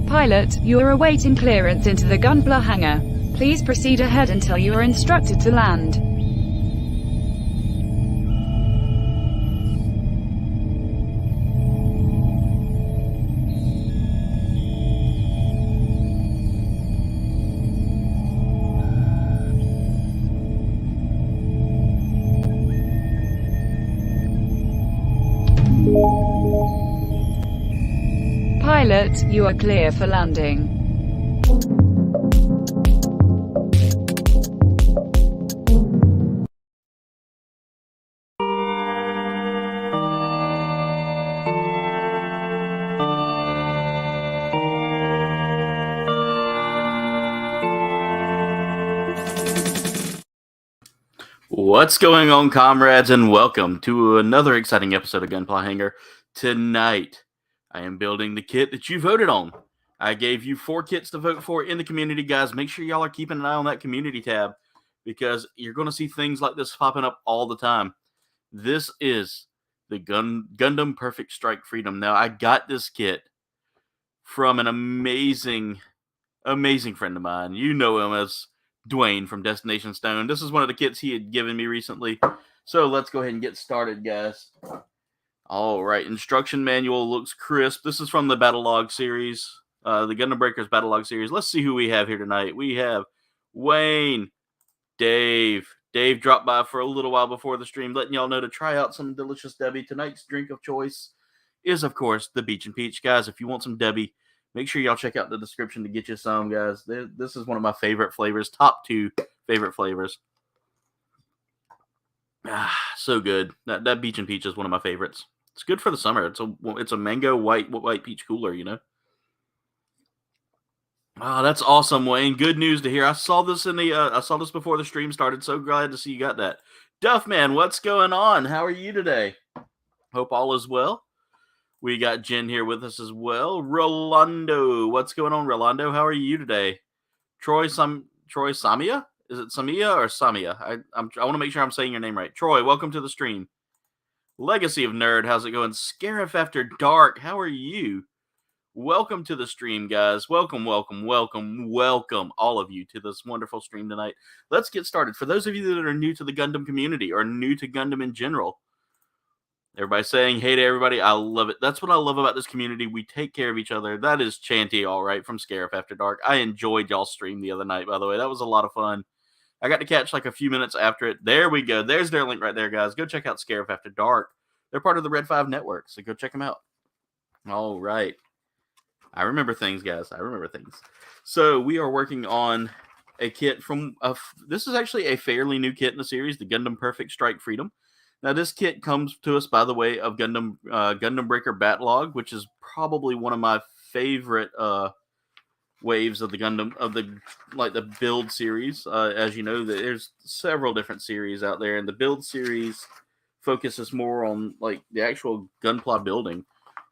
Pilot, you are awaiting clearance into the Gunpla Hangar. Please proceed ahead until you are instructed to land. Pilot, you are clear for landing. What's going on, comrades, and welcome to another exciting episode of Gunpla Hangar. Tonight, I am building the kit that you voted on. I gave you 4 kits to vote for in the community, guys. Make sure y'all are keeping an eye on that community tab because you're going to see things like this popping up all the time. This is the Gundam Perfect Strike Freedom. Now, I got this kit from an amazing friend of mine. You know him as Dwayne from Destination Stone. This is one of the kits he had given me recently. So let's go ahead and get started, guys. All right, instruction manual looks crisp. This is from the Battlogue series, the Gundam Breakers Battlogue series. Let's see who we have here tonight. We have Wayne, Dave. Dave dropped by for a little while before the stream, letting y'all know to try out some delicious Debbie. Tonight's drink of choice is, of course, the Beach and Peach. Guys, if you want some Debbie, make sure y'all check out the description to get you some, guys. This is one of my favorite flavors, top 2 favorite flavors. So good. That Beach and Peach is one of my favorites. It's good for the summer. It's a mango white peach cooler, you know. Oh, that's awesome, Wayne. Good news to hear. I saw this before the stream started. So glad to see you got that. Duffman, what's going on? How are you today? Hope all is well. We got Jen here with us as well. Rolando, what's going on, Rolando? How are you today? Troy Samia? Is it Samia or Samia? I want to make sure I'm saying your name right. Troy, welcome to the stream. Legacy of Nerd, how's it going? Scarif After Dark, how are you? Welcome to the stream, guys. Welcome, all of you to this wonderful stream tonight. Let's get started. For those of you that are new to the Gundam community or new to Gundam in general, everybody saying hey to everybody. I love it. That's what I love about this community. We take care of each other. That is Chanty, all right, from Scarif After Dark. I enjoyed y'all's stream the other night, by the way. That was a lot of fun. I got to catch like a few minutes after it. There we go. There's their link right there, guys. Go check out Scarif After Dark. They're part of the Red 5 network, so go check them out. All right. I remember things, guys. I remember things. So we are working on a kit from this is actually a fairly new kit in the series, the Gundam Perfect Strike Freedom. Now, this kit comes to us by the way of Gundam Breaker Battlogue, which is probably one of my favorite waves of the Gundam the build series. As you know, there's several different series out there, and the build series focuses more on like the actual gunpla building.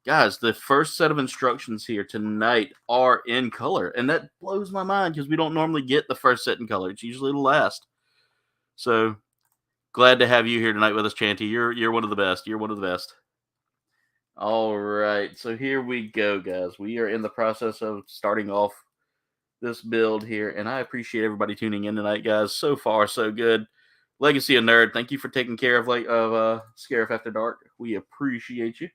Guys, the first set of instructions here tonight are in color, and that blows my mind because we don't normally get the first set in color. It's usually the last. So glad to have you here tonight with us, Chanty. You're one of the best. You're one of the best. All right, so here we go, guys. We are in the process of starting off this build here, and I appreciate everybody tuning in tonight, guys. So far, so good. Legacy of Nerd, thank you for taking care of Scarif After Dark. We appreciate you.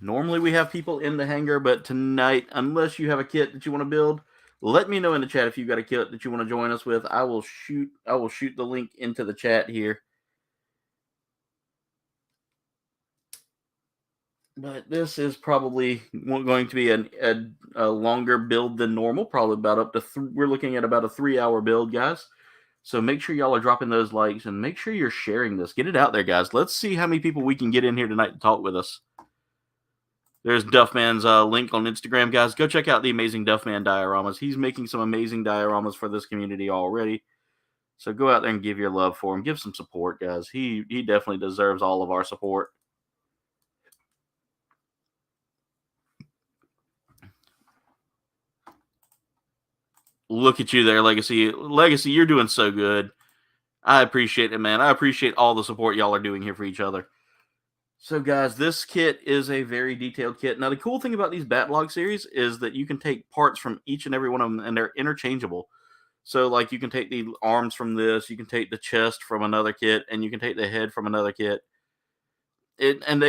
Normally we have people in the hangar, but tonight, unless you have a kit that you want to build, let me know in the chat if you've got a kit that you want to join us with. I will shoot the link into the chat here. But this is probably going to be a longer build than normal. Probably about we're looking at about a 3-hour build, guys. So make sure y'all are dropping those likes and make sure you're sharing this. Get it out there, guys. Let's see how many people we can get in here tonight to talk with us. There's Duffman's link on Instagram, guys. Go check out the amazing Duffman dioramas. He's making some amazing dioramas for this community already. So go out there and give your love for him. Give some support, guys. He definitely deserves all of our support. Look at you there, Legacy. Legacy, you're doing so good. I appreciate it, man. I appreciate all the support y'all are doing here for each other. So, guys, this kit is a very detailed kit. Now, the cool thing about these Batlog series is that you can take parts from each and every one of them, and they're interchangeable. So, like, you can take the arms from this, you can take the chest from another kit, and you can take the head from another kit. And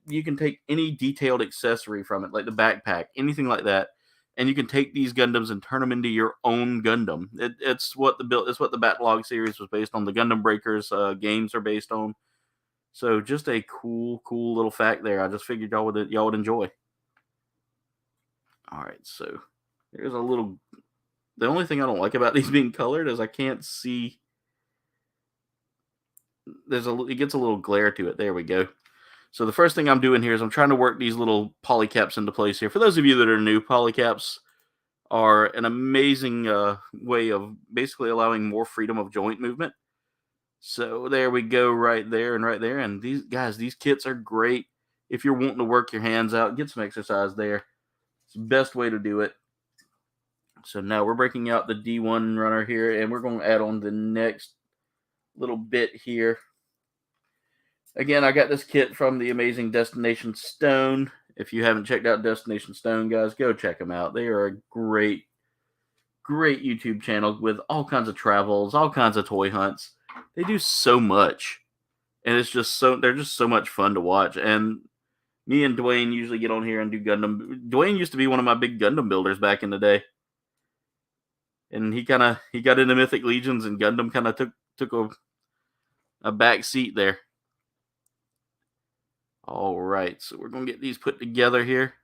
you can take any detailed accessory from it, like the backpack, anything like that, and you can take these Gundams and turn them into your own Gundam. It's what the Batlog series was based on. The Gundam Breakers games are based on. So just a cool little fact there. I just figured y'all would enjoy. All right, so there's a little. The only thing I don't like about these being colored is I can't see. It gets a little glare to it. There we go. So the first thing I'm doing here is I'm trying to work these little polycaps into place here. For those of you that are new, polycaps are an amazing way of basically allowing more freedom of joint movement. So there we go, right there and right there. And these kits are great if you're wanting to work your hands out, get some exercise there. It's the best way to do it. So now we're breaking out the D1 runner here, and we're going to add on the next little bit here. Again, I got this kit from the amazing Destination Stone. If you haven't checked out Destination Stone, guys, go check them out. They are a great YouTube channel with all kinds of travels, all kinds of toy hunts. They do so much, and they're just so much fun to watch. And me and Dwayne usually get on here and do Gundam. Dwayne used to be one of my big Gundam builders back in the day, and he got into Mythic Legions, and Gundam kind of took a back seat there. All right, so we're going to get these put together here.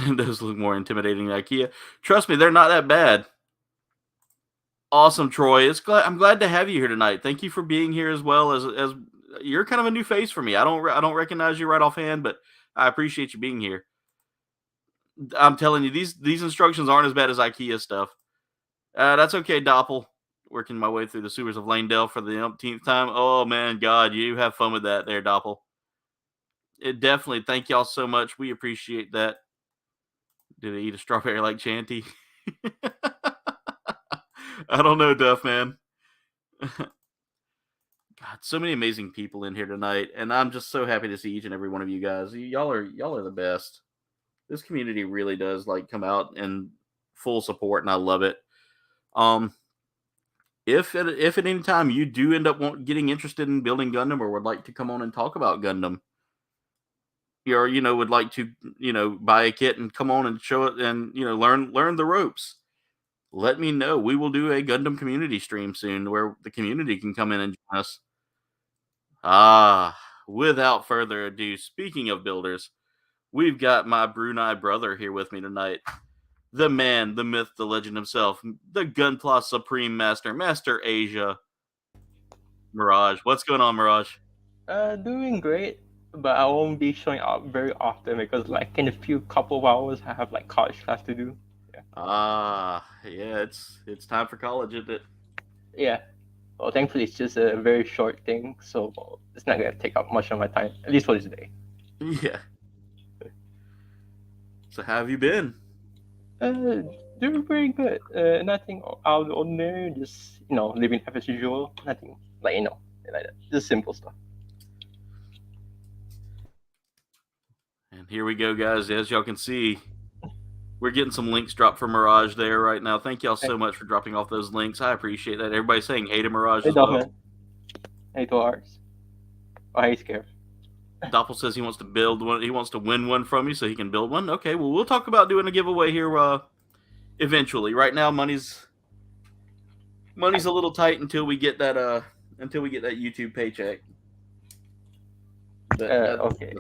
Those look more intimidating than IKEA. Trust me, they're not that bad. Awesome, Troy. I'm glad to have you here tonight. Thank you for being here as well as you're kind of a new face for me. I don't recognize you right offhand, but I appreciate you being here. I'm telling you, these instructions aren't as bad as IKEA stuff. That's okay, Doppel. Working my way through the sewers of Lanedale for the umpteenth time. Oh man, God, you have fun with that there, Doppel. It definitely. Thank y'all so much. We appreciate that. Did I eat a strawberry like Chanty? I don't know, Duff man. God, so many amazing people in here tonight, and I'm just so happy to see each and every one of you guys. Y'all are the best. This community really does come out in full support, and I love it. If at any time you do end up getting interested in building Gundam or would like to come on and talk about Gundam, or would like to buy a kit and come on and show it and learn the ropes, let me know. We will do a Gundam community stream soon where the community can come in and join us. Without further ado, speaking of builders, we've got my Brunei brother here with me tonight. The man, the myth, the legend himself, the Gunpla Supreme Master, Master Asia, Mirage. What's going on, Mirage? Doing great, but I won't be showing up very often because in a few couple of hours I have college class to do. Yeah, it's time for college, isn't it? Yeah. Well, thankfully it's just a very short thing, so it's not gonna take up much of my time, at least for this day. Yeah. So how have you been? Doing pretty good. Nothing out of the ordinary. Just living life as usual. Nothing like that. Just simple stuff. And here we go, guys. As y'all can see, we're getting some links dropped for Mirage there right now. Thank y'all so much for dropping off those links. I appreciate that. Everybody's saying hey to Mirage as well. Man. Hey to ours. Oh, hey, scared. Doppel says he wants to build one. He wants to win one from you so he can build one. Okay, well, we'll talk about doing a giveaway here eventually. Right now, money's a little tight until we get that YouTube paycheck. Okay.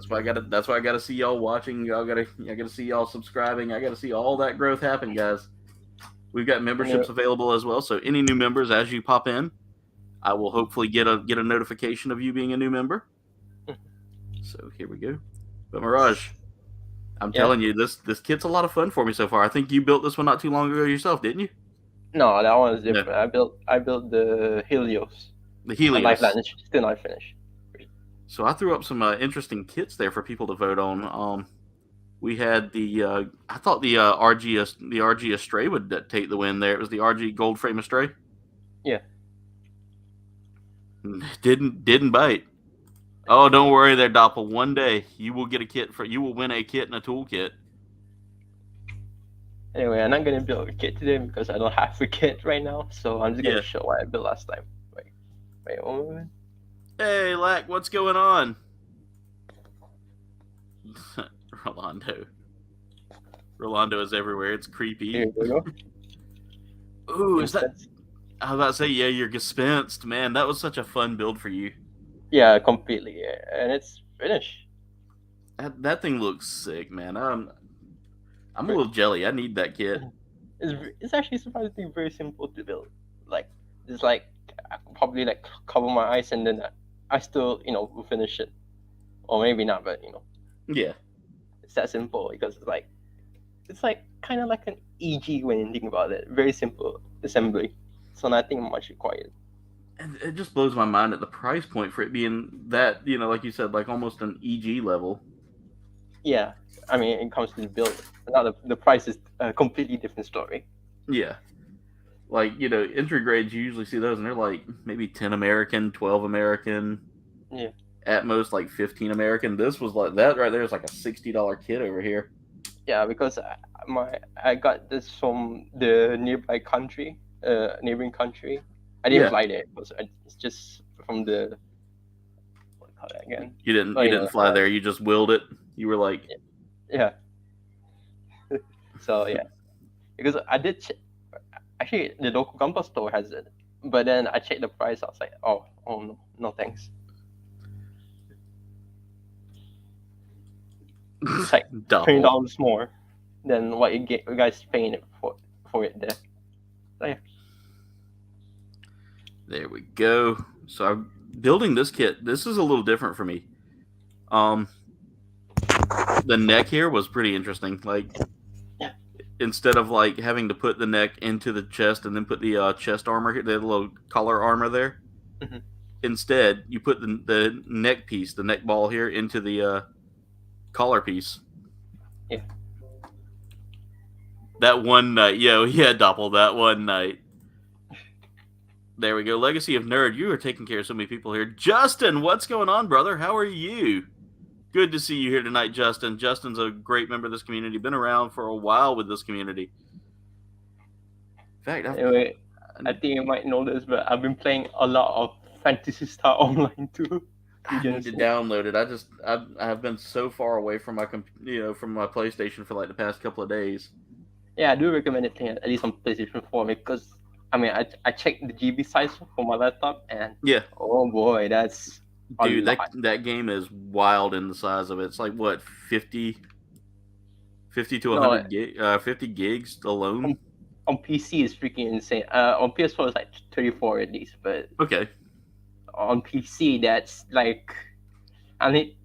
That's why I gotta see y'all watching. I gotta see y'all subscribing. I gotta see all that growth happen, guys. We've got memberships available as well. So any new members, as you pop in, I will hopefully get a notification of you being a new member. So here we go. But Mirage, I'm telling you, this kit's a lot of fun for me so far. I think you built this one not too long ago yourself, didn't you? No, that one is different. Yeah. I built the Helios. The Helios. Lifeline is still not finished. So I threw up some interesting kits there for people to vote on. We had the I thought the RG Astray would take the win there. It was the RG Gold Frame Astray. Yeah. Didn't bite. Oh, don't worry there, Doppel. One day you will get a kit you will win a kit and a toolkit. Anyway, I'm not gonna build a kit today because I don't have a kit right now. So I'm just gonna Yeah. show what I built last time. Wait, 1 moment. Hey, Lack, what's going on? Rolando is everywhere. It's creepy. Here we go. Ooh, is that? Instance. I was about to say, yeah, you're dispensed, man. That was such a fun build for you. Yeah, completely. Yeah. And it's finished. That thing looks sick, man. I'm a little jelly. I need that kit. It's actually surprisingly very simple to build. Like, it's like I could probably like cover my eyes and then I still will finish it, or maybe not, but Yeah. it's that simple because it's like kind of like an EG when you think about it. Very simple assembly, so nothing much required. And it just blows my mind at the price point for it being that, like you said, like almost an EG level. Yeah, I mean, it comes to the build. Now the price is a completely different story. Yeah. Like, entry grades, you usually see those, and they're like maybe 10 American, 12 American. Yeah. At most, like 15 American. This was like, that right there is like a $60 kit over here. Yeah, because I got this from the neighboring country. I didn't fly there because it's just from the what do you call that again? You didn't fly there. You just willed it. You were like, yeah. So yeah, because I did actually the local Gunpla store has it, but then I checked the price. I was like, oh no thanks. It's like $20 more than what you guys paying it for it there. So yeah. There we go. So I'm building this kit. This is a little different for me. The neck here was pretty interesting. Like, instead of like having to put the neck into the chest and then put the chest armor here, the little collar armor there. Mm-hmm. Instead, you put the neck piece, the neck ball here, into the collar piece. Yeah. That one night, Doppel, that one night. There we go. Legacy of Nerd. You are taking care of so many people here. Justin, what's going on, brother? How are you? Good to see you here tonight, Justin. Justin's a great member of this community. Been around for a while with this community. In fact, anyway, I think you might know this, but I've been playing a lot of Fantasy Star Online too. I need to download it. I've been so far away from my from my PlayStation for like the past couple of days. Yeah, I do recommend it playing at least on PlayStation 4 because I mean I checked the GB size for my laptop and oh boy, that's dude, that game is wild in the size of it. It's like what 50 to 100 50 gigs alone. On PC is freaking insane. On PS4 it's like 34 at least, but okay. On PC that's like I think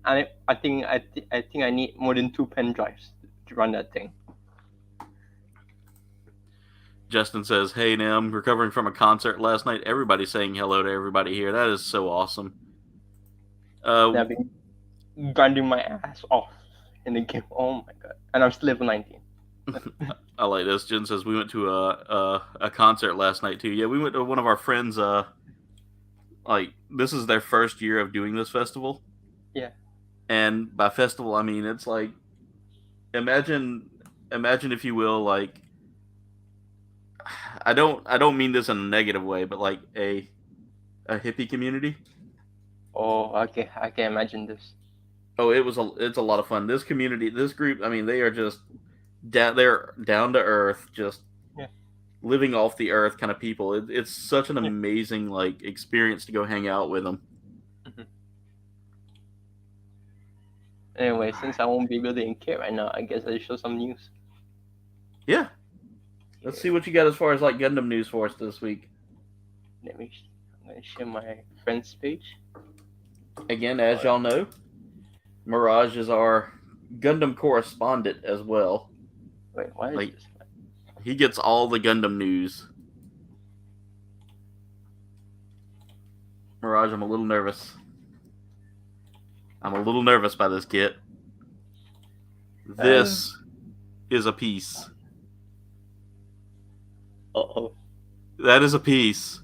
I need more than 2 pen drives to run that thing. Justin says, "Hey, now I'm recovering from a concert last night. Everybody's saying hello to everybody here. That is so awesome." I've been grinding my ass off in the game. Oh my god! And I'm still level 19. I like this. Jen says we went to a concert last night too. Yeah, we went to one of our friends. Like this is their first year of doing this festival. Yeah. And by festival, I mean it's like imagine if you will, like I don't mean this in a negative way, but like a hippie community. Oh, okay, I can imagine this. Oh, it's a lot of fun. This community, this group, I mean, they are just they're down to earth, just living off the earth kind of people. It's such an amazing like experience to go hang out with them. Mm-hmm. Anyway, since I won't be building a kit right now, I guess I show some news. Yeah. Let's see what you got as far as like Gundam news for us this week. I'm going to share my friends page. Again, as y'all know, Mirage is our Gundam correspondent as well. Wait, why is this? He gets all the Gundam news. Mirage, I'm a little nervous. I'm a little nervous by this kit. This is a piece. Uh-oh. That is a piece.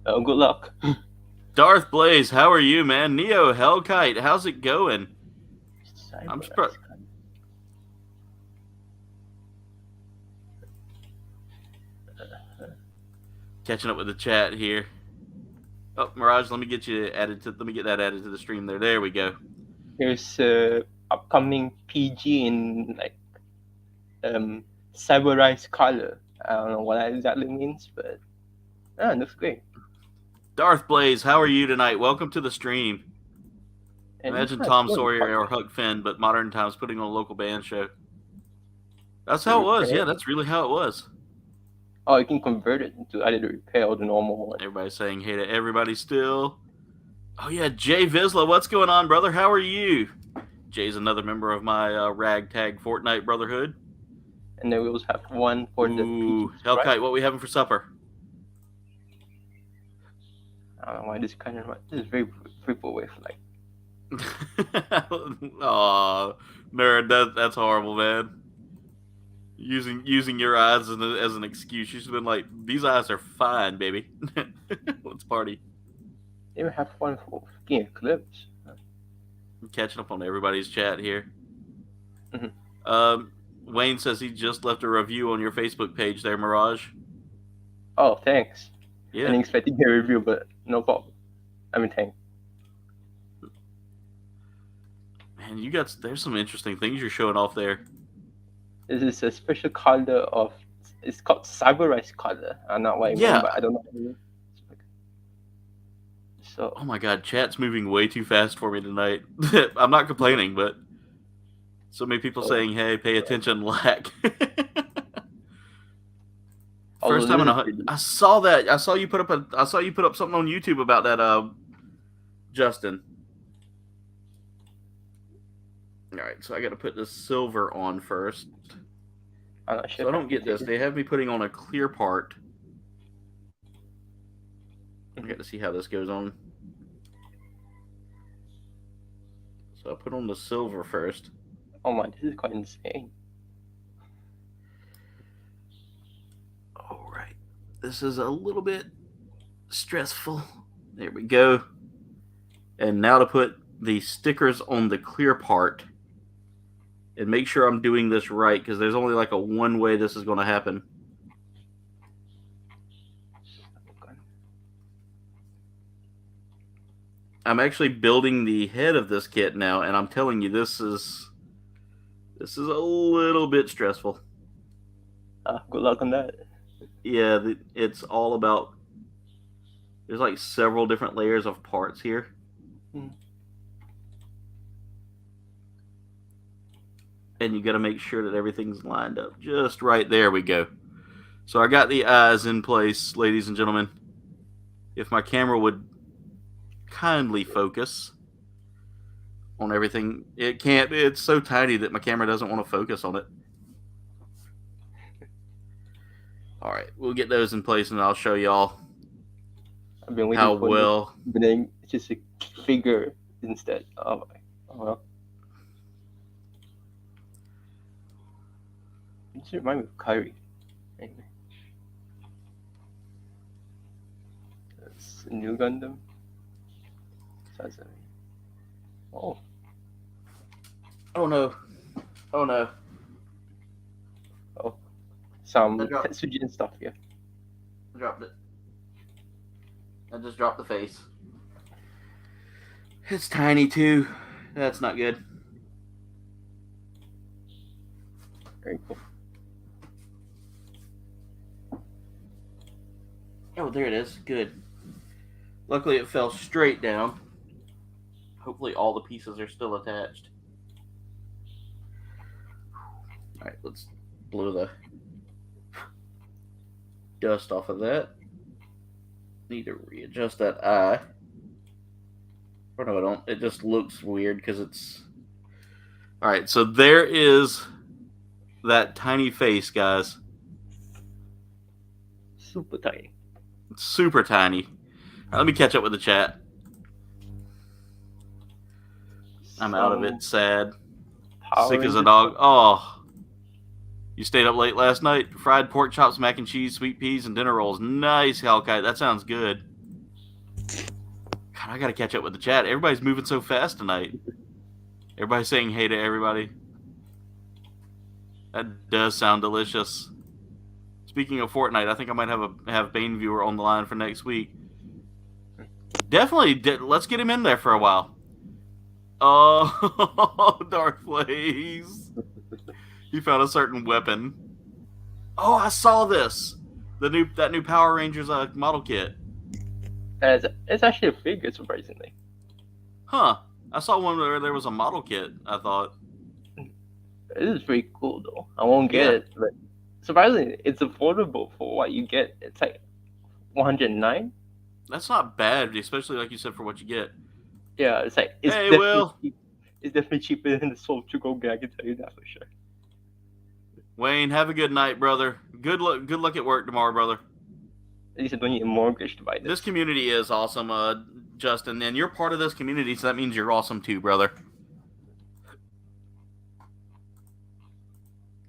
Oh, good luck. Darth Blaze, how are you, man? Neo Hellkite, how's it going? I'm surprised. Catching up with the chat here. Oh, Mirage, let me get that added to the stream there. There we go. Here's upcoming PG in like cyberized color. I don't know what that exactly means, but it looks great. Darth Blaze, how are you tonight? Welcome to the stream. And Imagine Tom Sawyer or Huck Finn, but modern times putting on a local band show. That's how it was. Yeah, that's really how it was. Oh, you can convert it into either the repair or the normal one. Everybody's saying hey to everybody still. Oh, yeah, Jay Vizsla, what's going on, brother? How are you? Jay's another member of my ragtag Fortnite Brotherhood. And then we also have one for the Hellkite, what we having for supper? I don't know why this is very vaporwave like. Aw, nerd, that's horrible, man. Using your eyes as an excuse. You should have been like, these eyes are fine, baby. Let's party. They even have one for fucking Eclipse. I'm catching up on everybody's chat here. Mm-hmm. Wayne says he just left a review on your Facebook page there, Mirage. Oh, thanks. Yeah. I didn't expect to hear a review, but no problem. I mean, thanks. Man, there's some interesting things you're showing off there. This is a special color it's called cyberized color. I'm not what I mean, but I don't know. So. Oh my God, chat's moving way too fast for me tonight. I'm not complaining, but so many people saying, "Hey, pay attention, lack." First time I saw that. I saw you put up something on YouTube about that, Justin. All right, so I got to put this silver on first. So I don't get this. They have me putting on a clear part. I got to see how this goes on. So I put on the silver first. Oh my, this is quite insane. All right. This is a little bit stressful. There we go. And now to put the stickers on the clear part. And make sure I'm doing this right, because there's only like a one way this is going to happen. I'm actually building the head of this kit now, and I'm telling you, this is a little bit stressful. Good luck on that. Yeah, it's all about. There's like several different layers of parts here. And you got to make sure that everything's lined up just right. There we go. So I got the eyes in place, ladies and gentlemen. If my camera would kindly focus on everything. It can't. It's so tiny that my camera doesn't want to focus on it. All right, we'll get those in place, and I'll show y'all how well. But then it's just a figure instead. Oh well. It reminds me of Kyrie. Anyway. That's a new Gundam. Oh. Oh no. Oh no. Oh. Some Tetsujin stuff here. I dropped it. I just dropped the face. It's tiny too. That's not good. Very cool. Oh, there it is. Good. Luckily, it fell straight down. Hopefully, all the pieces are still attached. All right, let's blow the dust off of that. Need to readjust that eye. Or no, I don't. It just looks weird because it's... All right, so there is that tiny face, guys. Super tiny. It's super tiny. All right, let me catch up with the chat. I'm out of it. Sad. Power Sick as a Rangers dog. stuff. Oh, you stayed up late last night? Fried pork chops, mac and cheese, sweet peas, and dinner rolls. Nice, Hellkite. That sounds good. God, I gotta catch up with the chat. Everybody's moving so fast tonight. Everybody's saying hey to everybody. That does sound delicious. Speaking of Fortnite, I think I might have Bane Viewer on the line for next week. Definitely, let's get him in there for a while. Oh, Dark Blaze. He found a certain weapon. Oh, I saw this. That new Power Rangers model kit. It's actually a figure, surprisingly. Huh. I saw one where there was a model kit, I thought. It is pretty cool though. I won't get it, but surprisingly, it's affordable for what you get. It's like 109. That's not bad, especially like you said for what you get. Yeah, it's like Hey, Will. It's definitely cheaper than the Soul to go get. I can tell you that for sure. Wayne, have a good night, brother. Good luck at work tomorrow, brother. At least I don't need a mortgage to buy this. This community is awesome, Justin, and you're part of this community, so that means you're awesome too, brother.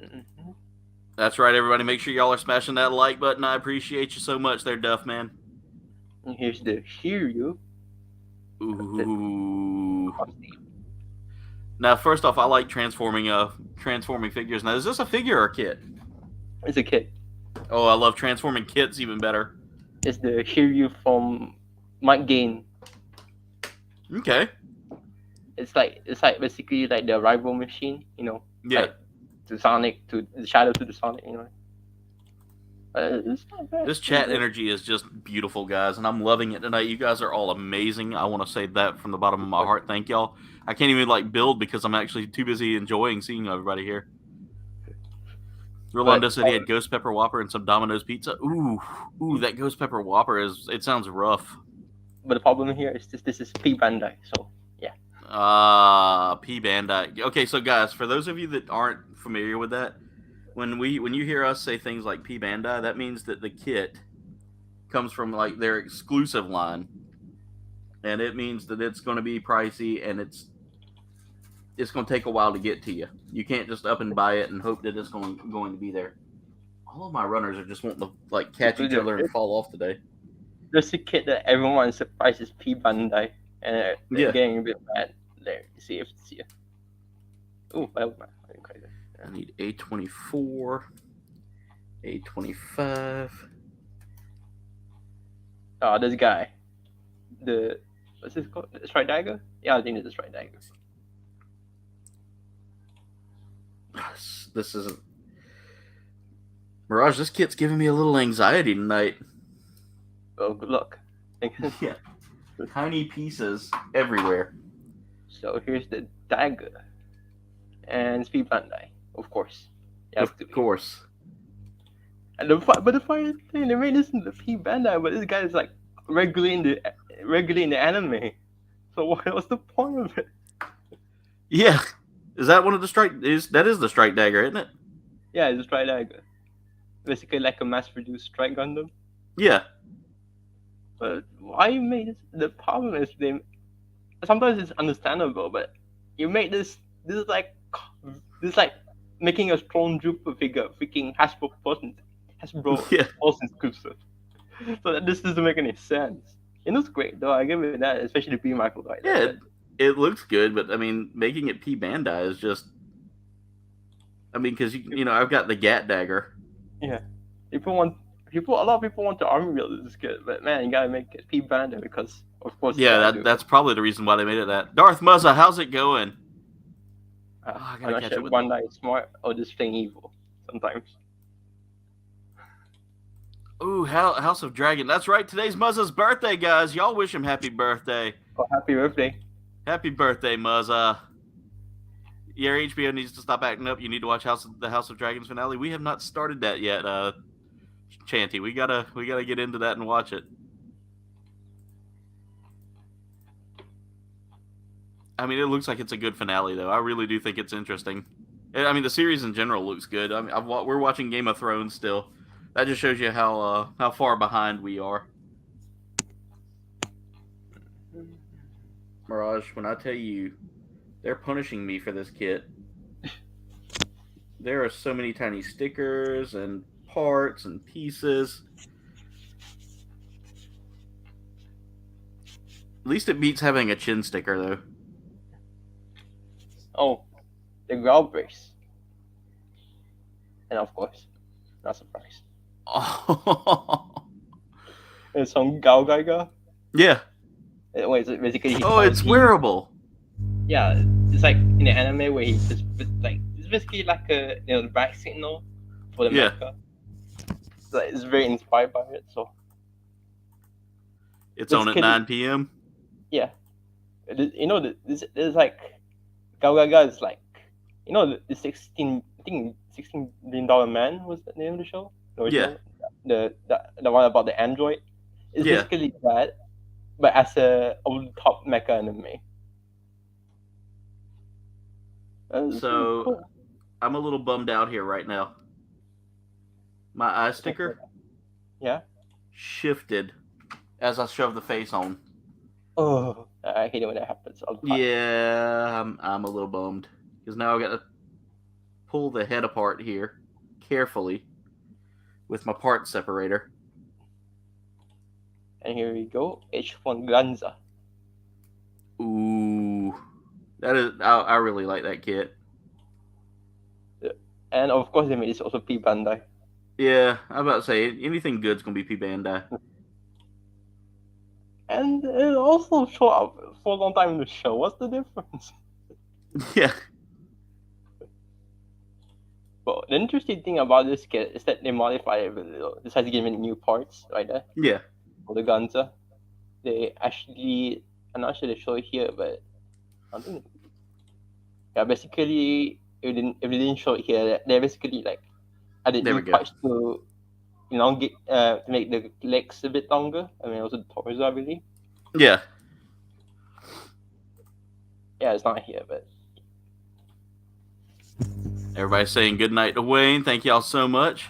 Mm-hmm. That's right, everybody. Make sure y'all are smashing that like button. I appreciate you so much there, Duff Man. And here's the Shiryu. Ooh. Now, first off, I like transforming figures. Now, is this a figure or a kit? It's a kit. Oh, I love transforming kits even better. It's the Shiryu from Mike Gain. Okay. It's like basically like the rival machine, you know. Yeah. Like to Sonic, to the Shadow to the Sonic, you know. It's not bad. This chat energy is just beautiful, guys, and I'm loving it tonight. You guys are all amazing. I want to say that from the bottom of my heart. Thank y'all. I can't even build because I'm actually too busy enjoying seeing everybody here. Rolando said he had Ghost Pepper Whopper and some Domino's pizza. Ooh, that Ghost Pepper Whopper it sounds rough. But the problem here is this is P Bandai, so yeah. P Bandai. Okay, so guys, for those of you that aren't familiar with that, when you hear us say things like P Bandai, that means that the kit comes from like their exclusive line, and it means that it's going to be pricey and it's going to take a while to get to you. You can't just up and buy it and hope that it's going to be there. All of my runners are just wanting to catch each other and fall off today. There's a kit that everyone is surprised is P Bandai, and they're getting a bit mad. There, you see if it's here. Ooh, I need A24, A25. Oh, this guy. What's this called? The Strike Dagger? Yeah, I think it's the Strike Dagger. This is Mirage. This kit's giving me a little anxiety tonight. Well, good luck. Yeah, tiny pieces everywhere. So here's the dagger, and Speed Bandai, of course. Of course. And the funny thing, they made this in the P Bandai, but this guy is like regularly in the anime. So what's the point of it? Yeah. Is that one of the that is the Strike Dagger, isn't it? Yeah, it's a Strike Dagger. Basically like a mass-produced Strike Gundam. Yeah. But why you made this? The problem is sometimes it's understandable, but you made this is like making a Stormtrooper figure freaking Hasbro person exclusive. So that this doesn't make any sense. It looks great though, I give it that, especially the B Michael right there. Yeah, it looks good, but I mean, making it P Bandai is just. I mean, because you know, I've got the Gat Dagger. Yeah, a lot of people want the army build this kit, but man, you gotta make it P Bandai because, of course. Yeah, that's probably the reason why they made it that. Darth Muzza, how's it going? I gotta catch up with Bandai is smart or just playing evil sometimes. Ooh, House of Dragon. That's right. Today's Muzza's birthday, guys. Y'all wish him happy birthday. Oh, happy birthday. Happy birthday, Muzza. Your HBO needs to stop acting up. You need to watch the House of Dragons finale. We have not started that yet, Chanty. We gotta get into that and watch it. I mean, it looks like it's a good finale, though. I really do think it's interesting. I mean, the series in general looks good. I mean, we're watching Game of Thrones still. That just shows you how far behind we are. Mirage, when I tell you they're punishing me for this kit. There are so many tiny stickers and parts and pieces. At least it beats having a chin sticker, though. Oh, the ground brace. And of course, not surprised. Oh, It's some Gao. yeah. Wait, so basically he Oh, it's wearable. Yeah, it's like in the anime where he just like it's basically like a the back signal for the Yeah. mecha. It's very inspired by it. So It's on at 9 p.m. Yeah, there's like Gao is like the 16 billion dollar man was the name of the show. The original, the one about the android. It's Yeah. basically that, but as a over the top mecha anime. So Cool. I'm a little bummed out here right now. My eye sticker Yeah. shifted as I shoved the face on. Oh, I hate it when that happens all the time. Yeah, I'm a little bummed because now I got to pull the head apart here carefully with my part separator. And here we go, H1 Ganza. Ooh, that is I really like that kit. And of course, they made this also P Bandai. Yeah, I'm about to say anything good's gonna be P Bandai. And it also showed up for a long time in the show. What's the difference? Yeah. But the interesting thing about this kit is that they modified it a little. Besides giving it new parts right there. Yeah. For the Ganza. They actually, I'm not sure they show it here, but I think, yeah, basically, if they didn't show it here, they basically like added There new we go. parts to elongate, to make the legs a bit longer. I mean, also the torso, I believe. Yeah. Yeah, it's not here, but Everybody's saying good night to Wayne. Thank y'all so much.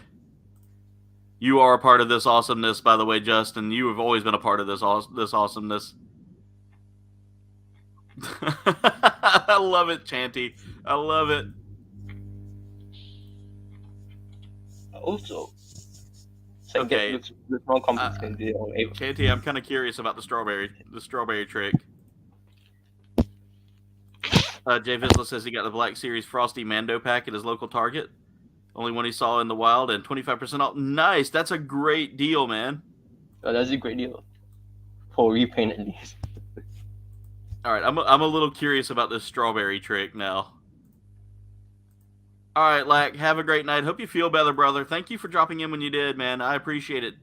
You are a part of this awesomeness, by the way, Justin. You have always been a part of this awesomeness. I love it, Chanty. I love it. also, Okay. the small competition. Chanty, I'm kind of curious about the strawberry trick. Jay Vizsla says he got the Black Series Frosty Mando pack at his local Target. Only one he saw in the wild and 25% off. Nice. That's a great deal, man. Oh, that's a great deal. For repaint, at least. All right. I'm a little curious about this strawberry trick now. All right, Lack. Have a great night. Hope you feel better, brother. Thank you for dropping in when you did, man. I appreciate it.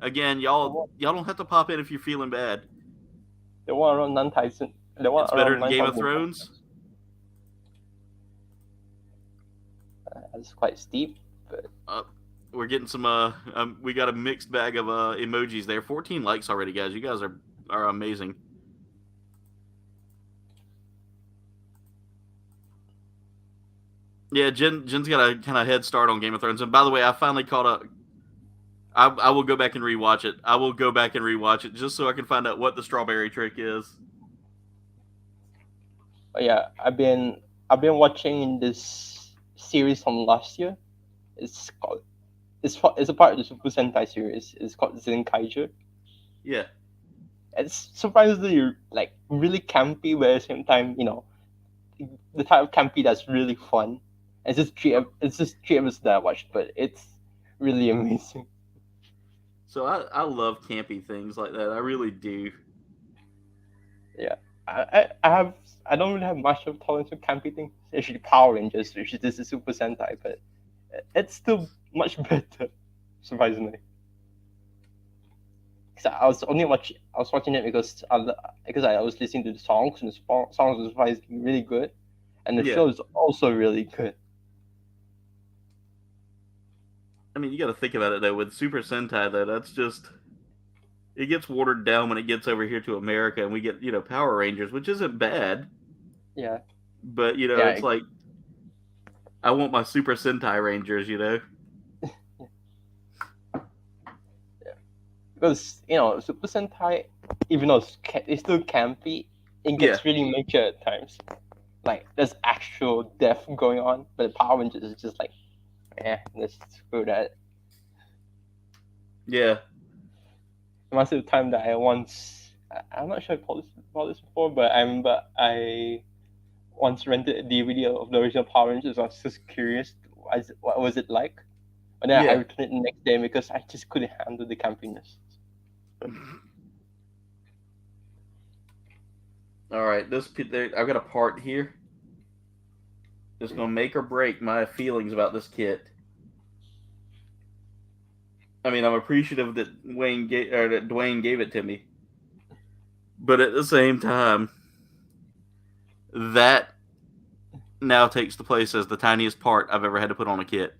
Again, y'all don't have to pop in if you're feeling bad. The one around 9,000. It's better than Game of Thrones. That's quite steep, but we're getting some. We got a mixed bag of emojis there. 14 likes already, guys. You guys are amazing. Yeah, Jen's got a kind of head start on Game of Thrones. And by the way, I finally caught up. I will go back and rewatch it. I will go back and rewatch it just so I can find out what the strawberry trick is. Yeah, I've been watching this series from last year. It's a part of the Super Sentai series. It's called Zenkaiger. Yeah. It's surprisingly like really campy, but at the same time, the type of campy that's really fun. It's just three episodes that I watched, but it's really amazing. So I love campy things like that. I really do. Yeah, I don't really have much of tolerance for campy things. Especially Power Rangers, which is a Super Sentai, but it's still much better, surprisingly. I was watching it because I was listening to the songs, and the songs was surprisingly really good, and the show is also really good. I mean, you got to think about it though. With Super Sentai, though, that's just it gets watered down when it gets over here to America, and we get Power Rangers, which isn't bad. Yeah. But it's like I want my Super Sentai Rangers, Yeah. Because Super Sentai, even though it's still campy, it gets really mature at times. like there's actual death going on, but the Power Rangers is just like, let's screw that. Yeah. There must be a time that I'm not sure I told this before, but I remember I once rented a DVD of the original Power Rangers. I was just curious, what was it like? And then I returned it the next day because I just couldn't handle the campiness. All right, I've got a part here. It's gonna make or break my feelings about this kit. I mean, I'm appreciative that Dwayne gave it to me, but at the same time, that now takes the place as the tiniest part I've ever had to put on a kit.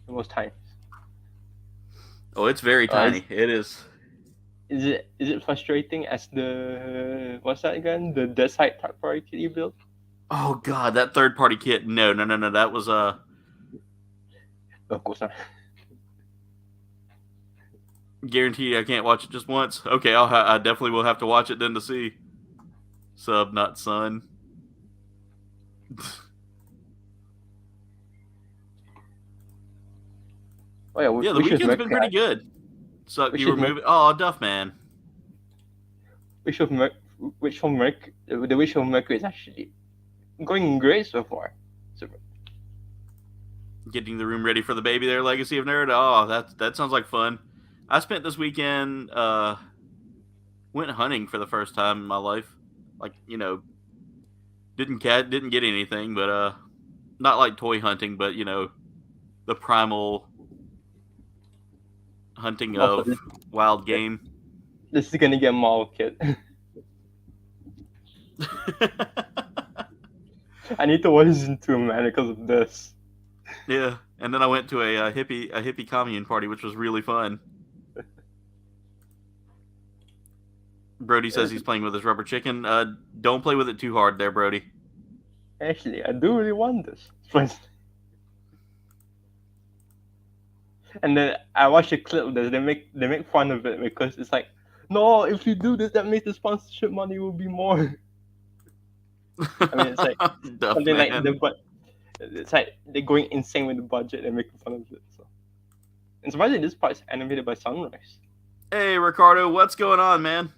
The most tiny. Oh, it's very tiny. It is. Is it frustrating as the what's that again? The Dead Side third party kit you built? Oh god, that third party kit. No. That was Of course not. Guaranteed I can't watch it just once. Okay, I definitely will have to watch it then to see. Sub, not son. Oh yeah, yeah, the weekend's been pretty good. So you were moving. Oh, Duff Man. Wish of Mercury is actually going great so far. Super. Getting the room ready for the baby there, Legacy of Nerd. Oh, that sounds like fun. I spent this weekend went hunting for the first time in my life. Like, you know, didn't get anything, but not like toy hunting, but you know, the primal hunting of wild game. This is gonna get Marvel kit. I need to watch Season 2, man, because of this. Yeah, and then I went to a hippie commune party, which was really fun. Brody says he's playing with his rubber chicken. Don't play with it too hard there, Brody. Actually, I do really want this. And then I watched a clip of this. They make fun of it because it's like, no, if you do this, that means the sponsorship money will be more. I mean, it's like something like it's like they're going insane with the budget and making fun of it. So, and surprisingly, this part is animated by Sunrise. Hey, Ricardo, what's going on, man?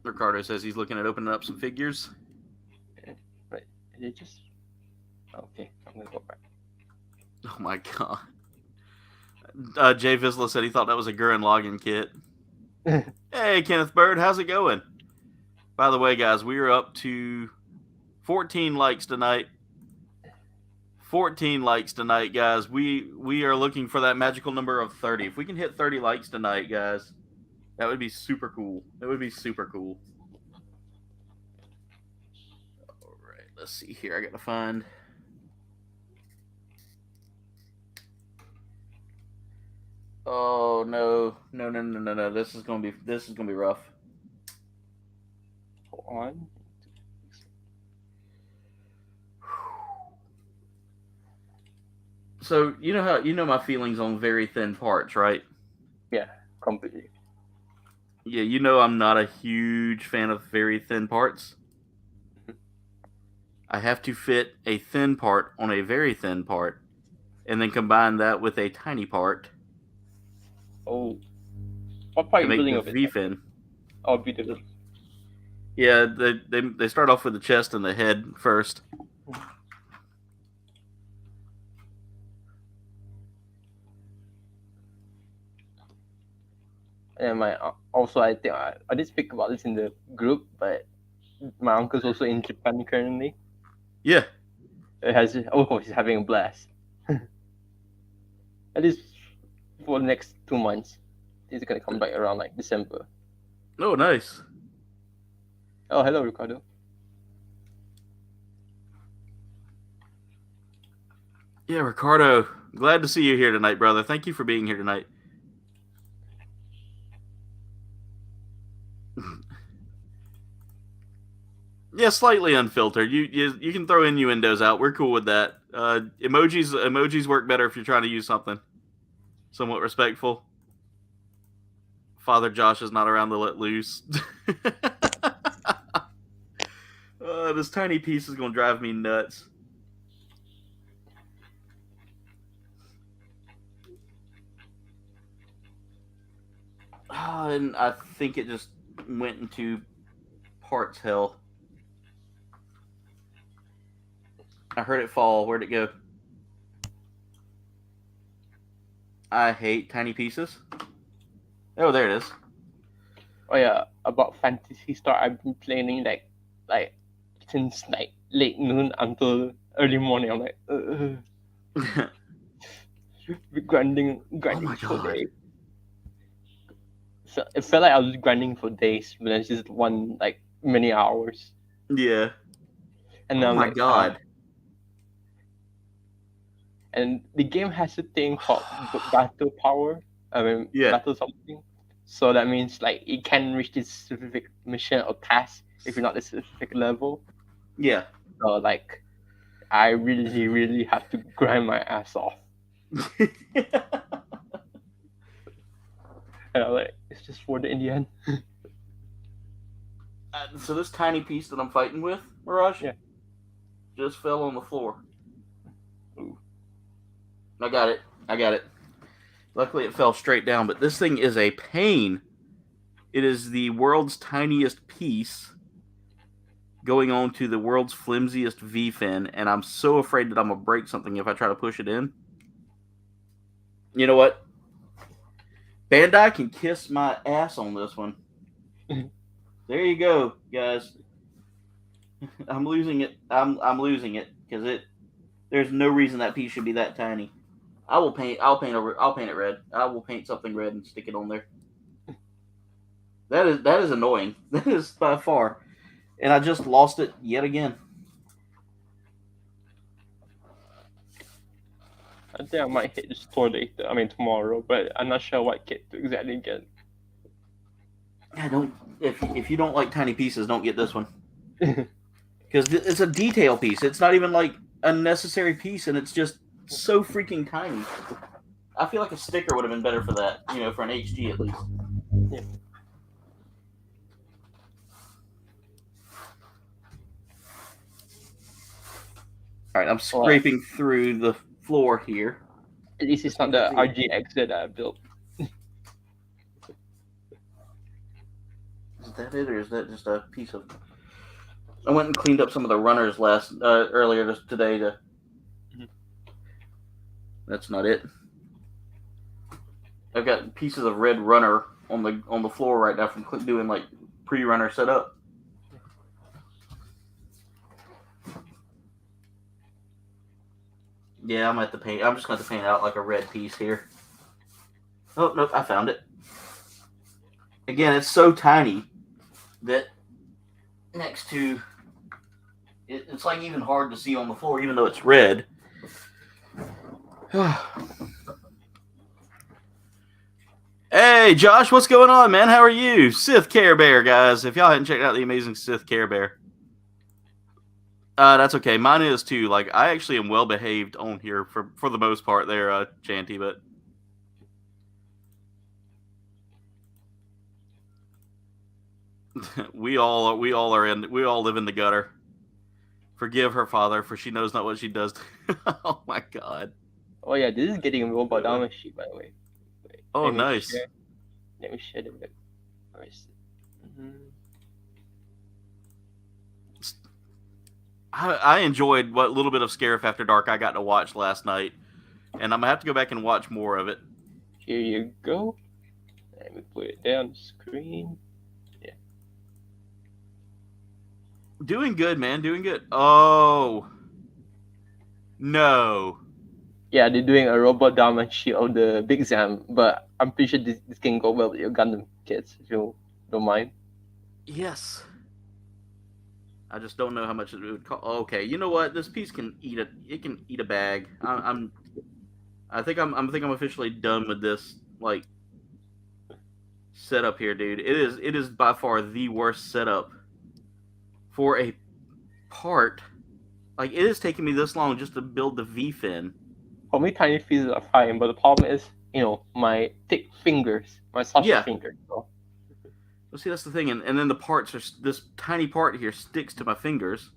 Ricardo says he's looking at opening up some figures. Right, they just okay. I'm gonna go back. Oh my god. Jay Vizsla said he thought that was a Gurren Lagann kit. Hey, Kenneth Bird, how's it going? By the way, guys, we are up to 14 likes tonight. 14 likes tonight, guys. We are looking for that magical number of 30. If we can hit 30 likes tonight, guys, that would be super cool. That would be super cool. All right, let's see here. I got to find... Oh no. This is gonna be rough. Hold on. So you know my feelings on very thin parts, right? Yeah, completely. Yeah, you know I'm not a huge fan of very thin parts. I have to fit a thin part on a very thin part, and then combine that with a tiny part. Oh, what part are you building of it? V-fin. Oh, beautiful. Yeah, they start off with the chest and the head first. And I think I did speak about this in the group, but my uncle's also in Japan currently. Yeah. He's having a blast. At least for the next 2 months. He's gonna come back around like December. Oh, nice. Oh, hello, Ricardo. Yeah, Ricardo. Glad to see you here tonight, brother. Thank you for being here tonight. Yeah, slightly unfiltered. You can throw innuendos out. We're cool with that. Emojis work better if you're trying to use something somewhat respectful. Father Josh is not around to let loose. This tiny piece is going to drive me nuts. And I think it just went into parts hell. I heard it fall. Where'd it go? I hate tiny pieces. Oh, there it is. Oh yeah, about Fantasy Star, I've been playing like since like late noon until early morning. I'm like, grinding Oh my for God. days. So it felt like I was grinding for days, but it's just one like many hours. Yeah. And Oh I'm my like, God. and the game has a thing called battle power. Yeah. Battle something. So that means like it can reach this specific mission or task if you're not a specific level. Yeah. So like, I really have to grind my ass off. And I'm like, it's just worth it in the end. So this tiny piece that I'm fighting with, Mirage, Yeah. just fell on the floor. Ooh. I got it. Luckily, it fell straight down, but this thing is a pain. It is the world's tiniest piece going on to the world's flimsiest V-fin, and I'm so afraid that I'm going to break something if I try to push it in. You know what? Bandai can kiss my ass on this one. There you go, guys. I'm losing it. I'm losing it because there's no reason that piece should be that tiny. I'll paint it red. I will paint something red and stick it on there. That is annoying. That is by far. And I just lost it yet again. I think I might hit the store later. I mean tomorrow, but I'm not sure what kit to exactly get. I don't. If you don't like tiny pieces, don't get this one. Because it's a detail piece. It's not even like a necessary piece, and it's just so freaking tiny. I feel like a sticker would have been better for that. For an HG at least. Yeah. All right, I'm scraping through the floor here. At least it's not the RGX that I built. Is that it, or is that just a piece of? I went and cleaned up some of the runners earlier today. That's not it. I've got pieces of red runner on the floor right now from doing like pre-runner setup. Yeah, I'm just going to have to paint out like a red piece here. Oh, nope, I found it. Again, it's so tiny that next to it's like even hard to see on the floor, even though it's red. Hey, Josh, what's going on, man? How are you? Sith Care Bear, guys. If y'all hadn't checked out the amazing Sith Care Bear. That's okay. Mine is too. Like, I actually am well behaved on here for the most part there, Chanty, but we all live in the gutter. Forgive her, Father, for she knows not what she does. Oh my God. Oh yeah, this is getting a robot down sheet, by the way. Wait, Oh, nice. Let me share the bit. Where is it? I enjoyed what little bit of Scarif After Dark I got to watch last night, and I'm gonna have to go back and watch more of it. Here you go. Let me put it there on the screen. Yeah. Doing good, man. Doing good. Oh no. Yeah, they're doing a robot diamond sheet of the Big Zam, but I'm pretty sure this can go well with your Gundam kits, if you don't mind. Yes. I just don't know how much it would cost. Okay, you know what? This piece can eat a bag. I think I'm officially done with this like setup here, dude. It is by far the worst setup for a part. Like, it has taken me this long just to build the V-fin. For me, tiny pieces are fine, but the problem is my thick fingers, my sausage fingers. So. Well, see, that's the thing, and then the parts are this tiny part here sticks to my fingers,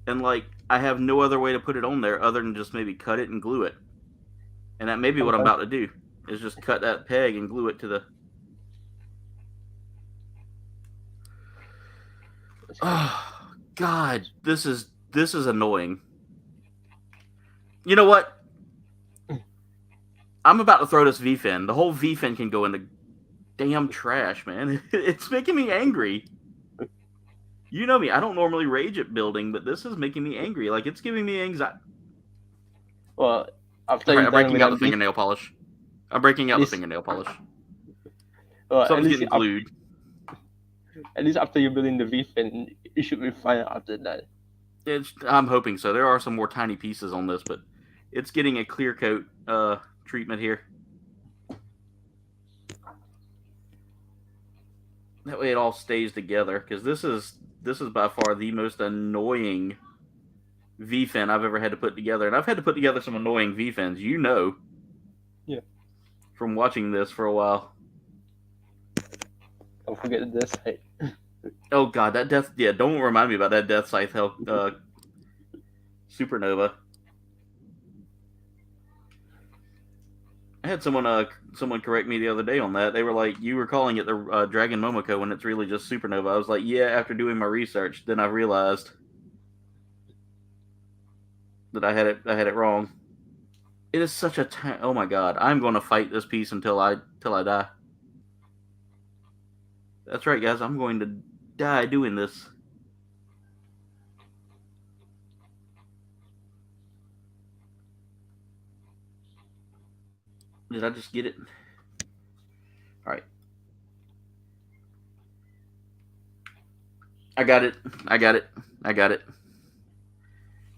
and like I have no other way to put it on there other than just maybe cut it and glue it, and that may be what I'm about to do is just cut that peg and glue it to the. Oh God, this is annoying. You know what? I'm about to throw this V-fin. The whole V-fin can go in the damn trash, man. It's making me angry. You know me. I don't normally rage at building, but this is making me angry. Like, it's giving me anxiety. Well, after I'm breaking out the fingernail polish. I'm breaking out the fingernail polish. Well, Something's getting glued. At least after you're building the V-fin, you should be fine after that. I'm hoping so. There are some more tiny pieces on this, but it's getting a clear coat treatment here. That way it all stays together, because this is by far the most annoying V-fin I've ever had to put together. And I've had to put together some annoying V-fins, Yeah. From watching this for a while. Don't forget this site. Oh God, that death! Yeah, don't remind me about that death scythe supernova. I had someone correct me the other day on that. They were like, "You were calling it the Dragon Momoko when it's really just supernova." I was like, "Yeah." After doing my research, then I realized that I had it wrong. It is such a oh my God! I'm going to fight this piece until I die. That's right, guys. I'm going to die doing this. Did I just get it? All right. I got it.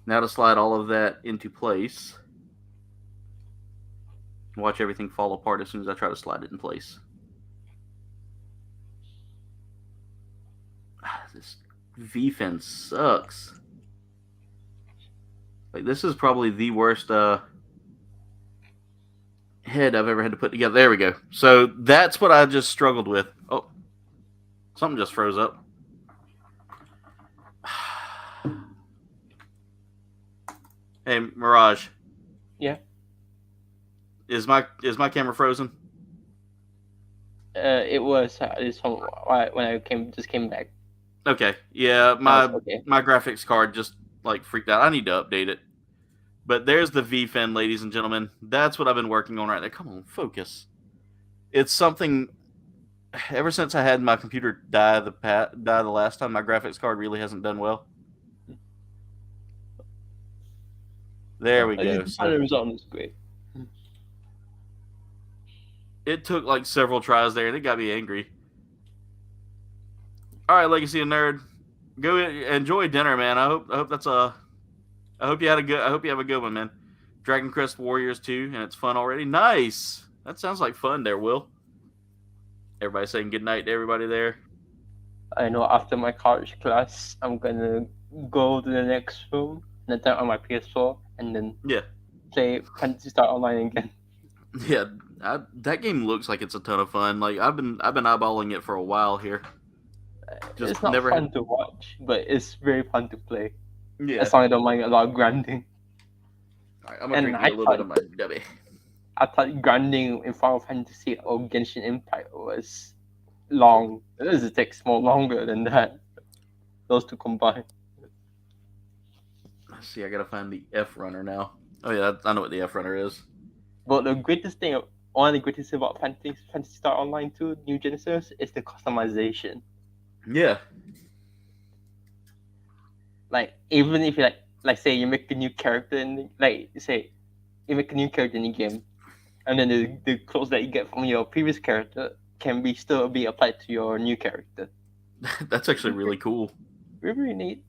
Now to slide all of that into place. Watch everything fall apart as soon as I try to slide it in place. This V-fin sucks. Like, this is probably the worst head I've ever had to put together. There we go. So that's what I just struggled with. Oh, something just froze up. Hey, Mirage. Yeah. Is my camera frozen? It was when I came back. Okay. Yeah, my graphics card just like freaked out. I need to update it. But there's the V-fin, ladies and gentlemen. That's what I've been working on right there. Come on, focus. It's something. Ever since I had my computer die the last time, my graphics card really hasn't done well. There we go. The final result is great. It took like several tries there, and it got me angry. All right, Legacy and Nerd, go enjoy dinner, man. I hope that's a. I hope you have a good one, man. Dragon Crest Warriors 2, and it's fun already. Nice. That sounds like fun there, Will. Everybody saying good night to everybody there. I know after my college class, I'm gonna go to the next room and then turn on my PS4 and then play Phantasy Star Online again. Yeah, that game looks like it's a ton of fun. Like I've been eyeballing it for a while here. Just it's not fun to watch, but it's very fun to play. Yeah. As long as I don't mind a lot of grinding. Alright, I'm gonna drink a little bit of my W. I thought grinding in Final Fantasy or Genshin Impact was long. It takes more longer than that. Those two combined. Let's see, I gotta find the F runner now. Oh yeah, I know what the F runner is. But the greatest thing, one of the greatest things about Phantasy Star Online 2 New Genesis is the customization. Yeah. Like even if you like say you make a new character in you make a new character in the game, and then the clothes that you get from your previous character can still be applied to your new character. That's actually really cool. Really neat.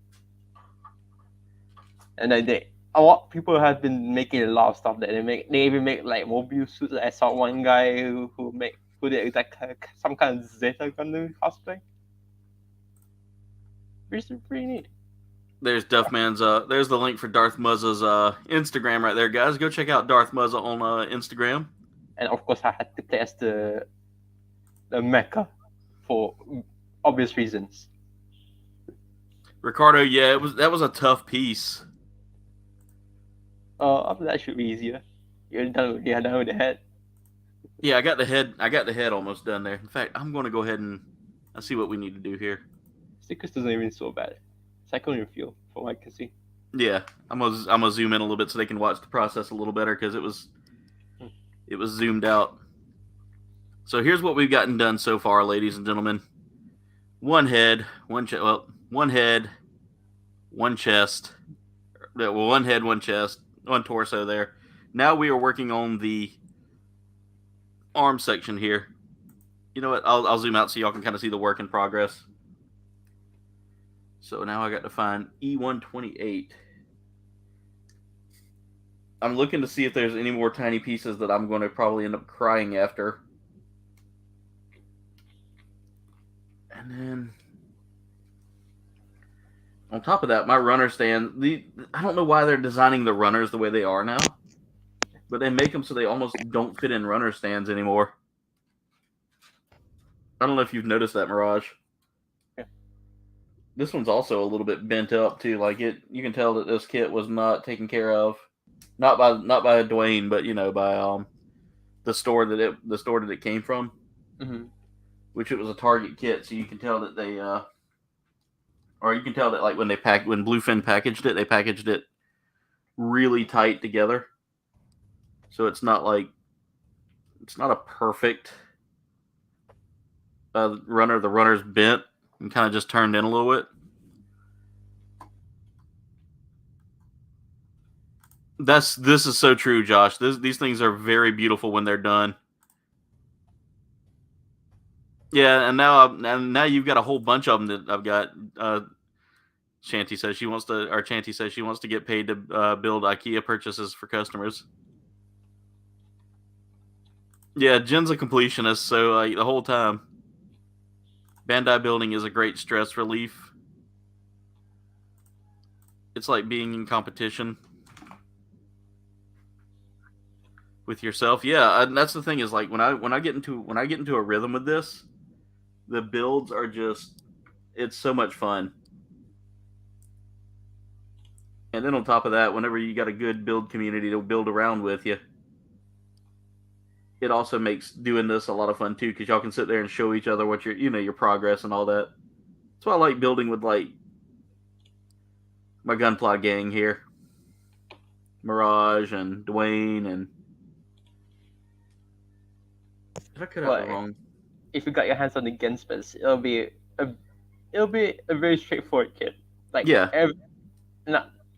And a lot of people have been making a lot of stuff that they even make like mobile suits. I saw one guy who did like some kind of Zeta Gundam cosplay. Which is pretty neat. There's Duffman's. There's the link for Darth Muzza's Instagram right there, guys. Go check out Darth Muzza on Instagram. And of course, I had to play as the mecha for obvious reasons. Ricardo, yeah, that was a tough piece. After that should be easier. You're done with the head. Yeah, I got the head almost done there. In fact, I'm going to go ahead and see what we need to do here. Stickers doesn't even so bad. It's like on your feel, from what I can see. Yeah, I'm gonna zoom in a little bit so they can watch the process a little better because it was zoomed out. So here's what we've gotten done so far, ladies and gentlemen. One head, one chest. Well, one head, one chest. Well, one head, one chest, one torso there. Now we are working on the arm section here. You know what? I'll zoom out so y'all can kind of see the work in progress. So now I got to find E128. I'm looking to see if there's any more tiny pieces that I'm going to probably end up crying after. And then on top of that, my runner stand, I don't know why they're designing the runners the way they are now, but they make them so they almost don't fit in runner stands anymore. I don't know if you've noticed that, Mirage. Yeah. This one's also a little bit bent up too. Like you can tell that this kit was not taken care of, not by Dwayne, but by the store that it came from, which it was a Target kit. So you can tell that they, or you can tell that like when Bluefin packaged it, they packaged it really tight together. So it's not a perfect runner. The runner's bent and kind of just turned in a little bit. This is so true, Josh. These things are very beautiful when they're done. Yeah, and now you've got a whole bunch of them that I've got. Chanty says she wants to get paid to build IKEA purchases for customers. Yeah, Jen's a completionist, so the whole time. Bandai building is a great stress relief. It's like being in competition with yourself. Yeah, and that's the thing is like when I get into a rhythm with this, the builds are it's so much fun. And then on top of that, whenever you got a good build community to build around with you, it also makes doing this a lot of fun too, because y'all can sit there and show each other what your progress and all that. That's why I like building with like my Gunpla gang here, Mirage and Dwayne and. Did I cut out the wrong? If you got your hands on the Genspers, it'll be a very straightforward kit. Like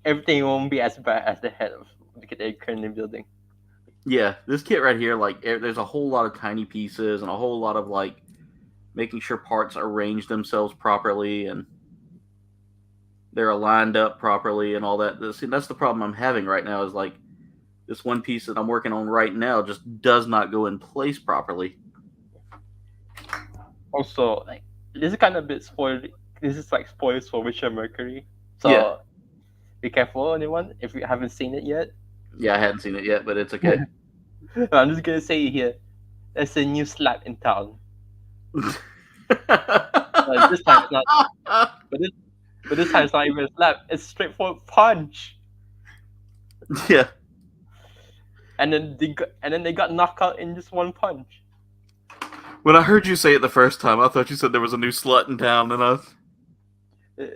everything won't be as bad as the head of the kit that you're currently building. Yeah, this kit right here, like there's a whole lot of tiny pieces and a whole lot of like making sure parts arrange themselves properly and they're aligned up properly and all that. That's the problem I'm having right now is like this one piece that I'm working on right now just does not go in place properly. Also, like this is kind of a bit spoiled. This is like spoilers for Witcher Mercury. So be careful, anyone, if you haven't seen it yet. Yeah, I hadn't seen it yet, but it's okay. I'm just gonna say here, there's a new slap in town. This time it's not. But this time it's not even a slap. It's a straightforward punch. Yeah. And then they got knocked out in just one punch. When I heard you say it the first time, I thought you said there was a new slut in town, and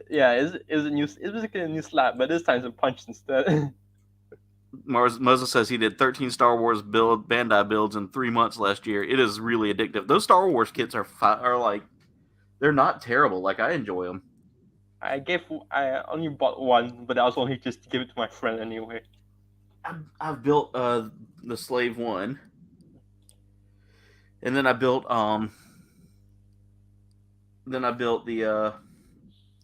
yeah, it was basically a new slap, but this time it's a punch instead. Moses says he did 13 Star Wars Bandai builds in 3 months last year. It is really addictive. Those Star Wars kits are like, they're not terrible. Like, I enjoy them. I only bought one, but I was only just to give it to my friend anyway. I've built the Slave 1. And then I built the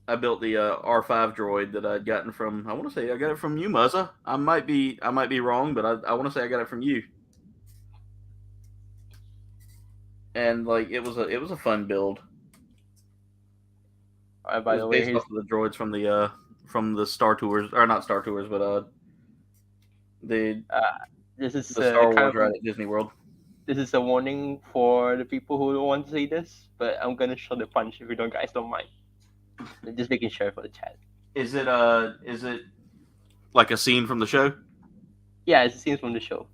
R5 droid that I'd gotten from, I want to say I got it from you, Muzza. I might be wrong, but I want to say I got it from you. And like it was a fun build. By the way, based off of the droids from the Star Tours, or not Star Tours, but the This is Star kind Wars of ride at Disney World. this is a warning for the people who don't want to see this, but I'm gonna show the punch if you guys don't mind. Just making sure for the chat. Is it like a scene from the show? Yeah, it's scenes from the show.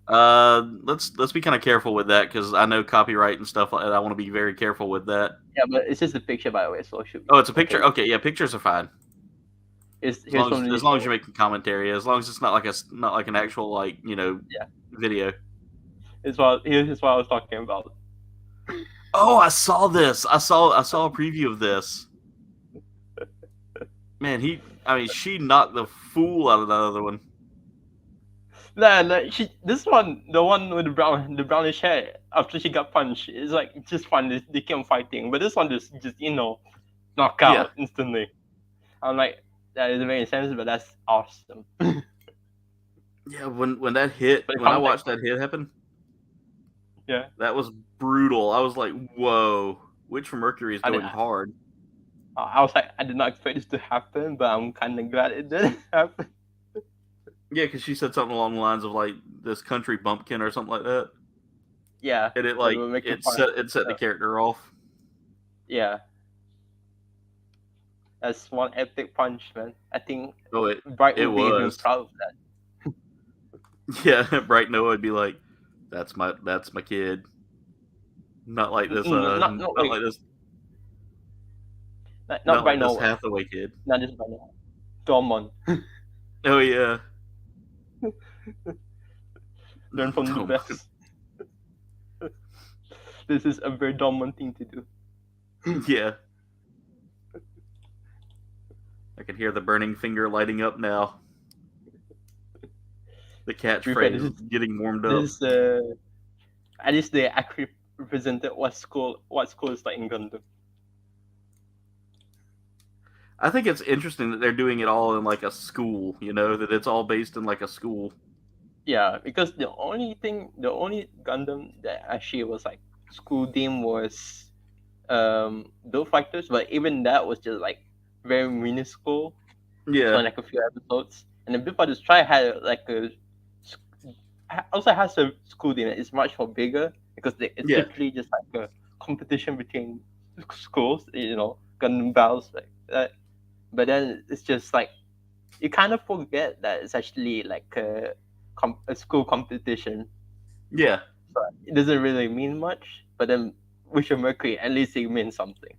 Let's be kind of careful with that because I know copyright and stuff like that. I want to be very careful with that. Yeah, but it's just a picture, by the way, so it should be. Oh, it's a picture. Okay, yeah, pictures are fine. As As long as you're making commentary, as long as it's not like an actual video. Here's what I was talking about. Oh, I saw this. I saw a preview of this. Man, she knocked the fool out of that other one. Nah, this one, the one with the brownish hair, after she got punched, it's like just fun. They kept fighting, but this one just knock out instantly. I'm like, that doesn't make any sense, but that's awesome. Yeah, when that hit, when I watched that hit happen, yeah, that was brutal. I was like, whoa, Witch from Mercury is going hard. I was like, I did not expect this to happen, but I'm kind of glad it didn't happen. Yeah, because she said something along the lines of like this country bumpkin or something like that. Yeah, and it set the character off. Yeah, that's one epic punch, man. I think Bright would be even proud of that. Yeah, Bright Noah would be like, "That's my kid." Not like this. Not like this. Not Bright like Noah. This Hathaway kid. Not just Bright Noah. Dormon. Oh yeah. Learn from the best. This is a very Dormon thing to do. Yeah. I can hear the burning finger lighting up now. The catchphrase is getting warmed up. This at least they actually represented what school is like in Gundam. I think it's interesting that they're doing it all in like a school, that it's all based in like a school. Yeah, because the only Gundam that actually was like school theme was Build Fighters, but even that was just like very minuscule. Yeah. So like a few episodes. And the Build Fighters had also has a school theme that is much more bigger because it's literally just like a competition between schools, Gundam battles like that. But then it's just like you kind of forget that it's actually like a school competition. Yeah. So it doesn't really mean much, but then Witch of Mercury, at least it means something.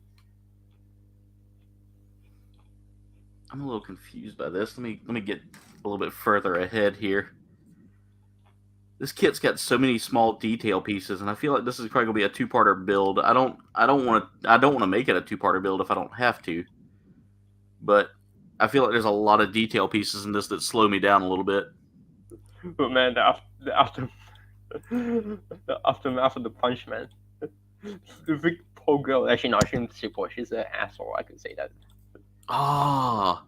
I'm a little confused by this. Let me get a little bit further ahead here. This kit's got so many small detail pieces, and I feel like this is probably gonna be a two-parter build. I don't want to make it a two-parter build if I don't have to. But I feel like there's a lot of detail pieces in this that slow me down a little bit. But man, the aftermath of the punch, man. The big poor girl. Actually, no, she shouldn't say poor. She's an asshole. I can say that. Ah,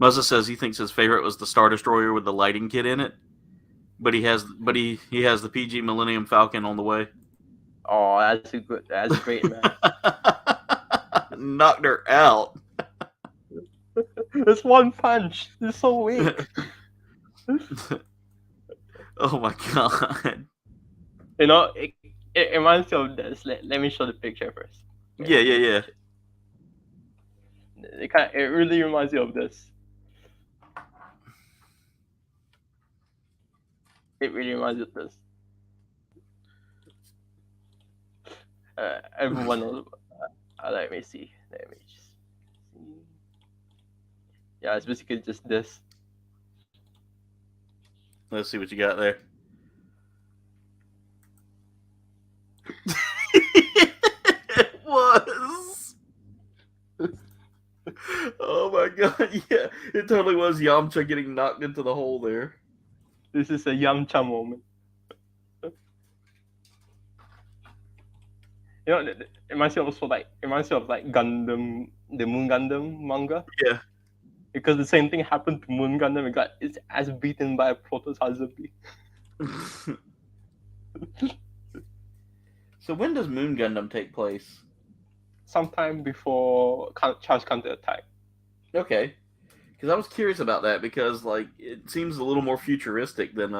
Muzza says he thinks his favorite was the Star Destroyer with the lighting kit in it, but he has the PG Millennium Falcon on the way. Oh, that's great, man. Knocked her out. It's one punch. It's so weak. Oh my god. It reminds me of this. Let me show the picture first. Yeah. It really reminds me of this. It really reminds me of this. Everyone knows. Let me see. Let me just see. Yeah, it's basically just this. Let's see what you got there. It was. Oh my god, yeah. It totally was Yamcha getting knocked into the hole there. This is a Yamcha moment. It reminds me of like Gundam, the Moon Gundam manga. Yeah. Because the same thing happened to Moon Gundam. It got its ass beaten by a Protoss Hazuki. So when does Moon Gundam take place? Sometime before Charge Counterattack. Okay. Because I was curious about that because like it seems a little more futuristic than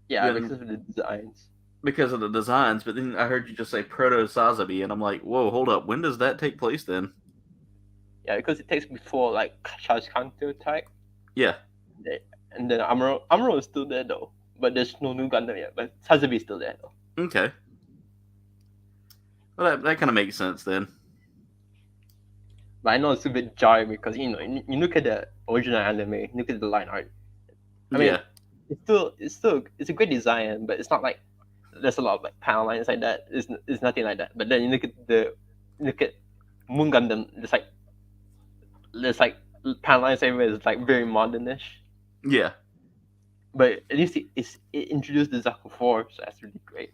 Yeah, than because of the designs. because of the designs. But then I heard you just say Proto Sazabi, and I'm like, whoa, hold up, when does that take place then? Yeah, because it takes before like Charge Counter type. Yeah. And then Amuro is still there though, but there's no new Gundam yet. But Sazabi is still there though. Okay. Well, that kind of makes sense then. But I know it's a bit jarring because you look at the original anime, look at the line art. I mean, Yeah. it's a great design, but it's not like there's a lot of like panel lines like that. It's nothing like that. But then you look at Moon Gundam. There's like panel lines everywhere. It's like very modernish. Yeah. But at least it introduced the Zaku 4, so that's really great.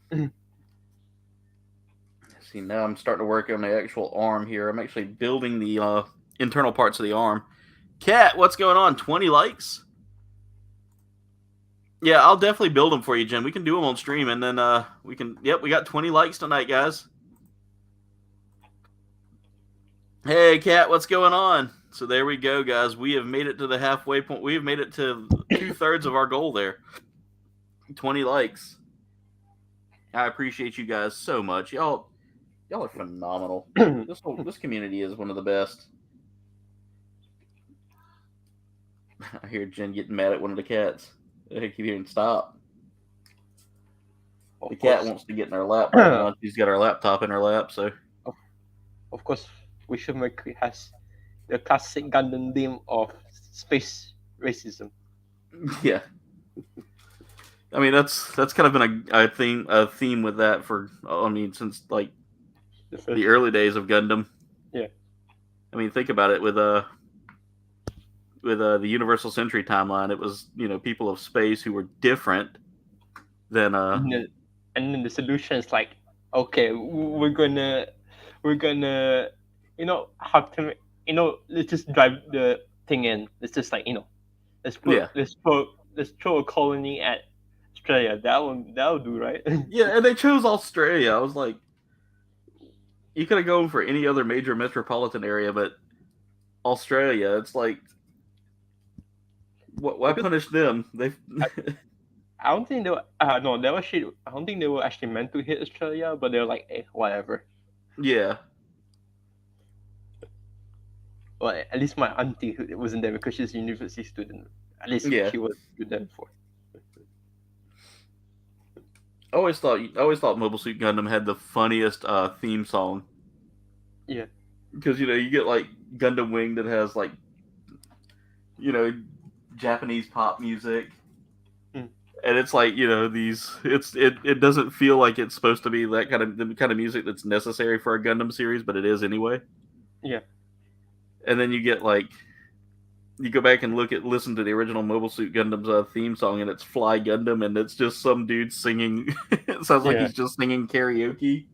See, now I'm starting to work on the actual arm here. I'm actually building the internal parts of the arm. Cat, what's going on? 20 likes? Yeah, I'll definitely build them for you, Jen. We can do them on stream, and then we can. Yep, we got 20 likes tonight, guys. Hey, Cat, what's going on? So there we go, guys. We have made it to the halfway point. We have made it to 2/3 of our goal there. 20 likes. I appreciate you guys so much. Y'all are phenomenal. This community is one of the best. I hear Jen getting mad at one of the cats. I keep hearing stop. The cat wants to get in her lap right now. She's got her laptop in her lap, so. Of course, Wisher Mercury has the classic Gundam theme of space racism. Yeah. I mean, that's kind of been a theme with that for, I mean, since like the early days of Gundam. Yeah. I mean, think about it with the Universal Century timeline. It was people of space who were different than And then the solution is like, okay, we're gonna have to let's just drive the thing in. It's just like let's throw a colony at Australia. That'll do, right? Yeah, and they chose Australia. I was like, you could have gone for any other major metropolitan area, but Australia, it's like, why punish them? I don't think they were. No, they were actually. I don't think they were actually meant to hit Australia, but they were like, whatever. Yeah. Well, at least my auntie who wasn't there because she's a university student. At least she was good there before. I always thought Mobile Suit Gundam had the funniest theme song. Yeah. Because you get like Gundam Wing that has like Japanese pop music. And it's like it doesn't feel like it's supposed to be the kind of music that's necessary for a Gundam series, but it is anyway. Yeah. And then you get like, you go back and listen to the original Mobile Suit Gundam's theme song, and it's Fly Gundam, and it's just some dude singing. It sounds like he's just singing karaoke.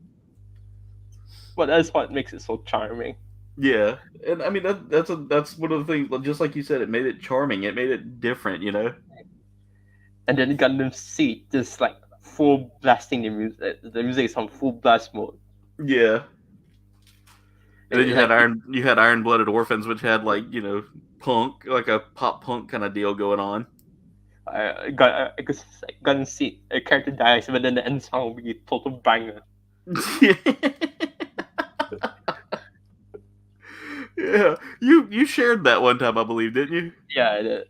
Well, that's what makes it so charming. Yeah, and I mean that's one of the things. Just like you said, it made it charming. It made it different, And then Gundam Seed just like full blasting the music. The music is on full blast mode. Yeah. And then you had Iron Blooded Orphans, which had like punk, like a pop punk kind of deal going on. Because Gundam Seed, a character dies, but then the end song will be a total banger. Yeah, you shared that one time, I believe, didn't you? Yeah, I did.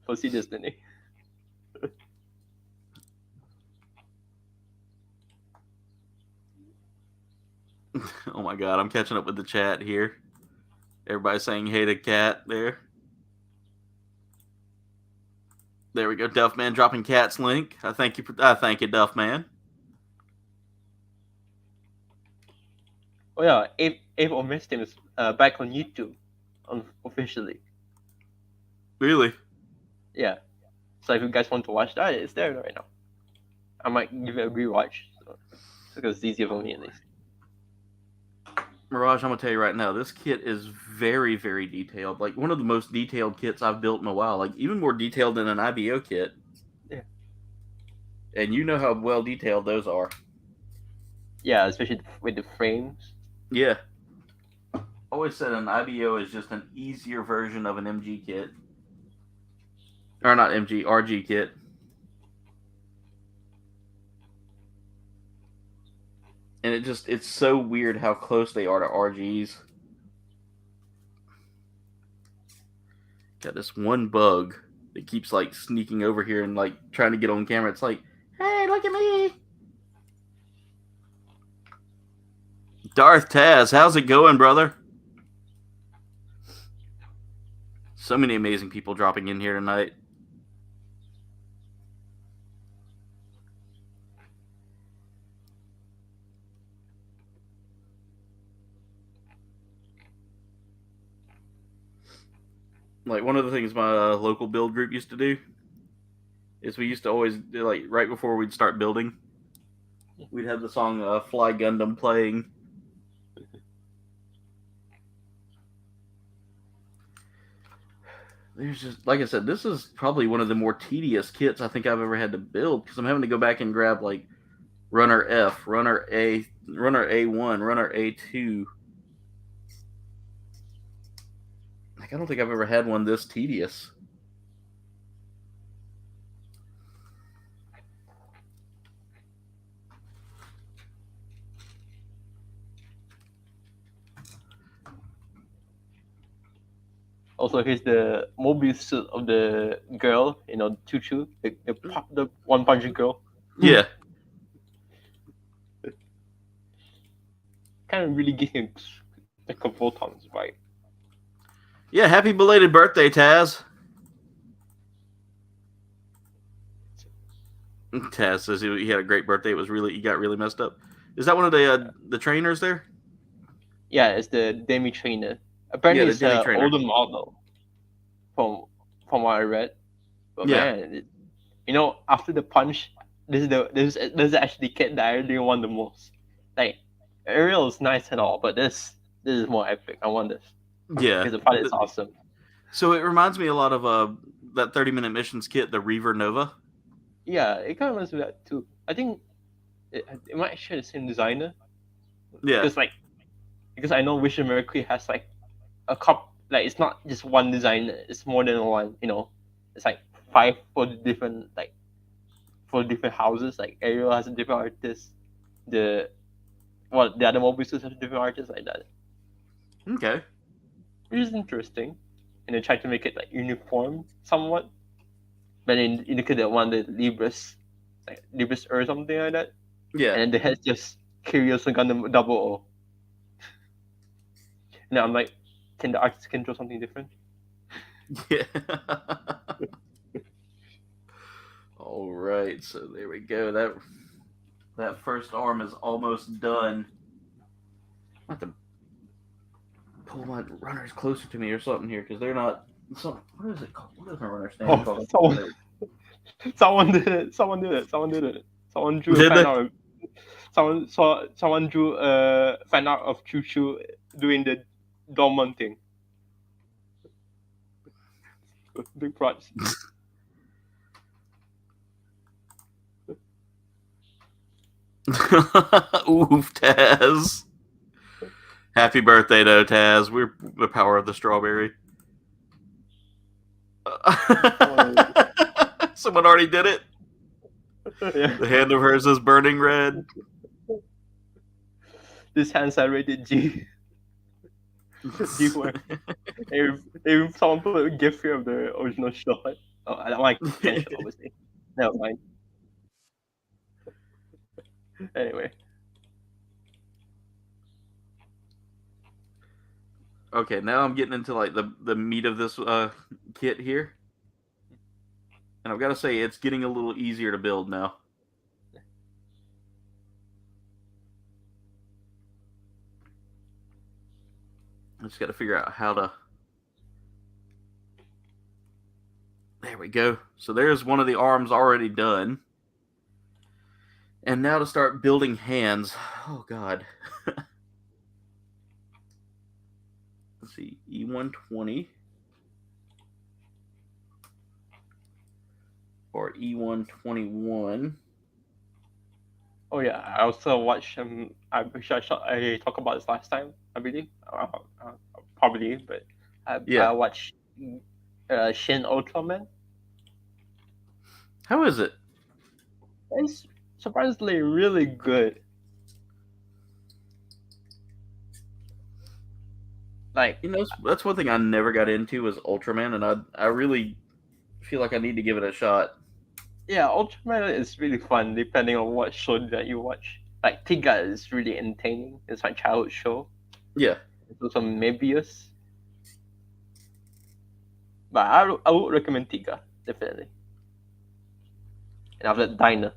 For See Destiny. Oh my god, I'm catching up with the chat here. Everybody saying hey to Cat there. There we go. Duffman dropping Cat's link. I thank you, Duffman. Oh yeah, Ape or Missed Him is back on YouTube, officially. Really? Yeah. So if you guys want to watch that, it's there right now. I might give it a rewatch, because it's easier for me at least. Mirage, I'm gonna tell you right now, this kit is very, very detailed. Like one of the most detailed kits I've built in a while. Like even more detailed than an IBO kit. Yeah. And you know how well detailed those are. Yeah, especially with the frames. Yeah. always said an IBO is just an easier version of an MG kit. Or not MG, RG kit. And it's so weird how close they are to RGs. Got this one bug that keeps like sneaking over here and like trying to get on camera. It's like, hey, look at me. Darth Taz, how's it going, brother? So many amazing people dropping in here tonight. Like, one of the things my local build group used to do is we used to always, like, right before we'd start building, we'd have the song Fly Gundam playing. There's just, like I said, this is probably one of the more tedious kits I think I've ever had to build, because I'm having to go back and grab, like, Runner F, Runner A, Runner A1, Runner A2. Like, I don't think I've ever had one this tedious. Also, here's the mobile suit of the girl, Choo Choo, the One Punch girl. Yeah. Kind of really getting like a Voltons vibe. Yeah, happy belated birthday, Taz. Taz says he had a great birthday. He got really messed up. Is that one of the trainers there? Yeah, it's the Demi trainer. Apparently, it's an older model from what I read. But man, after the punch, this is actually the kit that I really want the most. Like, Ariel is nice and all, but this is more epic. I want this. Yeah, because the part is awesome. So it reminds me a lot of that 30-minute missions kit, the Reaver Nova. Yeah, it kind of reminds me of that too. I think it might share the same designer. Yeah. Because I know Vision Mercury has like a couple, like it's not just one designer, it's more than one, It's like 5 for the different houses. Like Ariel has a different artist. The other mobile suits have different artists like that. Okay. Which is interesting. And they try to make it like uniform somewhat. But then you look at the one, the Libris, like Libris or something like that. Yeah. And then the head's just Curious and Gundam 00. And I'm like, can the artist draw something different? Yeah. All right, so there we go. That first arm is almost done. I have to pull my runners closer to me or something here, because they're not. What is it called? What is my runner stand called? Someone did it. Someone drew Did a fan art. Someone drew a fan art of Choo Choo doing the dormant thing. Big props. Oof, Taz. Happy birthday, though, Taz. We're the power of the strawberry. Someone already did it. Yeah. The hand of hers is burning red. This hand's are rated G. If someone put a GIF here of the original shot. Oh, I don't like cancel, obviously. Never mind. Anyway. Okay, now I'm getting into like the meat of this kit here. And I've got to say, it's getting a little easier to build now. I just got to figure out how to... There we go. So there's one of the arms already done. And now to start building hands. Oh, God. Let's see. E120. Or E121. Oh yeah, I also watched I talked about this last time, I believe. probably, but I watched Shin Ultraman. How is it? It's surprisingly really good. Like, that's one thing I never got into was Ultraman, and I really feel like I need to give it a shot. yeah, Ultraman is really fun depending on what show that you watch. Like Tiga is really entertaining. It's my childhood show. Yeah. It's also Mebius. But I would recommend Tiga, definitely. And after that, Diner.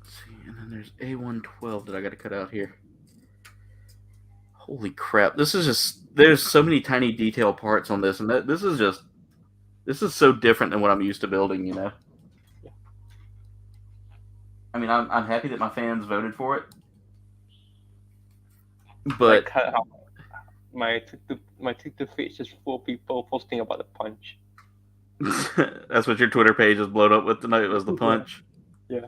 Let's see, and then there's A112 that I got to cut out here. Holy crap! This is just—there's so many tiny detail parts on this, and this is so different than what I'm used to building. You know. I mean, I'm happy that my fans voted for it, but like how my TikTok feed is just full of people posting about the punch. that's what your Twitter page is blown up with tonight. Was the punch? Yeah.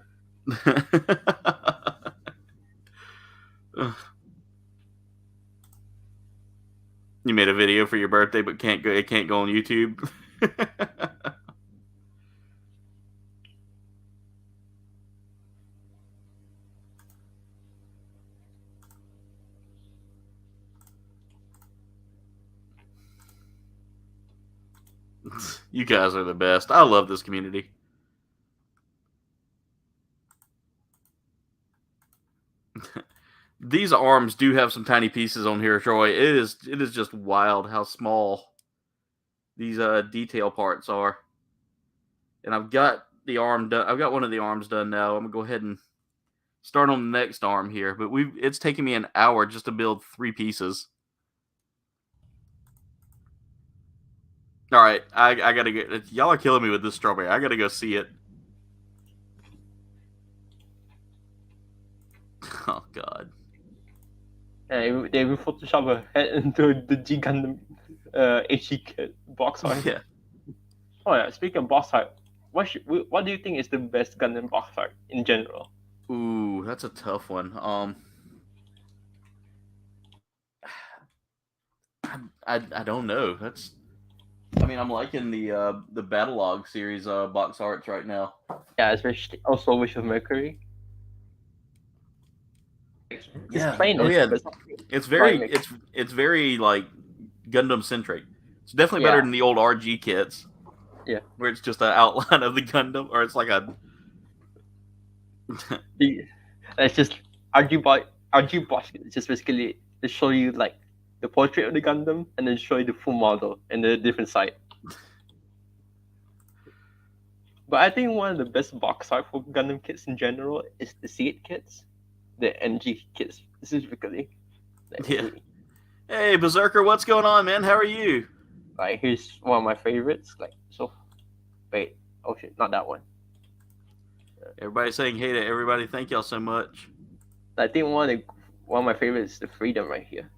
You made a video for your birthday, but it can't go on YouTube. You guys are the best. I love this community. These arms do have some tiny pieces on here, Troy. It is just wild how small these detail parts are. And I've got the arm done. I've got one of the arms done now. I'm gonna go ahead and start on the next arm here. But it's taken me an hour just to build 3 pieces. All right, I gotta get. Y'all are killing me with this strawberry. I gotta go see it. Oh God. Yeah, they will Photoshop a head into the G Gundam HE kit box art. Yeah. Oh yeah, speaking of box art, what do you think is the best Gundam box art in general? Ooh, that's a tough one. I don't know. I mean, I'm liking the Battlogue series box arts right now. Yeah, especially also Wish of Mercury. Yeah. Plain It's very like Gundam centric. It's definitely better than the old RG kits. Yeah. Where it's just an outline of the Gundam, or it's like a. It's just RG box. It's just basically to show you like the portrait of the Gundam and then show you the full model and the different side. But I think one of the best box art for Gundam kits in general is the Seed kits, the NG kits specifically. Yeah. Hey, Berserker, what's going on, man? How are you? Like, here's one of my favorites. Like, so, wait, oh shit, not that one. Everybody saying hey to everybody. Thank y'all so much. I think one of my favorites is the Freedom right here.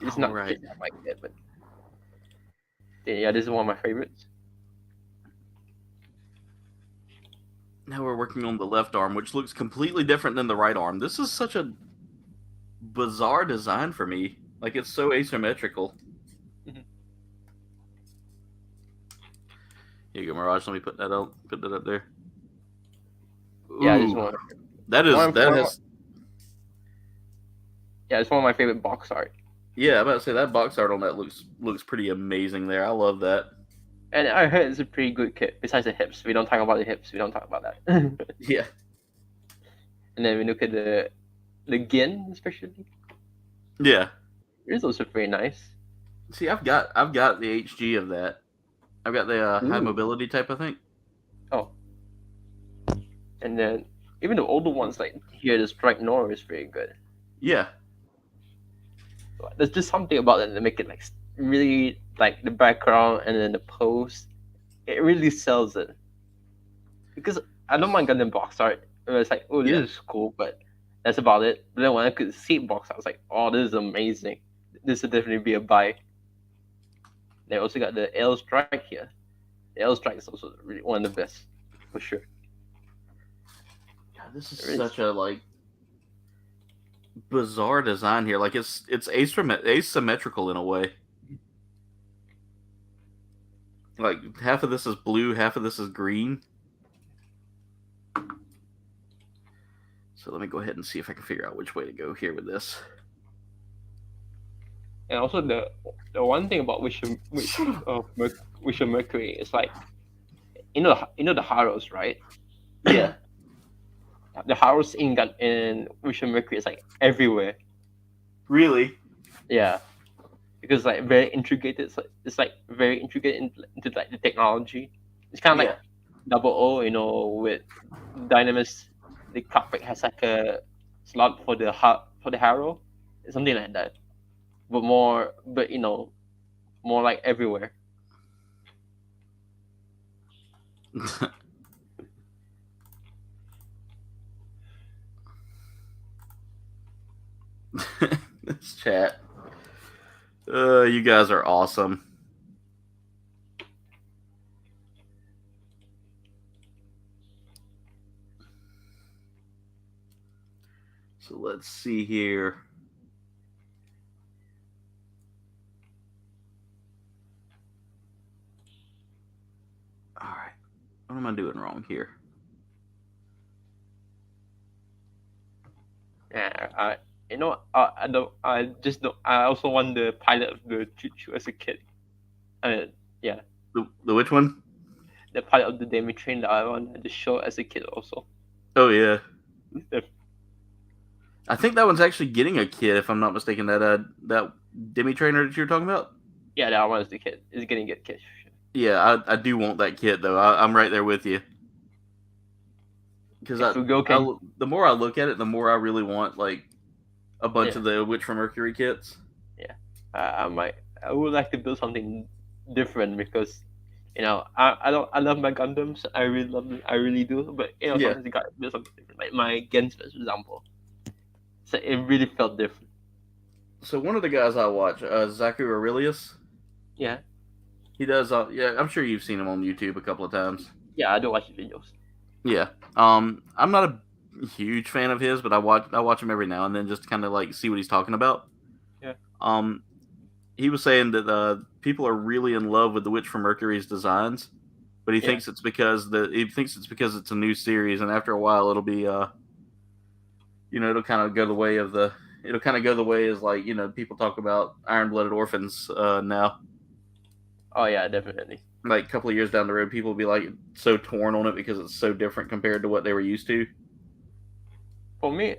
It's not right. like that, but yeah, this is one of my favorites. Now we're working on the left arm, which looks completely different than the right arm. This is such a bizarre design for me. Like, it's so asymmetrical. Mm-hmm. Here you go, Mirage. Let me put that up there. Yeah, Ooh, this one. Yeah, it's one of my favorite box art. Yeah, I'm about to say that box art on that looks pretty amazing there. I love that. And I heard it's a pretty good kit. Besides the hips, we don't talk about the hips. We don't talk about that. Yeah. And then we look at the Gin, especially. Yeah. It's also very nice. See, I've got the HG of that. I've got the high mobility type, I think. Oh. And then even the older ones, like here, the Strike Nor is very good. Yeah. There's just something about it that make it like really like the background and then the pose. It really sells it. Because I don't mind Gundam box art. It's like, oh, this is cool, but that's about it. But then when I could see box art, I was like, oh, this is amazing. This would definitely be a buy. They also got the L Strike here. The L Strike is also really one of the best, for sure. This is such a like bizarre design here. Like it's asymmetrical in a way. Like half of this is blue, half of this is green. So let me go ahead and see if I can figure out which way to go here with this. And also the one thing about Wisher Mercury is like, you know the Haros, right? Yeah. The Haros in Wisher Mercury is like everywhere. Really? Yeah, because like very intricate. It's like very intricate into like the technology. It's kind of like Double O, you know, with Dynamis. The cockpit has like a slot for the Haro, something like that. But you know, more like everywhere. This chat. You guys are awesome. So let's see here. All right. What am I doing wrong here? Yeah, you know, I don't. I just don't. I also want the pilot of the Choo-Choo as a kid. Yeah. The which one? The pilot of the Demi Train that I wanted to show as a kid also. Oh yeah. I think that one's actually getting a kid, if I'm not mistaken. That Demi Trainer that you're talking about. Yeah, that one is the kid. Is getting a kid. Yeah, I do want that kid though. I'm right there with you. Because the more I look at it, the more I really want like a bunch of the Witch from Mercury kits. Yeah, I would like to build something different because, you know, I love my Gundams. I really love them. I really do. But you know, sometimes you got to build something different. Like my Gens, for example. So it really felt different. So one of the guys I watch, Zaku Aurelius. Yeah. He does. Yeah, I'm sure you've seen him on YouTube a couple of times. Yeah, I do watch his videos. Yeah. I'm not a huge fan of his, but I watch him every now and then just to kind of like see what he's talking about. Yeah. He was saying that people are really in love with the Witch from Mercury's designs, but he thinks it's because it's a new series, and after a while it'll be it'll kind of go the way of as like, you know, people talk about Iron-Blooded Orphans now. Oh yeah, definitely. Like a couple of years down the road, people will be like so torn on it because it's so different compared to what they were used to. For me,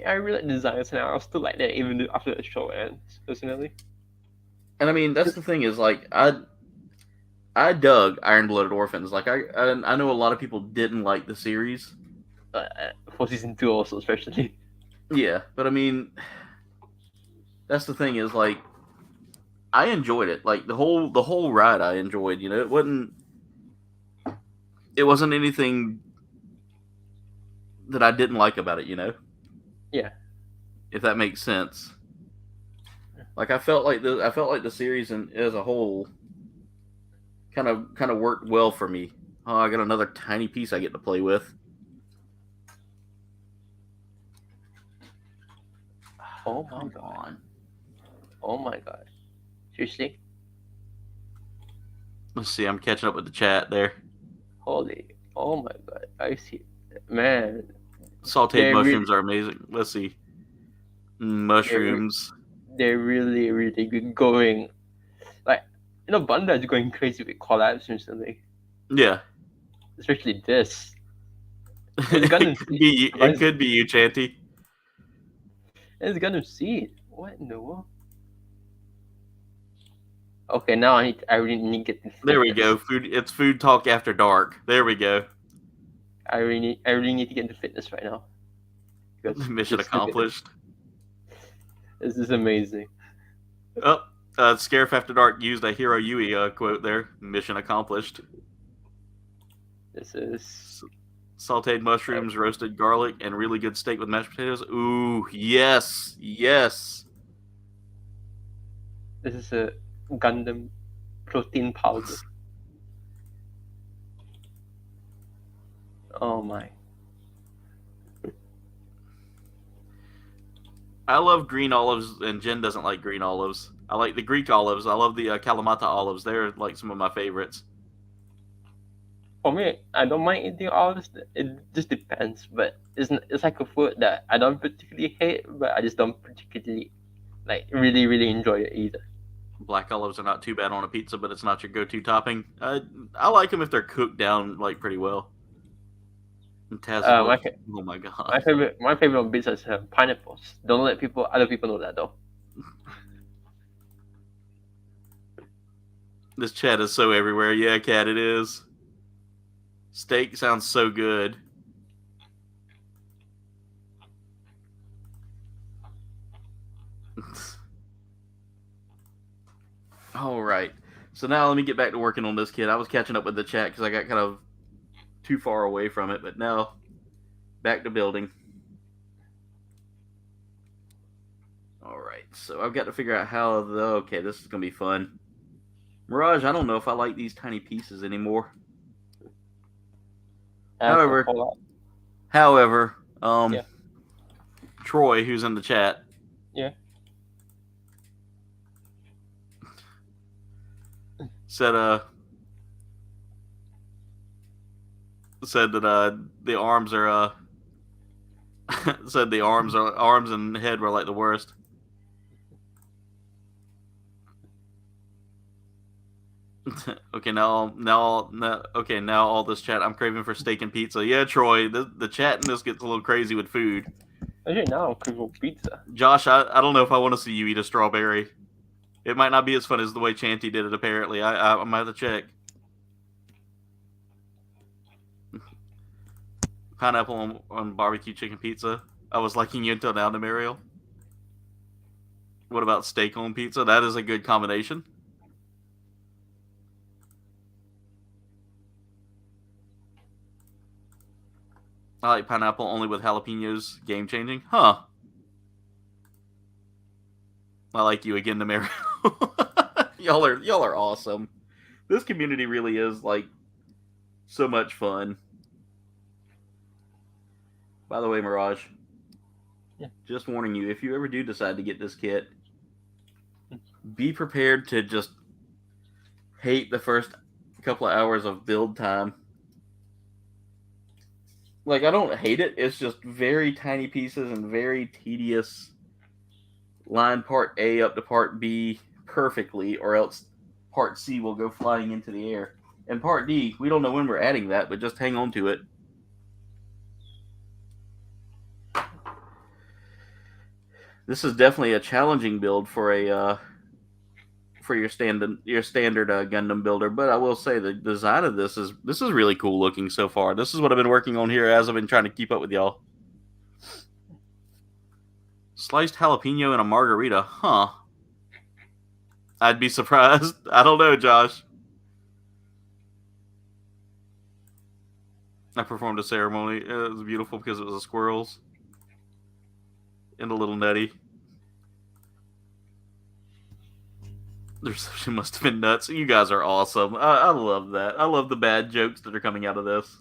I really like designs, and I still like that even after the show ends, personally. And I mean, that's the thing is like I dug Iron-Blooded Orphans. Like I know a lot of people didn't like the series. For season 2 also, especially. Yeah, but I mean, that's the thing is like I enjoyed it. Like the whole ride I enjoyed, you know. It wasn't anything that I didn't like about it, you know. Yeah. If that makes sense. Like I felt like the series as a whole kind of worked well for me. Oh, I got another tiny piece I get to play with. Oh my god. Oh my god. Seriously? Let's see, I'm catching up with the chat there. Holy. Oh my god. I see. Man. Sauteed mushrooms are amazing. Let's see. Mushrooms. They're really, really good going. Like, you know, Bandai is going crazy with collabs recently. Yeah. Especially this. It could be you, Chanty. It's Gundam Seed. What in the world? Okay, now I really need to get this. There we go. It's food talk after dark. There we go. I really need to get into fitness right now. Mission accomplished. This is amazing. Oh, Scarif After Dark used a Hiro Yui quote there. Mission accomplished. This is sauteed mushrooms, roasted garlic, and really good steak with mashed potatoes. Ooh, yes, yes. This is a Gundam protein powder. Oh my. I love green olives, and Jen doesn't like green olives. I like the Greek olives. I love the Kalamata olives. They're like some of my favorites. For me, I don't mind eating olives. It just depends, but it's like a food that I don't particularly hate, but I just don't particularly really enjoy it either. Black olives are not too bad on a pizza, but it's not your go-to topping. I like them if they're cooked down like pretty well. And My oh my god! my favorite on pizza is pineapples. Don't let other people know that though. This chat is so everywhere. Yeah, Cat, it is. Steak sounds so good. All right. So now let me get back to working on this kid. I was catching up with the chat because I got kind of too far away from it, but now back to building. All right. So I've got to figure out how the... Okay, this is going to be fun. Mirage, I don't know if I like these tiny pieces anymore. However, Yeah. Troy, who's in the chat, Yeah. said that the arms are said the arms and head were like the worst. Okay, now all this chat. I'm craving for steak and pizza. Yeah, Troy, the chat in this gets a little crazy with food. Actually, now I'm craving pizza. Josh, I don't know if I want to see you eat a strawberry. It might not be as fun as the way Chanty did it. Apparently, I might have to check. Pineapple on barbecue chicken pizza. I was liking you until now, Demariel. What about steak on pizza? That is a good combination. I like pineapple only with jalapenos. Game changing, huh? I like you again, Demariel. y'all are awesome. This community really is like so much fun. By the way, Mirage, just warning you, if you ever do decide to get this kit, be prepared to just hate the first couple of hours of build time. Like, I don't hate it. It's just very tiny pieces and very tedious. Line part A up to part B perfectly, or else part C will go flying into the air. And part D, we don't know when we're adding that, but just hang on to it. This is definitely a challenging build for a for your standard Gundam builder, but I will say the design of this is really cool looking so far. This is what I've been working on here as I've been trying to keep up with y'all. Sliced jalapeno and a margarita, huh? I'd be surprised. I don't know, Josh. I performed a ceremony. It was beautiful because it was the squirrels. And a little nutty. The reception must have been nuts. You guys are awesome. I love that. I love the bad jokes that are coming out of this.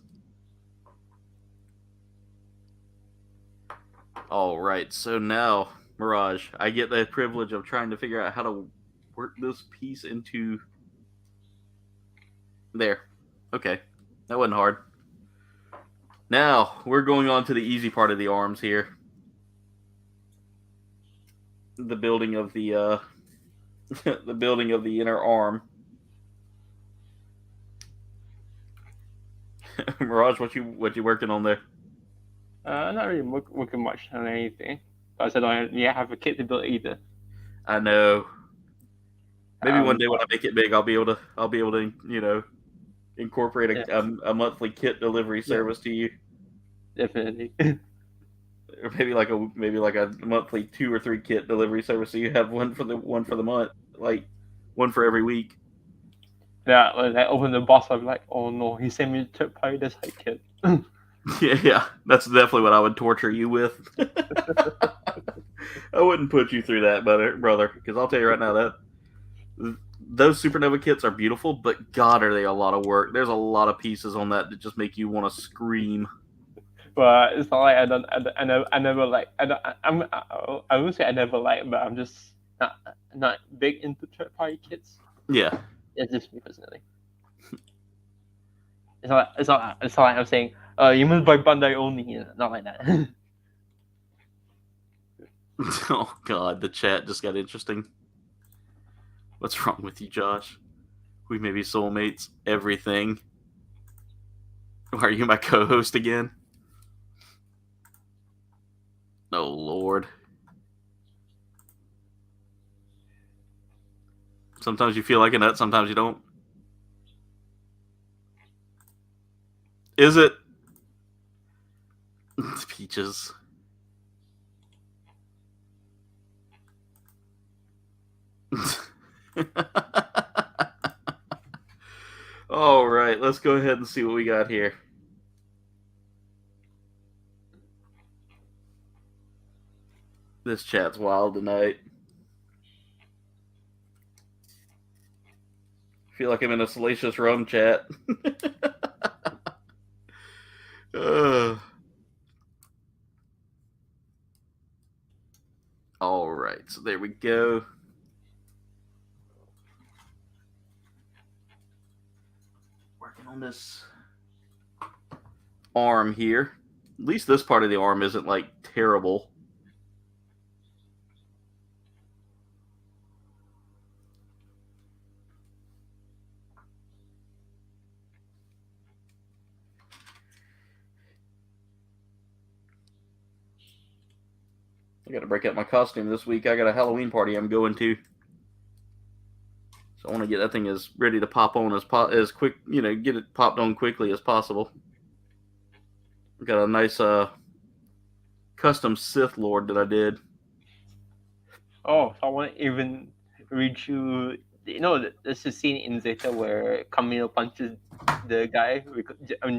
All right, so now, Mirage, I get the privilege of trying to figure out how to work this piece into... There. Okay. That wasn't hard. Now, we're going on to the easy part of the arms here. The building of the the building of the inner arm. Mirage, what you working on there? Not really working much on anything. But I said I don't have a kit to build either. I know. Maybe one day when I make it big, I'll be able to you know, incorporate a monthly kit delivery service to you. Definitely. Or maybe like a monthly 2 or 3 kit delivery service, so you have one for the month, like one for every week. Yeah, when I open the box, I'm like, oh no, he sent me a third party design kit. Yeah, that's definitely what I would torture you with. I wouldn't put you through that, brother, because I'll tell you right now that those Supernova kits are beautiful, but God, are they a lot of work. There's a lot of pieces on that just make you want to scream. But it's not like I never like, I won't say I never like, but I'm just not big into third party kits. Yeah. It's just me personally. It's not like I'm saying, you must buy Bandai only. Not like that. Oh God, the chat just got interesting. What's wrong with you, Josh? We may be soulmates. Everything. Are you my co-host again? Oh Lord. Sometimes you feel like a nut, sometimes you don't. Is it? Peaches. All right, let's go ahead and see what we got here. This chat's wild tonight. I feel like I'm in a Salacious Rum chat. All right, so there we go. Working on this arm here. At least this part of the arm isn't like terrible. I got to break out my costume this week. I got a Halloween party I'm going to. So I want to get that thing as ready to pop on as quick, get it popped on quickly as possible. Got a nice custom Sith Lord that I did. Oh, someone even read you. There's a scene in Zeta where Camille punches the guy,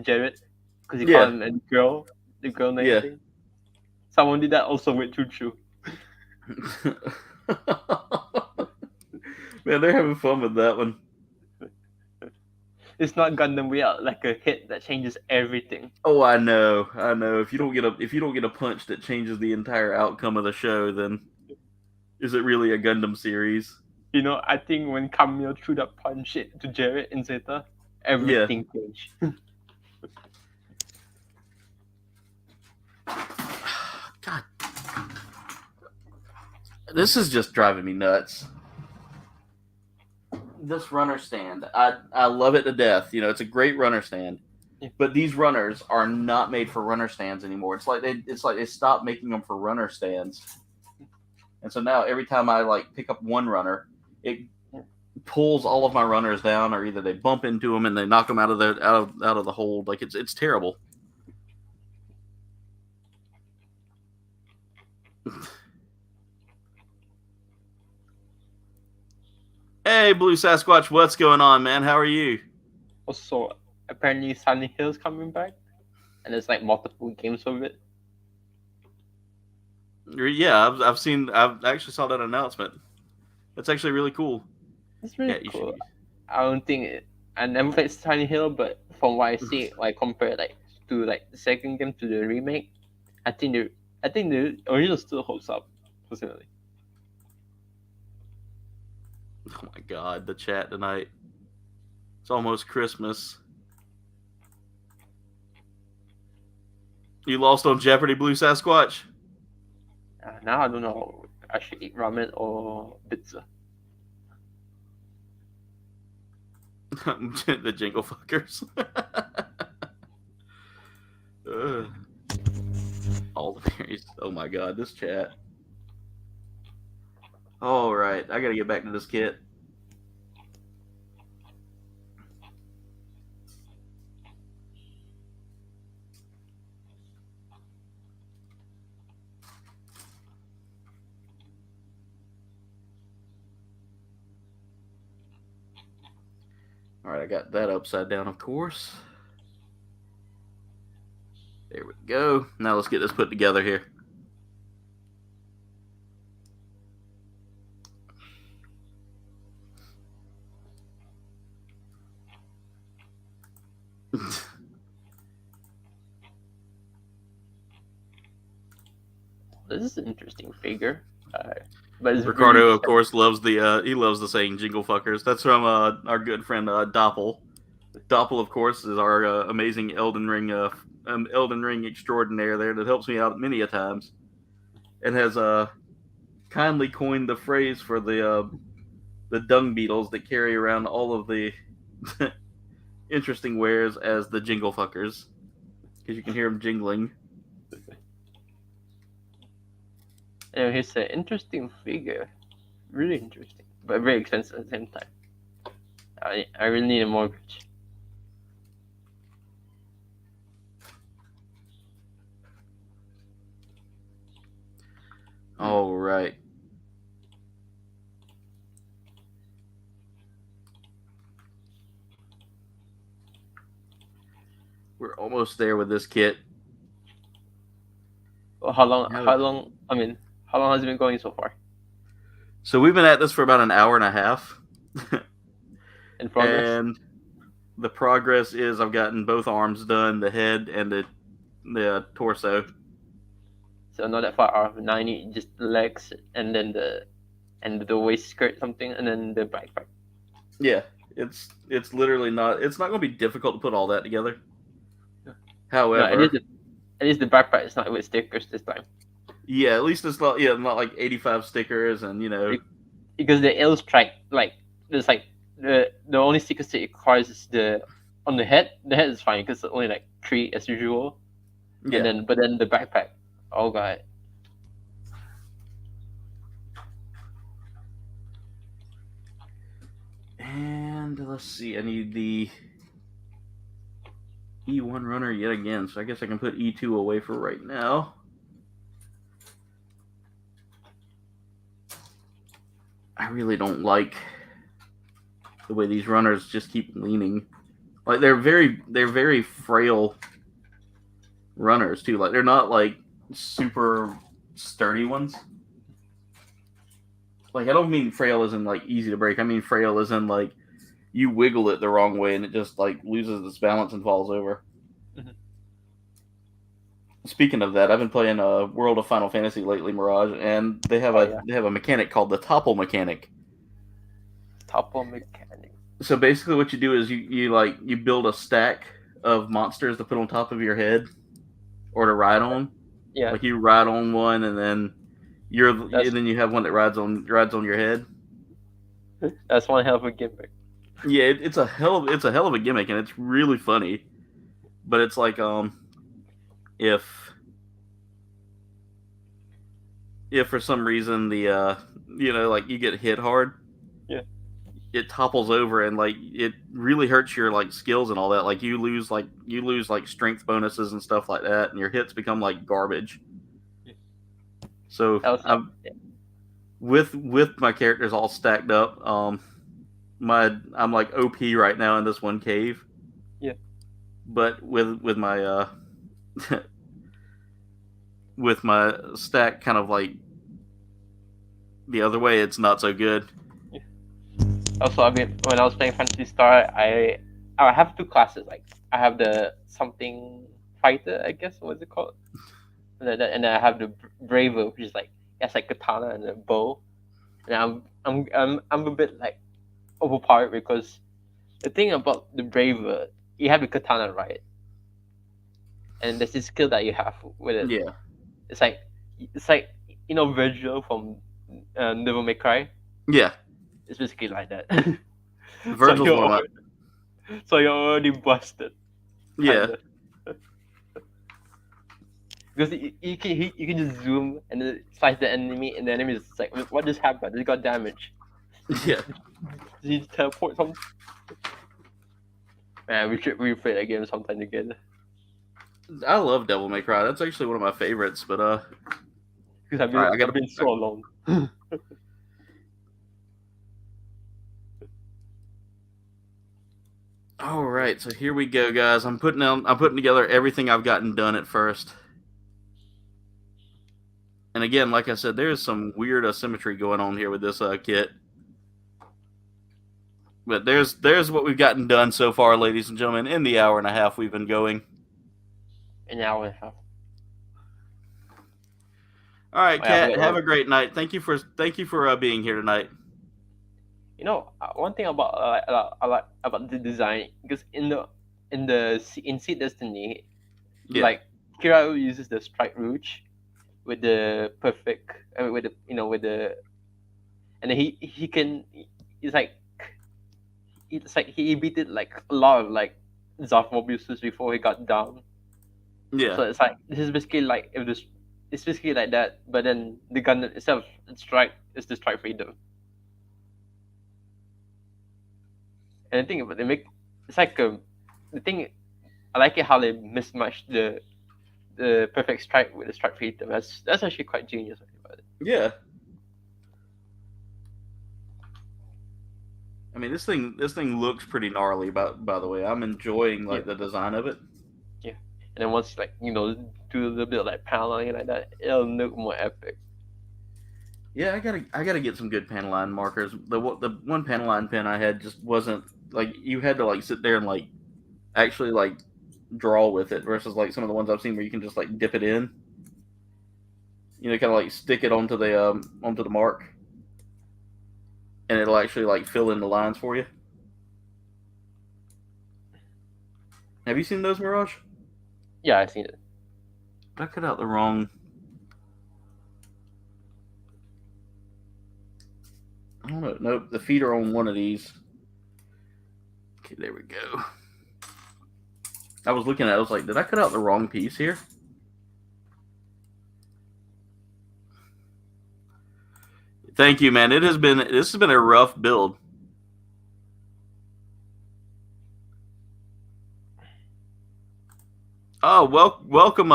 Jared, because he called him a girl, the girl name thing. Someone did that also with Chuchu. Man, they're having fun with that one. It's not Gundam without like a hit that changes everything. Oh, I know. If you don't get a punch that changes the entire outcome of the show, then is it really a Gundam series? I think when Camille threw that punch to Jared in Zeta, everything changed. God, this is just driving me nuts. This runner stand, I love it to death. It's a great runner stand, but these runners are not made for runner stands anymore. It's like they stopped making them for runner stands, and so now every time I pick up one runner, it pulls all of my runners down, or either they bump into them and they knock them out of the hold. Like it's terrible. Hey, Blue Sasquatch, what's going on, man? How are you? Also, apparently Sunny Hill's coming back, and there's multiple games of it. Yeah, I've actually saw that announcement. That's actually really cool. It's really cool. I don't think I never played Sunny Hill, but from what I see, compared to the second game to the remake, I think the original still holds up, personally. Oh my God, the chat tonight. It's almost Christmas. You lost on Jeopardy, Blue Sasquatch? Now I don't know. I should eat ramen or pizza. The jingle fuckers. All the berries. Oh my God, this chat. All right, I gotta get back to this kit. All right, I got that upside down, of course. There we go. Now let's get this put together here. this is an interesting figure. But it's Ricardo, really of course, loves the saying "jingle fuckers." That's from our good friend Doppel. Doppel, of course, is our amazing Elden Ring extraordinaire there that helps me out many a times, and has kindly coined the phrase for the dung beetles that carry around all of the interesting wares as the jingle fuckers, because you can hear them jingling. And he's an interesting figure, really interesting, but very expensive at the same time. I really need a mortgage. All right. We're almost there with this kit. Well, how long? I mean, how long has it been going so far? So we've been at this for about an hour and a half. In progress. And the progress is I've gotten both arms done, the head and the torso. So not that far off. 90, just the legs, and then the waist skirt something, and then the backpack. Yeah, it's literally not. It's not going to be difficult to put all that together. However, No, at least the backpack is not with stickers this time. Yeah, at least it's not. Yeah, not like 85 stickers, and because the illustrate like there's like the only stickers it requires is on the head. The head is fine because it's only like 3 as usual. Yeah. And then the backpack. Oh god. And let's see. I need the E1 runner yet again, so I guess I can put E2 away for right now. I really don't like the way these runners just keep leaning. Like they're very frail runners too. Like they're not like super sturdy ones. Like I don't mean frail as in like easy to break. I mean frail as in like you wiggle it the wrong way and it just like loses its balance and falls over. Mm-hmm. Speaking of that, I've been playing World of Final Fantasy lately, Mirage, and they have a mechanic called the topple mechanic. Topple mechanic. So basically, what you do is you build a stack of monsters to put on top of your head, or to ride on. Yeah. Like you ride on one, and then you have one that rides on your head. That's one hell of a gimmick. Yeah, it's a hell of a gimmick, and it's really funny. But it's like if for some reason the like you get hit hard, yeah, it topples over and like it really hurts your like skills and all that. Like you lose strength bonuses and stuff like that, and your hits become like garbage. Yeah. So with my characters all stacked up, I'm like OP right now in this one cave. Yeah. But with my with my stack kind of like the other way, it's not so good. Yeah. Also, when I was playing Phantasy Star, I have 2 classes. Like I have the something fighter, I guess, what's it called? And then I have the braver, which is like it's like katana and a bow. And I'm a bit like overpowered because the thing about the braver, you have the katana, right? And there's this skill that you have with it. Yeah. It's like Virgil from Devil May Cry. Yeah. It's basically like that. Virgil's one of my... So you're already busted. Yeah. Because you can just zoom and then slice the enemy, and the enemy is like, what just happened? They got damage. Yeah. Did he teleport something? Man, we should replay that game sometime together. I love Devil May Cry. That's actually one of my favorites, but because I've been so long. All right, so here we go, guys. I'm putting together everything I've gotten done at first. And again, like I said, there's some weird asymmetry going on here with this kit. But there's what we've gotten done so far, ladies and gentlemen, in the hour and a half we've been going. An hour and a half. All right, Oh, yeah, Kat. Have a great night. Thank you for being here tonight. You know, one thing about I like about the design, because in Seed Destiny, Yeah. like Kira uses the Strike Rouge with the perfect, with the with the, and then he can, it's like he beat it like a lot of like Zarf Mobiuses before he got down. Yeah. So it's like this is basically like if this, it's basically like that, but then the gun itself, strike, is the Strike Freedom. And the thing about they make, it's like the thing, I like it how they mismatched the perfect strike with the Strike Freedom. That's actually quite genius about it. Yeah. I mean, this thing looks pretty gnarly. By the way, I'm enjoying like the design of it. Yeah, and then once like do a little bit of like paneling like that, it'll look more epic. Yeah, I gotta get some good panel line markers. The one panel line pen I had just wasn't like, you had to like sit there and like actually like draw with it, versus like some of the ones I've seen where you can just like dip it in. You know, kind of like stick it onto the mark, and it'll actually like fill in the lines for you. Have you seen those, Mirage? Yeah, I've seen it. Did I cut out the wrong? I don't know. Nope, the feet are on one of these. Okay, there we go. I was looking at it, I was like, did I cut out the wrong piece here? Thank you, man. This has been a rough build. Oh, welcome,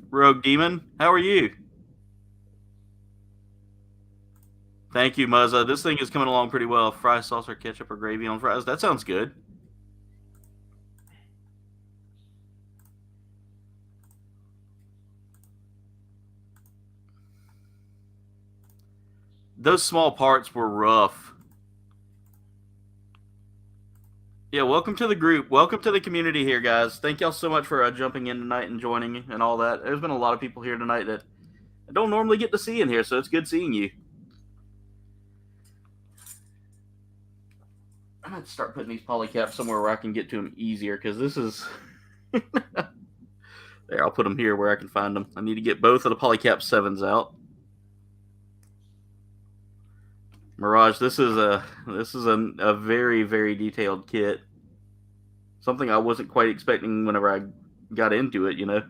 Rogue Demon. How are you? Thank you, Muzza. This thing is coming along pretty well. Fries, sauce, or ketchup, or gravy on fries. That sounds good. Those small parts were rough. Yeah, welcome to the group. Welcome to the community here, guys. Thank y'all so much for jumping in tonight and joining and all that. There's been a lot of people here tonight that I don't normally get to see in here, so it's good seeing you. I'm going to start putting these polycaps somewhere where I can get to them easier, because this is... There, I'll put them here where I can find them. I need to get both of the polycap 7s out. Mirage, this is a very, very detailed kit. Something I wasn't quite expecting whenever I got into it, you know.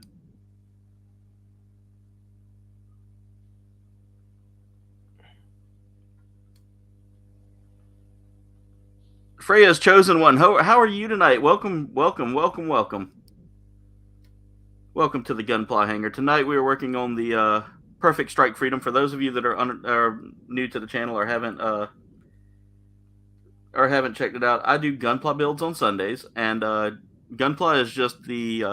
Freya's chosen one. How are you tonight? Welcome. Welcome to the Gunpla Hangar. Tonight we are working on the Perfect Strike Freedom. For those of you that are new to the channel or haven't checked it out, I do Gunpla builds on Sundays, and Gunpla is just the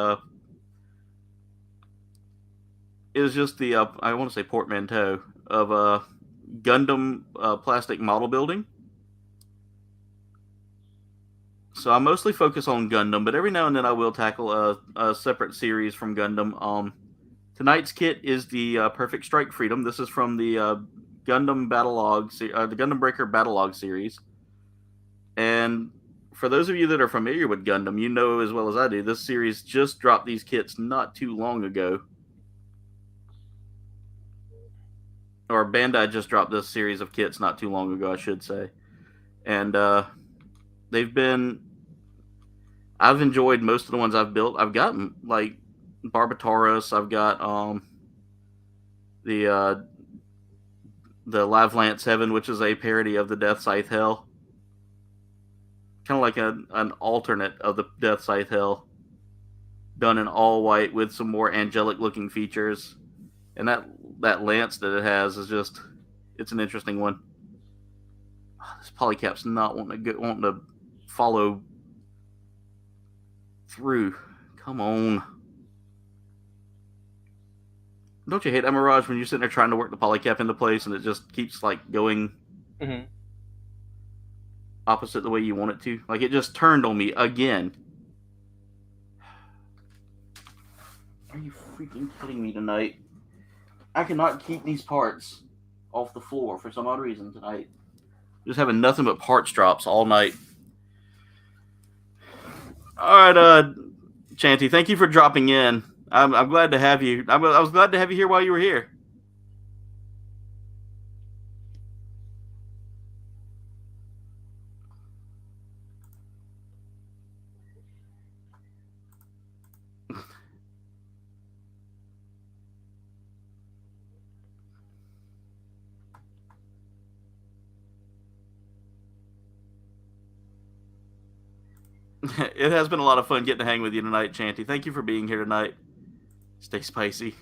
I want to say portmanteau of Gundam plastic model building. So I mostly focus on Gundam, but every now and then I will tackle a separate series from Gundam. Tonight's kit is the Perfect Strike Freedom. This is from the Gundam Battlogue, the Gundam Breaker Battlogue series. And for those of you that are familiar with Gundam, you know as well as I do, this series just dropped these kits not too long ago. Or Bandai just dropped this series of kits not too long ago, I should say. And I've enjoyed most of the ones I've built. I've gotten like Barbatorus. I've got the Live Lance Heaven, which is a parody of the Death Scythe Hell, kind of like an alternate of the Death Scythe Hell, done in all white with some more angelic looking features. And that lance that it has is just, it's an interesting one. This polycap's not wanting to follow through. Come on. Don't you hate that, Mirage, when you're sitting there trying to work the polycap into place and it just keeps like going opposite the way you want it to? Like, it just turned on me again. Are you freaking kidding me tonight? I cannot keep these parts off the floor for some odd reason tonight. Just having nothing but parts drops all night. All right, Chanty, thank you for dropping in. I'm glad to have you. I was glad to have you here while you were here. It has been a lot of fun getting to hang with you tonight, Chanty. Thank you for being here tonight. Stay spicy.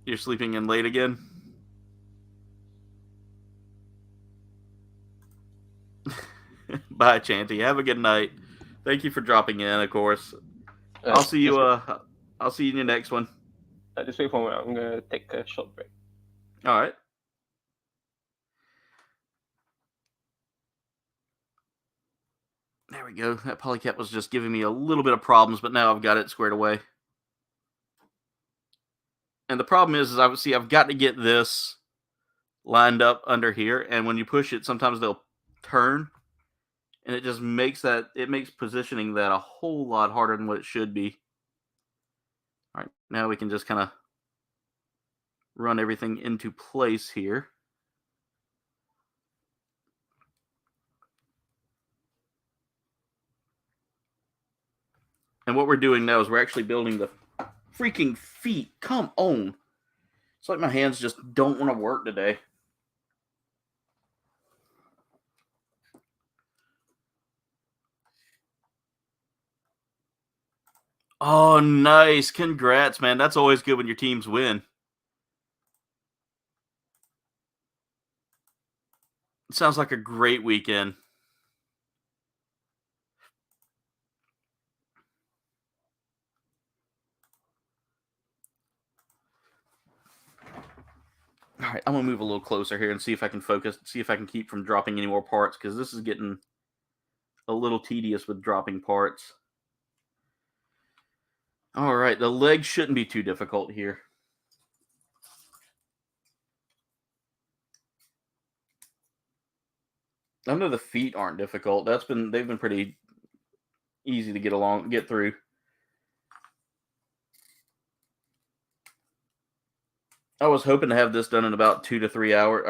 You're sleeping in late again? Bye, Chanty. Have a good night. Thank you for dropping in, of course. I'll see you I'll see you in your next one. Just wait for me. I'm gonna take a short break. All right. There we go. That polycat was just giving me a little bit of problems, but now I've got it squared away. And the problem is I've got to get this lined up under here, and when you push it, sometimes they'll turn, and it just makes positioning that a whole lot harder than what it should be. All right, now we can just kind of run everything into place here. And what we're doing now is we're actually building the freaking feet. Come on. It's like my hands just don't want to work today. Oh, nice. Congrats, man. That's always good when your teams win. It sounds like a great weekend. All right, I'm going to move a little closer here and see if I can focus, see if I can keep from dropping any more parts, because this is getting a little tedious with dropping parts. All right, the legs shouldn't be too difficult here. I know the feet aren't difficult. They've been pretty easy to get through. I was hoping to have this done in about 2 to 3 hours,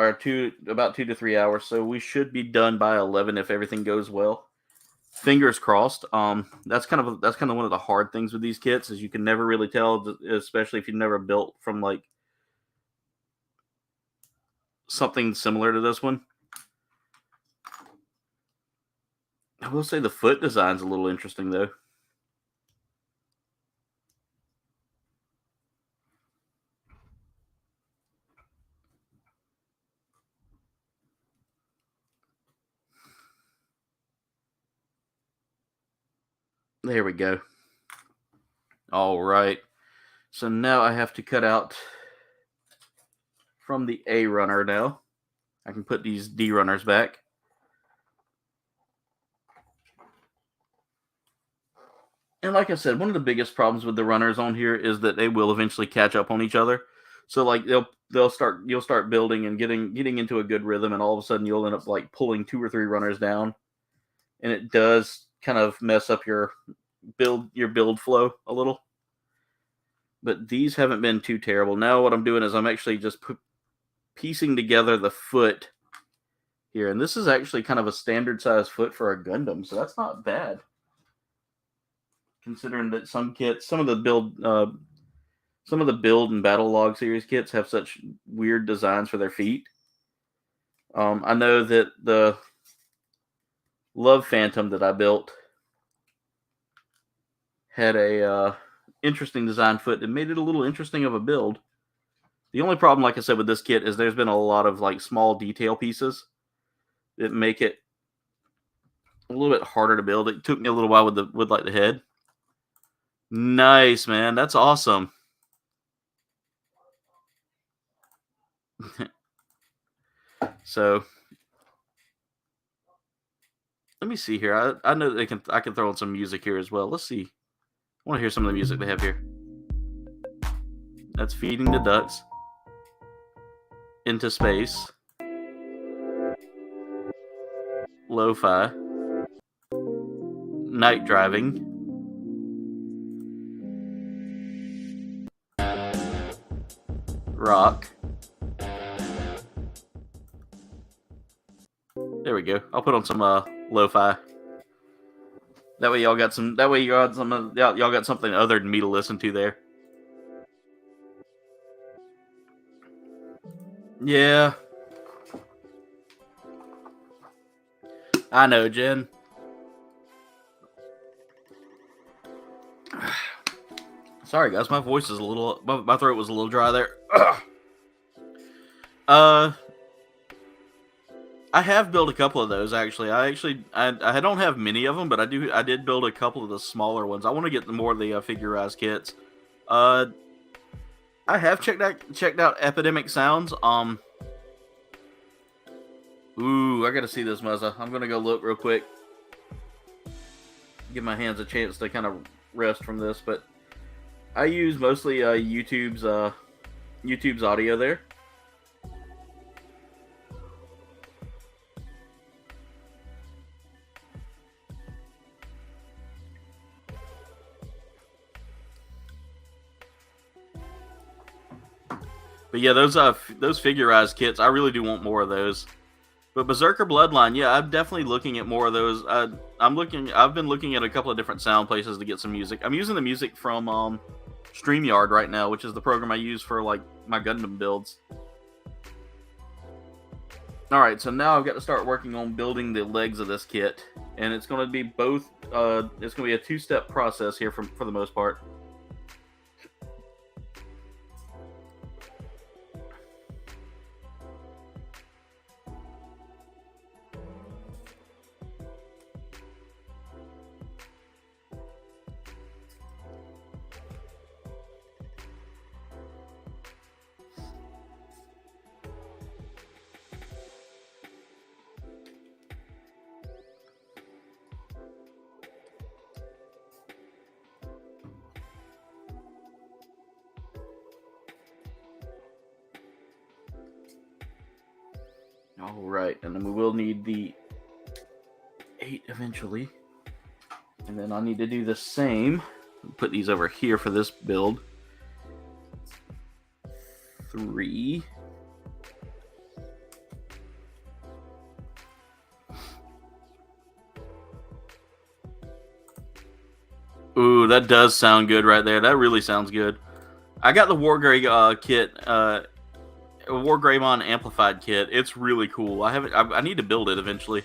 about 2 to 3 hours. So we should be done by 11 if everything goes well. Fingers crossed. That's kind of one of the hard things with these kits is you can never really tell, especially if you've never built from like something similar to this one. I will say the foot design's a little interesting though. There we go. All right. So now I have to cut out from the A runner now. I can put these D runners back. And like I said, one of the biggest problems with the runners on here is that they will eventually catch up on each other. So like you'll start building and getting into a good rhythm, and all of a sudden you'll end up like pulling 2 or 3 runners down, and it does kind of mess up your build flow a little. But these haven't been too terrible. Now what I'm doing is I'm actually just piecing together the foot here, and this is actually kind of a standard size foot for a Gundam, so that's not bad. Considering that some of the build and Battlogue series kits have such weird designs for their feet. I know that the Love Phantom that I built had a interesting design foot that made it a little interesting of a build. The only problem, like I said, with this kit is there's been a lot of like small detail pieces that make it a little bit harder to build. It took me a little while with like the head. Nice, man. That's awesome. So Let me see here. I know I can throw in some music here as well. Let's see. I want to hear some of the music they have here. That's Feeding the Ducks. Into Space. Lo-fi. Night Driving. Rock. There we go. I'll put on some lo-fi. That way y'all got some. That way y'all got something other than me to listen to there. Yeah. I know, Jen. Sorry, guys. My voice is a little. My throat was a little dry there. I have built a couple of those actually. I don't have many of them, but I did build a couple of the smaller ones. I want to get more of the figurized kits. I have checked out Epidemic Sounds. Ooh, I gotta see this, Muzza. I'm gonna go look real quick. Give my hands a chance to kind of rest from this, but I use mostly YouTube's audio there. But yeah, those figurized kits, I really do want more of those. But Berserker Bloodline, yeah, I'm definitely looking at more of those. I've been looking at a couple of different sound places to get some music. I'm using the music from StreamYard right now, which is the program I use for like my Gundam builds. All right, so now I've got to start working on building the legs of this kit, and it's going to be both. It's going to be a two-step process here for the most part. Alright, and then we will need the 8 eventually. And then I'll need to do the same. Put these over here for this build. 3. Ooh, that does sound good right there. That really sounds good. I got the Wargrave kit, Wargravon Amplified kit. It's really cool. I need to build it eventually.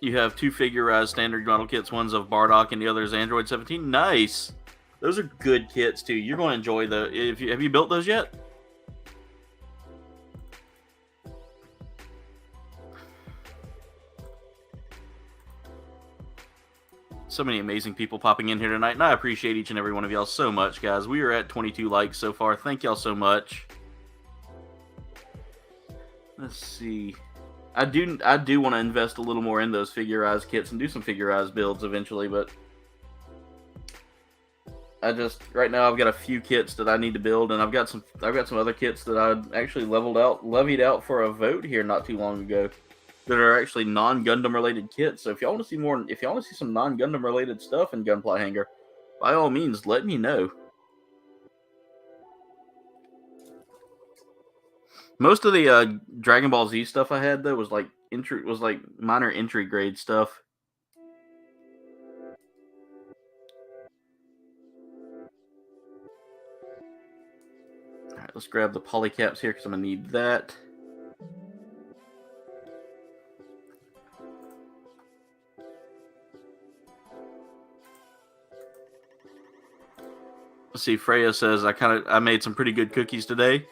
You have 2 figurized standard model kits. One's of Bardock and the other is Android 17. Nice. Those are good kits too. You're going to enjoy the. Have you built those yet? So many amazing people popping in here tonight, and I appreciate each and every one of y'all so much, guys. We are at 22 likes so far. Thank y'all so much. Let's see. I do want to invest a little more in those figurized kits and do some figurized builds eventually, but right now I've got a few kits that I need to build, and I've got some other kits that I actually levied out for a vote here not too long ago that are actually non-Gundam related kits. So if y'all want to see some non-Gundam related stuff in Gunpla Hangar, by all means, let me know. Most of the Dragon Ball Z stuff I had though was like minor entry grade stuff. All right, let's grab the polycaps here because I'm gonna need that. Let's see, Freya says I made some pretty good cookies today.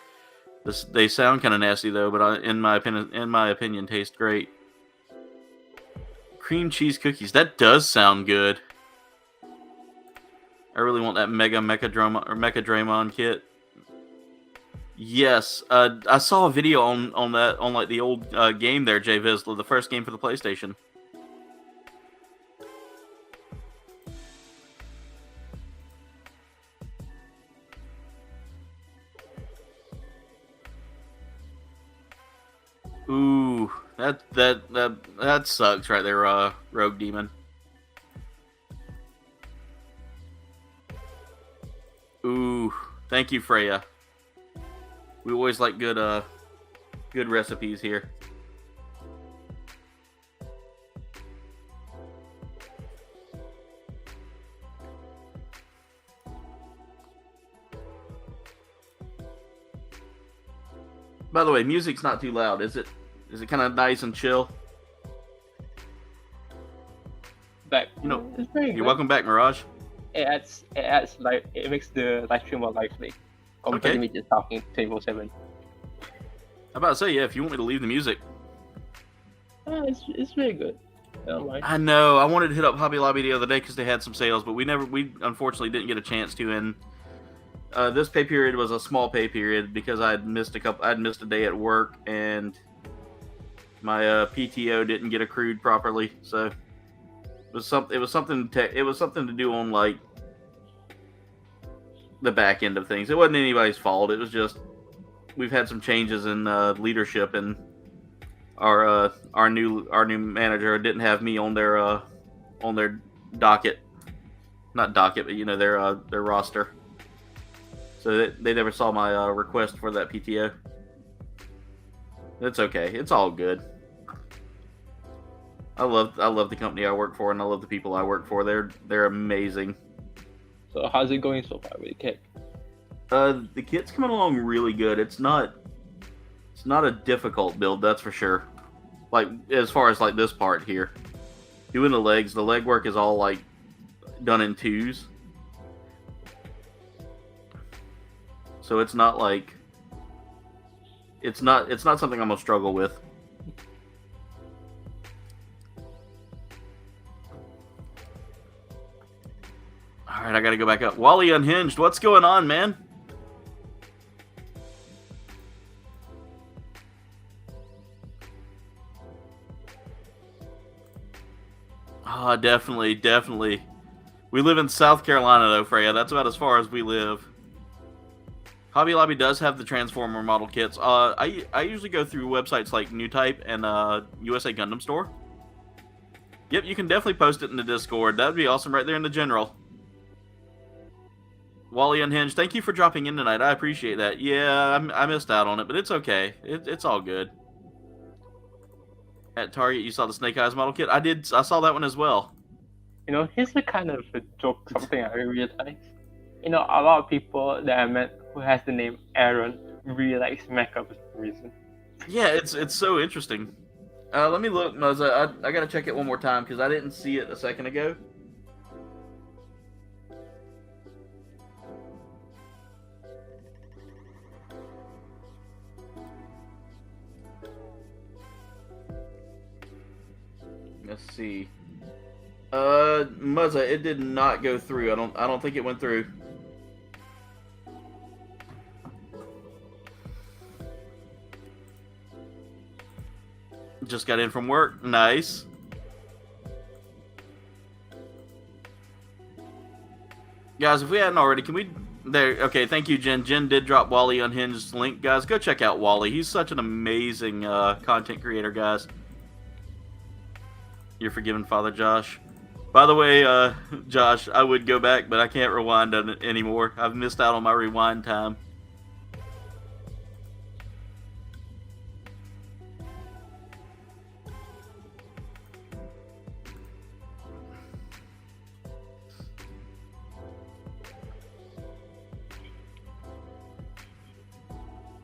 They sound kind of nasty though, but in my opinion, taste great. Cream cheese cookies. That does sound good. I really want that Mecha Draymon kit. Yes, I saw a video on that on like the old game there, JViz, the first game for the PlayStation. Ooh, that sucks right there, Rogue Demon. Ooh, thank you, Freya. We always like good recipes here. By the way, music's not too loud, is it? Is it kind of nice and chill? But You know, it's very you're good. welcome back, Mirage. It adds like it makes the live stream more lively compared to me just talking 24/7. I'm about to say, yeah, if you want me to leave the music. It's very good. I don't mind. I know. I wanted to hit up Hobby Lobby the other day because they had some sales, but we unfortunately didn't get a chance to. And this pay period was a small pay period because I'd missed a day at work, and my PTO didn't get accrued properly. So it was something to do on like the back end of things. It wasn't anybody's fault. It was just we've had some changes in leadership, and our new manager didn't have me on their docket, not docket, but their roster. So they never saw my request for that PTO. It's okay. It's all good. I love the company I work for, and I love the people I work for. They're amazing. So how's it going so far with the kit? The kit's coming along really good. It's not a difficult build, that's for sure. Like as far as like this part here, doing the leg work is all like done in twos. So it's not like it's not something I'm gonna struggle with. All right, I gotta go back up. Wally Unhinged, what's going on, man? Ah, definitely. We live in South Carolina, though, Freya. That's about as far as we live. Hobby Lobby does have the Transformer model kits. I usually go through websites like New Type and USA Gundam Store. Yep, you can definitely post it in the Discord. That'd be awesome right there in the general. Wally Unhinged, thank you for dropping in tonight. I appreciate that. Yeah, I missed out on it, but it's okay. It's all good. At Target, you saw the Snake Eyes model kit? I did. I saw that one as well. Here's a kind of a joke, something I realized. A lot of people that I met who has the name Aaron really likes mecha for some reason. Yeah, it's so interesting. Let me look, Muzza. I gotta check it one more time because I didn't see it a second ago. Let's see. Muzza, it did not go through. I don't think it went through. Just got in from work. Nice. Guys, if we hadn't already, can we... There. Okay, thank you, Jen. Jen did drop Wally Unhinged's link. Guys, go check out Wally. He's such an amazing content creator, guys. You're forgiven, Father Josh. By the way, Josh, I would go back, but I can't rewind on it anymore. I've missed out on my rewind time.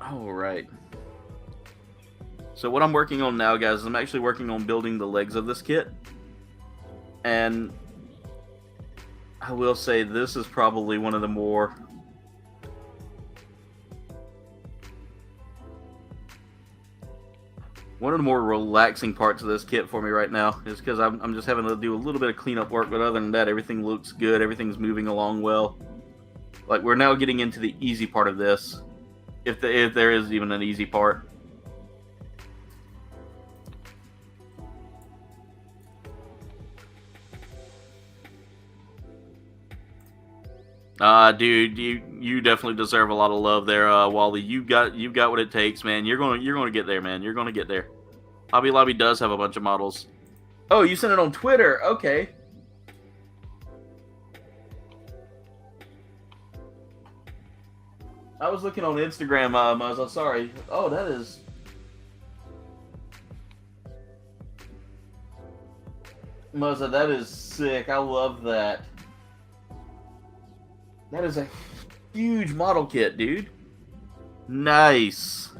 All right. So what I'm working on now, guys, is I'm actually working on building the legs of this kit. And I will say this is probably one of the more relaxing parts of this kit for me right now, is because I'm just having to do a little bit of cleanup work, but other than that, everything looks good. Everything's moving along well. Like, we're now getting into the easy part of this. if there is even an easy part. Dude, you definitely deserve a lot of love there, Wally. You got what it takes, man. You're gonna get there, man. You're gonna get there. Hobby Lobby does have a bunch of models. Oh, you sent it on Twitter? Okay. I was looking on Instagram, Muzza. Sorry. Oh, that is. Muzza, that is sick. I love that. That is a huge model kit, dude. Nice.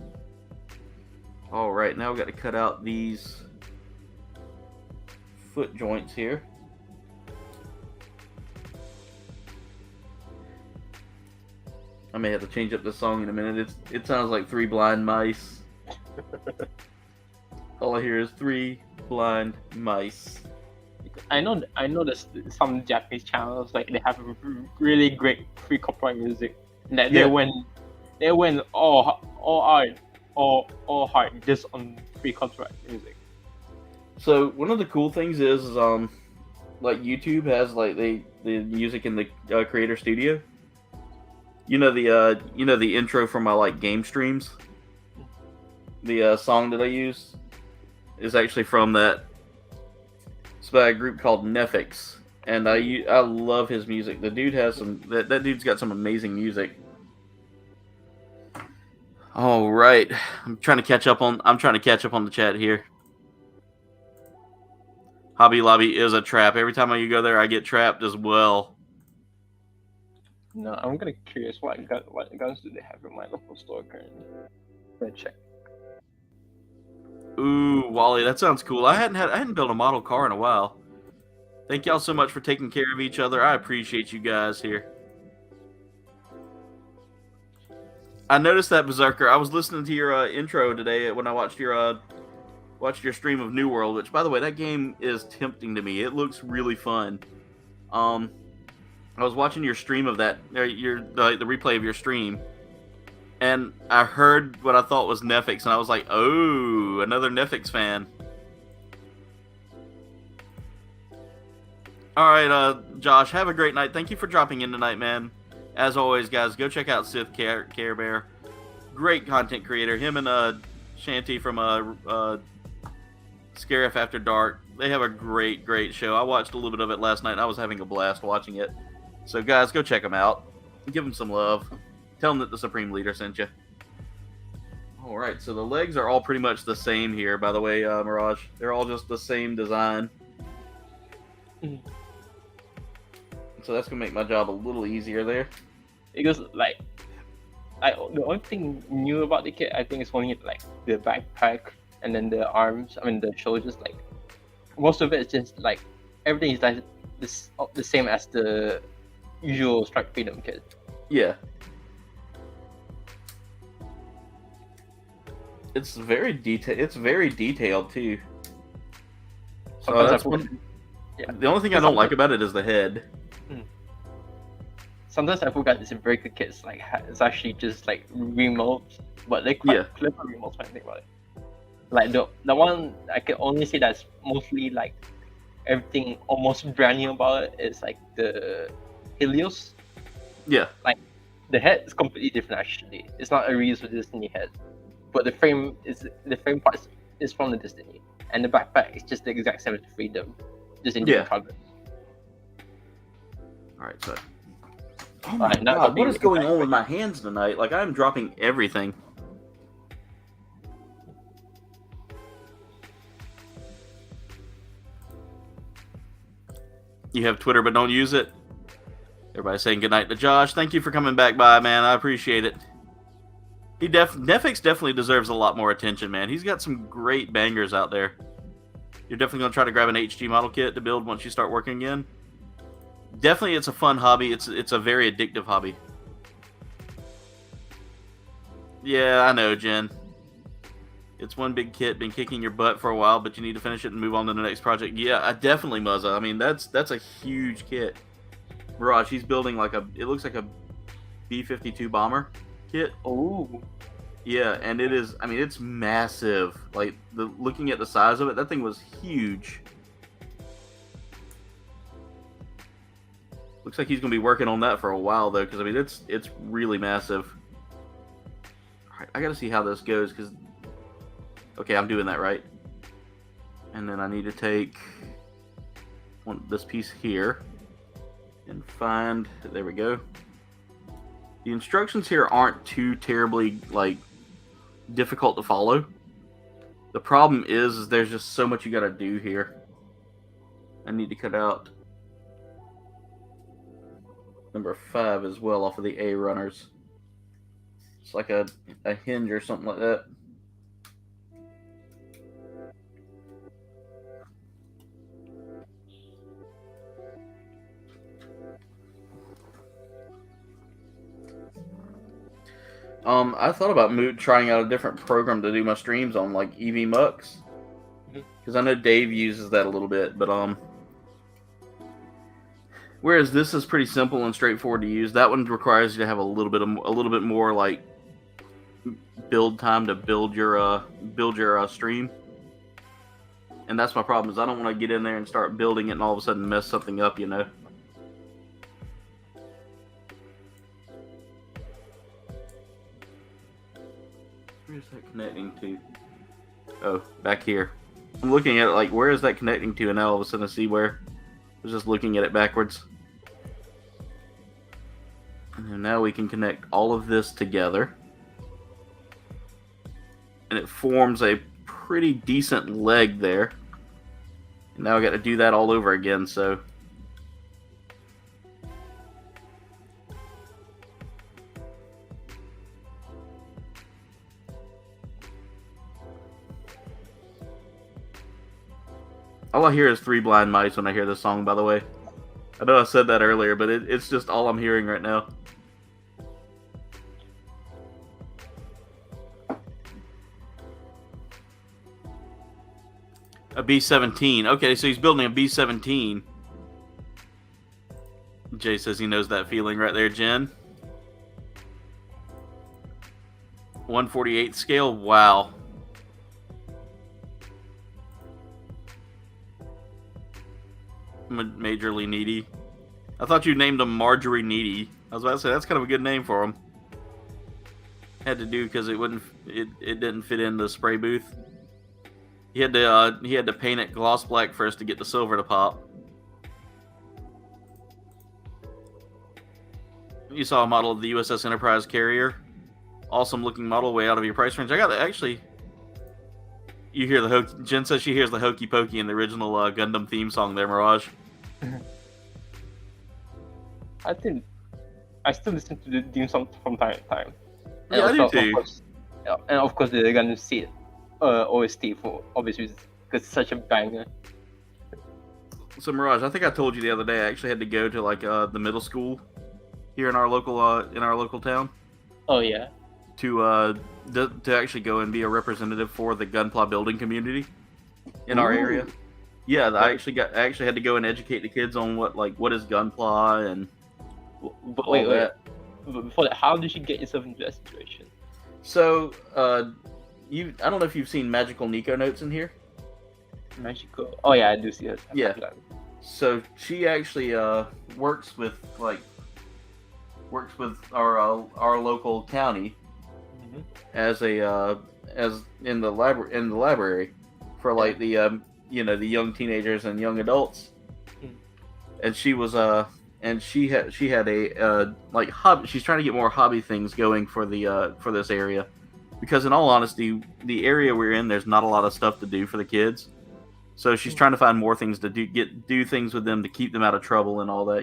All right, now we've got to cut out these foot joints here. I may have to change up the song in a minute. It sounds like 3 blind mice. All I hear is 3 blind mice. I know there's some Japanese channels like they have really great free copyright music. That they went all hard just on free copyright music. So one of the cool things is like YouTube has like the music in the creator studio. You know the intro from my like game streams. The song that I use is actually from that. It's by a group called Nefix, and I love his music. The dude has some that dude's got some amazing music. All right, I'm trying to catch up on the chat here. Hobby Lobby is a trap. Every time you go there, I get trapped as well. No, I'm gonna curious what guns do they have in my local store currently. Let's check. Ooh, Wally, that sounds cool. I hadn't built a model car in a while. Thank y'all so much for taking care of each other. I appreciate you guys here. I noticed that, Berserker. I was listening to your intro today when I watched your stream of New World, which, by the way, that game is tempting to me. It looks really fun. I was watching your stream of that, the replay of your stream, and I heard what I thought was Nefix, and I was like, oh, another Nefix fan. All right, Josh, have a great night. Thank you for dropping in tonight, man. As always, guys, go check out Sith Care Bear. Great content creator. Him and Shanty from Scarif After Dark. They have a great show. I watched a little bit of it last night, and I was having a blast watching it. So, guys, go check them out. Give them some love. Tell them that the Supreme Leader sent you. All right, so the legs are all pretty much the same here, by the way, Mirage. They're all just the same design. So that's going to make my job a little easier there. Because, the only thing new about the kit, I think, is only, the backpack and then the arms, the shoulders, most of it is just, everything is, the same as the usual Strike Freedom kit. Yeah. It's very detailed, too. So that's one... Yeah. The only thing I don't like about it is the head. Sometimes I forgot it's a Breaker kit. It's actually just remotes, but they're quite clever remotes when I think about it. The one I can only say that's mostly everything almost brand new about it is the Helios. Yeah. The head is completely different actually. It's not a reuse of the Destiny head, but the frame parts is from the Destiny, and the backpack is just the exact same as the Freedom, just in different colors. All right, so. Oh my god, what is going on with my hands tonight? I'm dropping everything. You have Twitter but don't use it? Everybody's saying goodnight to Josh. Thank you for coming back by, man. I appreciate it. Nefix definitely deserves a lot more attention, man. He's got some great bangers out there. You're definitely going to try to grab an HG model kit to build once you start working again? Definitely, it's a fun hobby. It's a very addictive hobby. Yeah, I know, Jen. It's one big kit, been kicking your butt for a while, but you need to finish it and move on to the next project. Yeah, I definitely, Muzza. That's a huge kit. Mirage, he's building it looks like a B-52 bomber. kit. Oh. Yeah, and it is. I mean, it's massive. Like looking at the size of it, that thing was huge. Looks like he's gonna be working on that for a while though, because I mean, it's really massive. All right, I gotta see how this goes because. Okay, I'm doing that right. And then I need to take this piece here and find. There we go. The instructions here aren't too terribly like difficult to follow. The problem is there's just so much you gotta do here. I need to cut out number 5 as well off of the A runners. It's like a hinge or something like that. I thought about trying out a different program to do my streams on, like EV Mux, because I know Dave uses that a little bit. But whereas this is pretty simple and straightforward to use, that one requires you to have a little bit more like build time to build your stream. And that's my problem, is I don't want to get in there and start building it and all of a sudden mess something up, you know. Where's that connecting to? Oh, back here. I'm looking at it like, where is that connecting to? And now all of a sudden I see where. I was just looking at it backwards. And now we can connect all of this together. And it forms a pretty decent leg there. And now I got to do that all over again, so. All I hear is 3 Blind Mice when I hear this song, by the way. I know I said that earlier, but it's just all I'm hearing right now. A B-17. Okay, so he's building a B-17. Jay says he knows that feeling right there, Jen. 1/48 scale? Wow. Majorly Needy. I thought you named him Marjorie Needy. I was about to say that's kind of a good name for him. Had to do because it didn't fit in the spray booth. He had to paint it gloss black first to get the silver to pop. You saw a model of the USS Enterprise carrier. Awesome looking model, way out of your price range. I got it actually. You hear the hokey. Jen says she hears the hokey pokey in the original Gundam theme song there, Mirage. I think I still listen to the theme song from time to time. Yeah, I do too. And of course, the Gundam Seed OST for obvious reasons, because it's such a banger. So Mirage, I think I told you the other day I actually had to go to like the middle school here in our local town. Oh yeah. To actually go and be a representative for the Gunpla building community in our area. Yeah, I actually had to go and educate the kids on what is Gunpla and but wait. But before that, how did you get yourself into that situation? So, I don't know if you've seen Magical Nico notes in here. Magical. Oh yeah, I do see her. Yeah. So she actually works with our local county as in the library for like the the young teenagers and young adults. And she was and she had a like hobby. She's trying to get more hobby things going for this area, because in all honesty, the area we're in, there's not a lot of stuff to do for the kids. So she's trying to find more things to do things with them to keep them out of trouble and all that.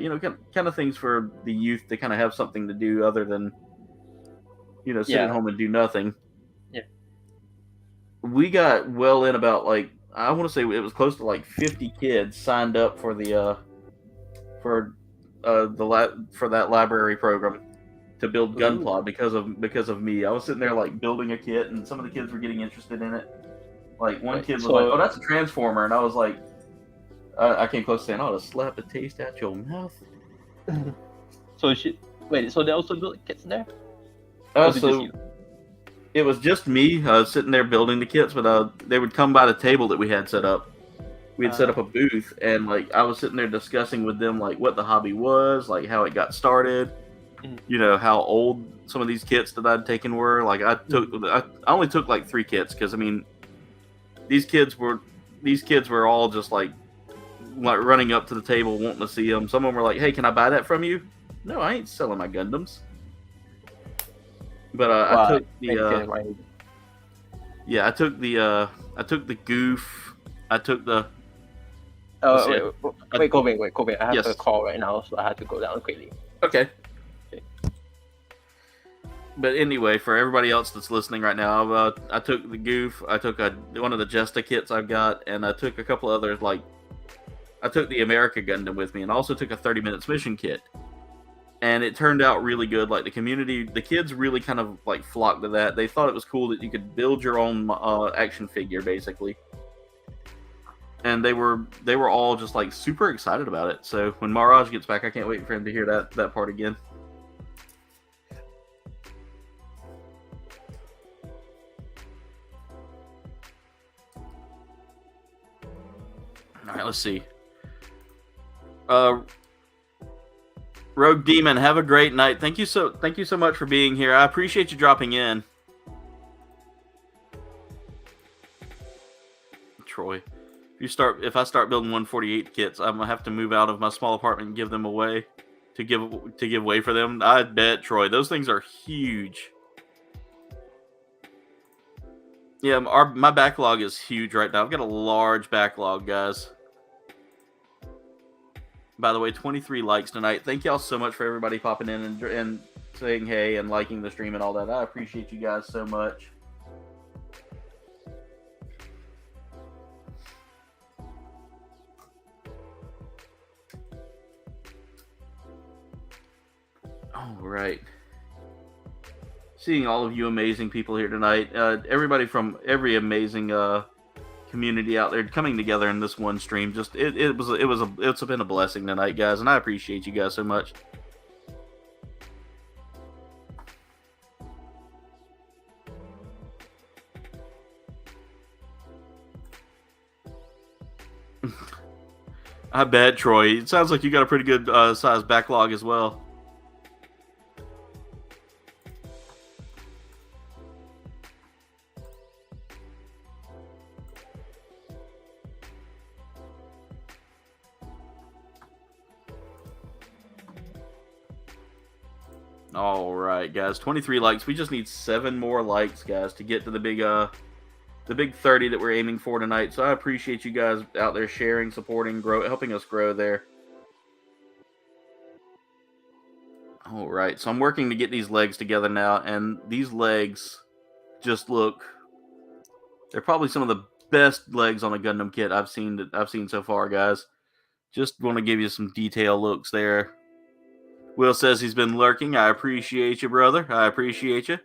Kind of things for the youth to kind of have something to do other than sit at home and do nothing. Yeah. We got well in about I want to say it was close to 50 kids signed up for the for that library program to build Gunpla because of me. I was sitting there building a kit, and some of the kids were getting interested in it. One kid was "Oh, that's a transformer," and I was like, I came close to saying, "Oh, to slap a taste out your mouth." So they also built kits there? Or did you So see them? it was just me sitting there building the kits, but they would come by the table that we had set up. We had set up a booth, and like I was sitting there discussing with them like what the hobby was, like how it got started, Mhm. you know, how old some of these kits that I'd taken were. Like I only took like 3 kits because I mean these kids were all just like running up to the table wanting to see them. Some of them were like, "Hey, can I buy that from you?" No, I ain't selling my Gundams. But I Well, took maybe the didn't mind. yeah, I took the goof. I took the Oh, see, wait, Kouldbayne. I have Yes. a call right now, so I have to go down quickly. okay. But anyway, for everybody else that's listening right now, I took the goof. I took one of the Jesta kits I've got, and I took a couple others. Like I took the America Gundam with me, and also took a 30 minutes mission kit. And it turned out really good. Like the community, the kids really kind of like flocked to that. They thought it was cool that you could build your own action figure, basically. And they were all just like super excited about it. So when Maraj gets back, I can't wait for him to hear that part again. All right, let's see. Rogue Demon, have a great night. Thank you so much for being here. I appreciate you dropping in. Troy, if I start building 148 kits, I'm gonna have to move out of my small apartment and give them away to give away for them. I bet, Troy, those things are huge. Yeah, my backlog is huge right now. I've got a large backlog, guys. By the way, 23 likes tonight. Thank y'all so much for everybody popping in and saying hey and liking the stream and all that. I appreciate you guys so much. All right. Seeing all of you amazing people here tonight. Everybody from every amazing community out there coming together in this one stream. Just it's been a blessing tonight, guys, and I appreciate you guys so much. I bet, Troy. It sounds like you got a pretty good size backlog as well. All right, guys. 23 likes. We just need 7 more likes, guys, to get to the big 30 that we're aiming for tonight. So I appreciate you guys out there sharing, supporting, helping us grow there. All right. So I'm working to get these legs together now, and these legs just look. They're probably some of the best legs on a Gundam kit I've seen so far, guys. Just want to give you some detail looks there. Will says he's been lurking. I appreciate you, brother. I appreciate you.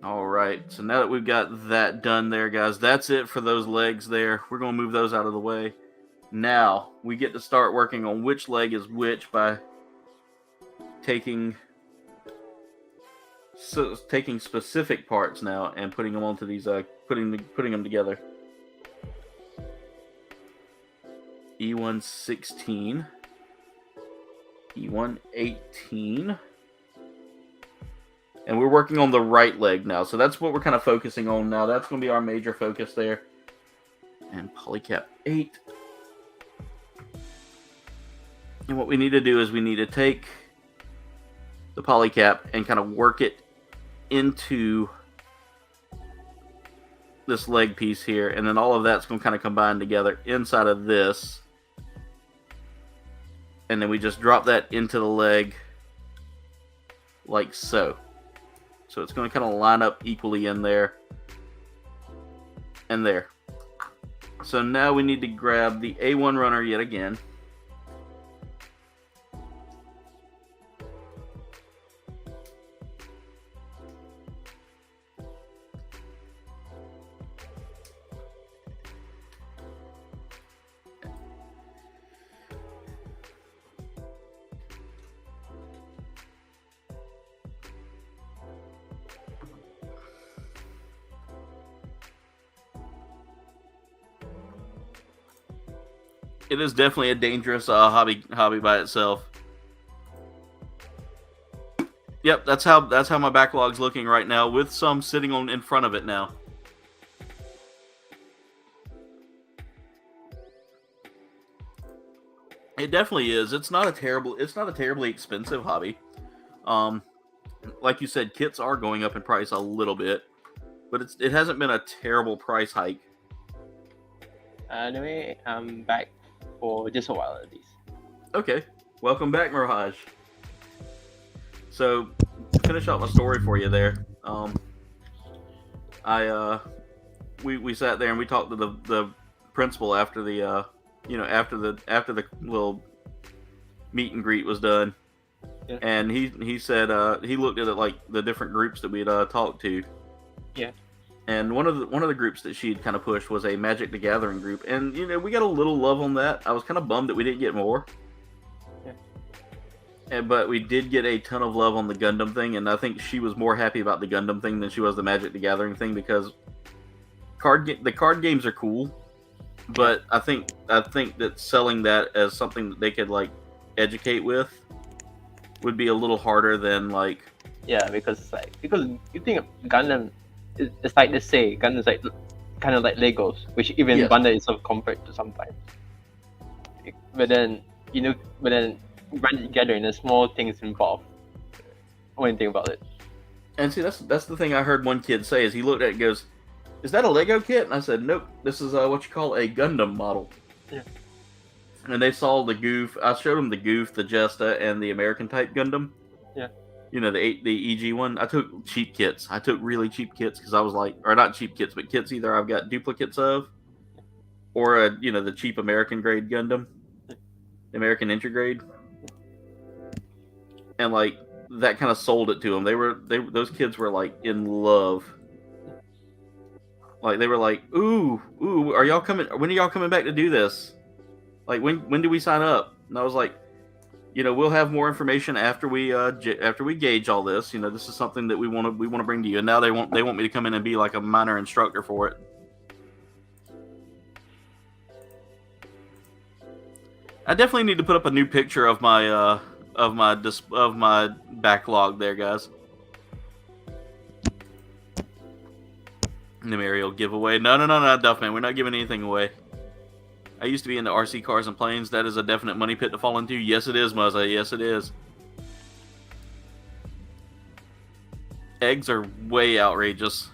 All right. So now that we've got that done there, guys, that's it for those legs there. We're going to move those out of the way. Now we get to start working on which leg is which by taking specific parts now and putting them onto these putting them together. E116, E118, and we're working on the right leg now. So that's what we're kind of focusing on now. That's going to be our major focus there. And polycap 8. And what we need to do is we need to take the polycap and kind of work it into this leg piece here, and then all of that's going to kind of combine together inside of this. And then we just drop that into the leg like so. So it's going to kind of line up equally in there and there. So now we need to grab the A1 runner yet again. It is definitely a dangerous hobby by itself. Yep, that's how my backlog's looking right now, with some sitting on in front of it now. It definitely is. It's not a terribly expensive hobby. Like you said, kits are going up in price a little bit, but it hasn't been a terrible price hike. Anyway, I'm back for just a while at least. Okay. Welcome back, Mirage. So, to finish up my story for you there, we sat there and we talked to the principal after the after the little meet and greet was done. Yeah. And he said he looked at it like the different groups that we'd talked to. Yeah. And one of the groups that she'd kind of pushed was a Magic the Gathering group, and we got a little love on that. I was kind of bummed that we didn't get more. Yeah. But we did get a ton of love on the Gundam thing, and I think she was more happy about the Gundam thing than she was the Magic the Gathering thing, because the card games are cool, but I think that selling that as something that they could like educate with would be a little harder than like. Yeah, because you think of Gundam, it's like they say Gundam's like kind of like Legos, which even Bandai is compared to sometimes. But then Magic the Gathering, there's small things involved. What do you think about it? And see, that's the thing I heard one kid say is he looked at it and goes, "Is that a Lego kit?" And I said, "Nope, this is what you call a Gundam model." Yeah. And they saw the Goof. I showed them the Goof, the Jesta, and the American type Gundam. Yeah. The EG one. I took cheap kits. I took really cheap kits because I was like, or not cheap kits, but kits either I've got duplicates of, or the cheap American grade Gundam, the American Intergrade. And like that kind of sold it to them. Those kids were like in love. Like they were like, ooh, are y'all coming? When are y'all coming back to do this? Like when do we sign up? And I was like, we'll have more information after we gauge all this. This is something that we want to bring to you. And now they want me to come in and be like a minor instructor for it. I definitely need to put up a new picture of my backlog there, guys. The Ariel giveaway. No, Duffman. We're not giving anything away. I used to be into RC cars and planes. That is a definite money pit to fall into. Yes, it is, Muzza. Yes, it is. Eggs are way outrageous.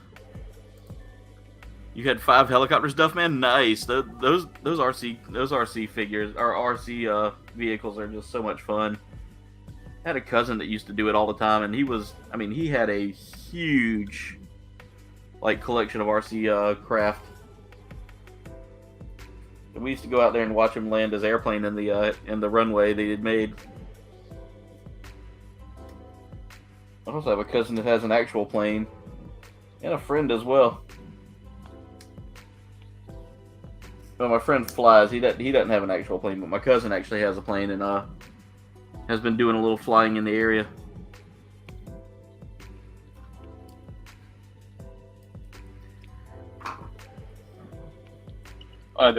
You had 5 helicopters, Duffman. Nice. Those RC figures, or RC vehicles, are just so much fun. I had a cousin that used to do it all the time, and he had a huge collection of RC craft. And we used to go out there and watch him land his airplane in the runway they had made. I also have a cousin that has an actual plane, and a friend as well. Well, my friend flies. He doesn't have an actual plane, but my cousin actually has a plane and has been doing a little flying in the area. I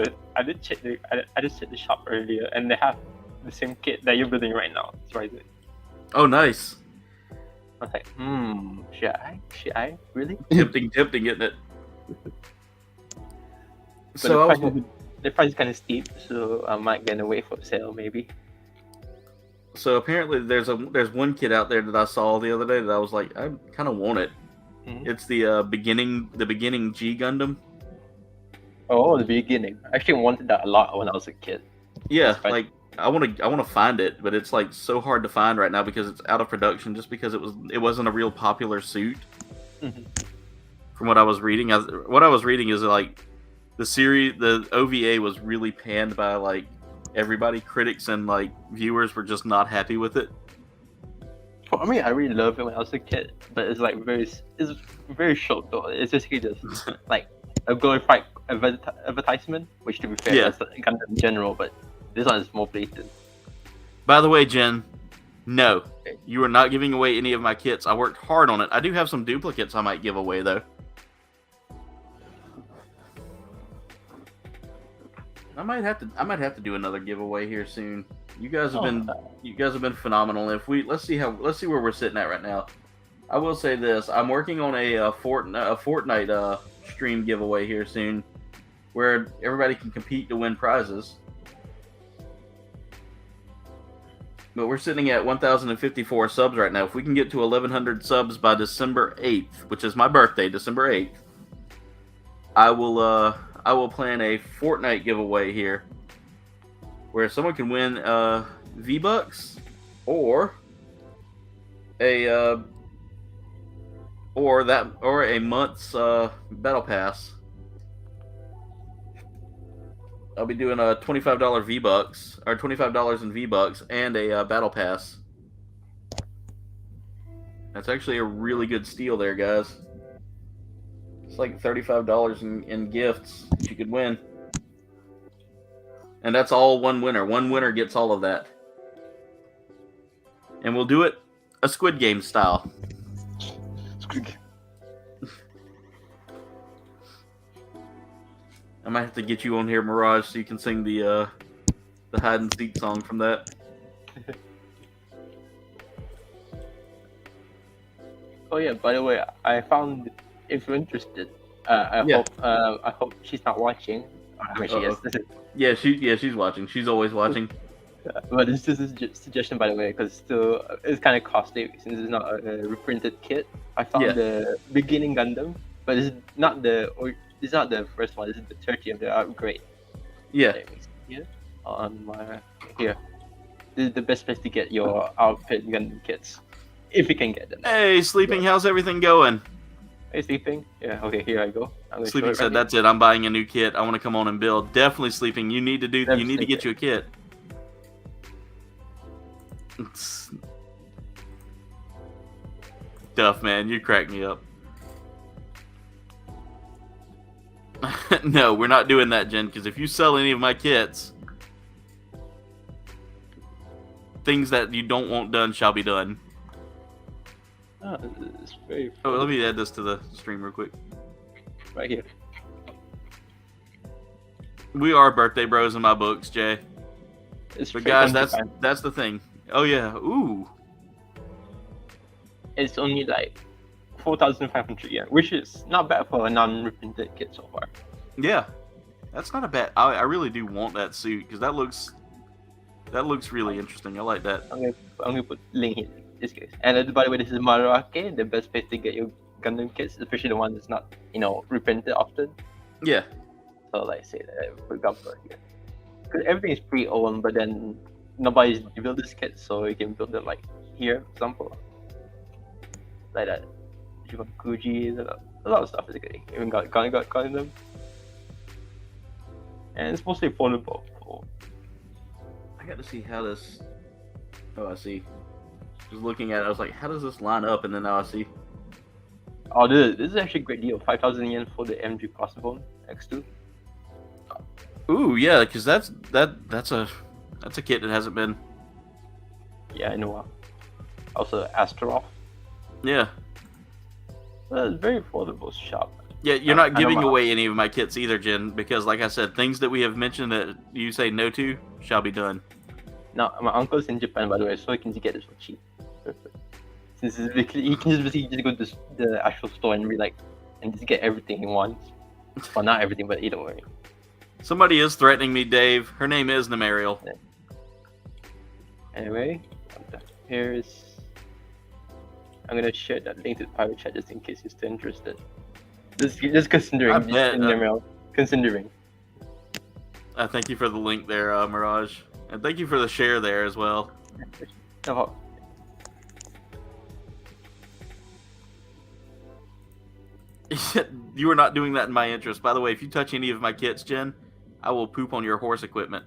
just checked the shop earlier, and they have the same kit that you're building right now. It's right there. Oh, nice. I was like, should I really? Tempting, isn't it? But So the price is kind of steep, so I might get away for sale maybe. So apparently there's one kit out there that I saw the other day that I was like, I kind of want it. Mm-hmm. It's the beginning G Gundam. Oh, the beginning. I actually wanted that a lot when I was a kid. Yeah, I want to find it, but it's so hard to find right now because it's out of production. Just because it wasn't a real popular suit. Mm-hmm. From what I was reading, is the OVA was really panned by everybody. Critics and viewers were just not happy with it. For me, I really loved it when I was a kid, but it's very short though. It's basically just a glorified advertisement, which to be fair, that's kind of general, but this one is more blatant. By the way, Jen, no, you are not giving away any of my kits. I worked hard on it. I do have some duplicates I might give away though. I might have to do another giveaway here soon. You guys have been phenomenal. Let's see where we're sitting at right now. I will say this: I'm working on a Fortnite stream giveaway here soon, where everybody can compete to win prizes. But we're sitting at 1,054 subs right now. If we can get to 1,100 subs by December 8th, which is my birthday, December 8th, I will plan a Fortnite giveaway here, where someone can win V-Bucks or a month's battle pass. I'll be doing a $25 V-Bucks, or $25 in V-Bucks, and a battle pass. That's actually a really good steal there, guys. It's like $35 in gifts that you could win. And that's all one winner. One winner gets all of that. And we'll do it a Squid Game style. Squid Game. I might have to get you on here, Mirage, so you can sing the hide and seek song from that. Oh yeah, by the way, I found, if you're interested, I hope she's not watching. I mean, she is. Yeah, she's watching. She's always watching. But this is a suggestion, by the way, because it's kind of costly since it's not a reprinted kit. I found the beginning Gundam, but it's not the first one. This is the 30th, the upgrade. Yeah. Here on my here. This is the best place to get your outfit Gundam kits, if you can get them. Hey, Sleeping, how's everything going? Hey, Sleeping. Yeah. Okay, here I go. Sleeping said, "That's it. I'm buying a new kit. I want to come on and build." Definitely, Sleeping. You need to get you a kit. Duff, man, you crack me up. No, we're not doing that, Jen, because if you sell any of my kits, things that you don't want done shall be done. Oh, it's very Oh, let me add this to the stream real quick. Right here. We are birthday bros in my books, Jay. But guys, that's the thing. Oh yeah, ooh. It's only like 4,500 yen, which is not bad for a non-reprinted kit so far. Yeah, that's not a bad. I really do want that suit because that looks really interesting. I like that. I'm gonna put link here in this case. And by the way, this is Maruake, the best place to get your Gundam kits, especially the one that's not reprinted often. Yeah. So like say that for example here, because everything is pre-owned, but then nobody's built this kit, so you can build it like here, for example, like that. You got Kuji, a lot of stuff is good. Even got Gundam, and it's mostly affordable. I got to see how this. Oh, I see. Just looking at it, I was like, how does this line up? And then now I see. Oh, this is actually a great deal. 5,000 yen for the MG Crossbone X2. Ooh, yeah, because that's a kit that hasn't been. Yeah, in a while. Also, Astaroth. Yeah. Well, it's very affordable shop. Yeah, you're not giving away any of my kits either, Jen, because like I said, things that we have mentioned that you say no to shall be done. No, my uncle's in Japan, by the way, so he can get this for cheap. Since he can just go to the actual store and and just get everything he wants. Well, not everything, but either way. Somebody is threatening me, Dave. Her name is Namariel. Yeah. Anyway, I'm gonna share that link to the private chat just in case you're still interested. Just considering. Considering. Thank you for the link there, Mirage, and thank you for the share there as well. No. You are not doing that in my interest. By the way, if you touch any of my kits, Jen, I will poop on your horse equipment.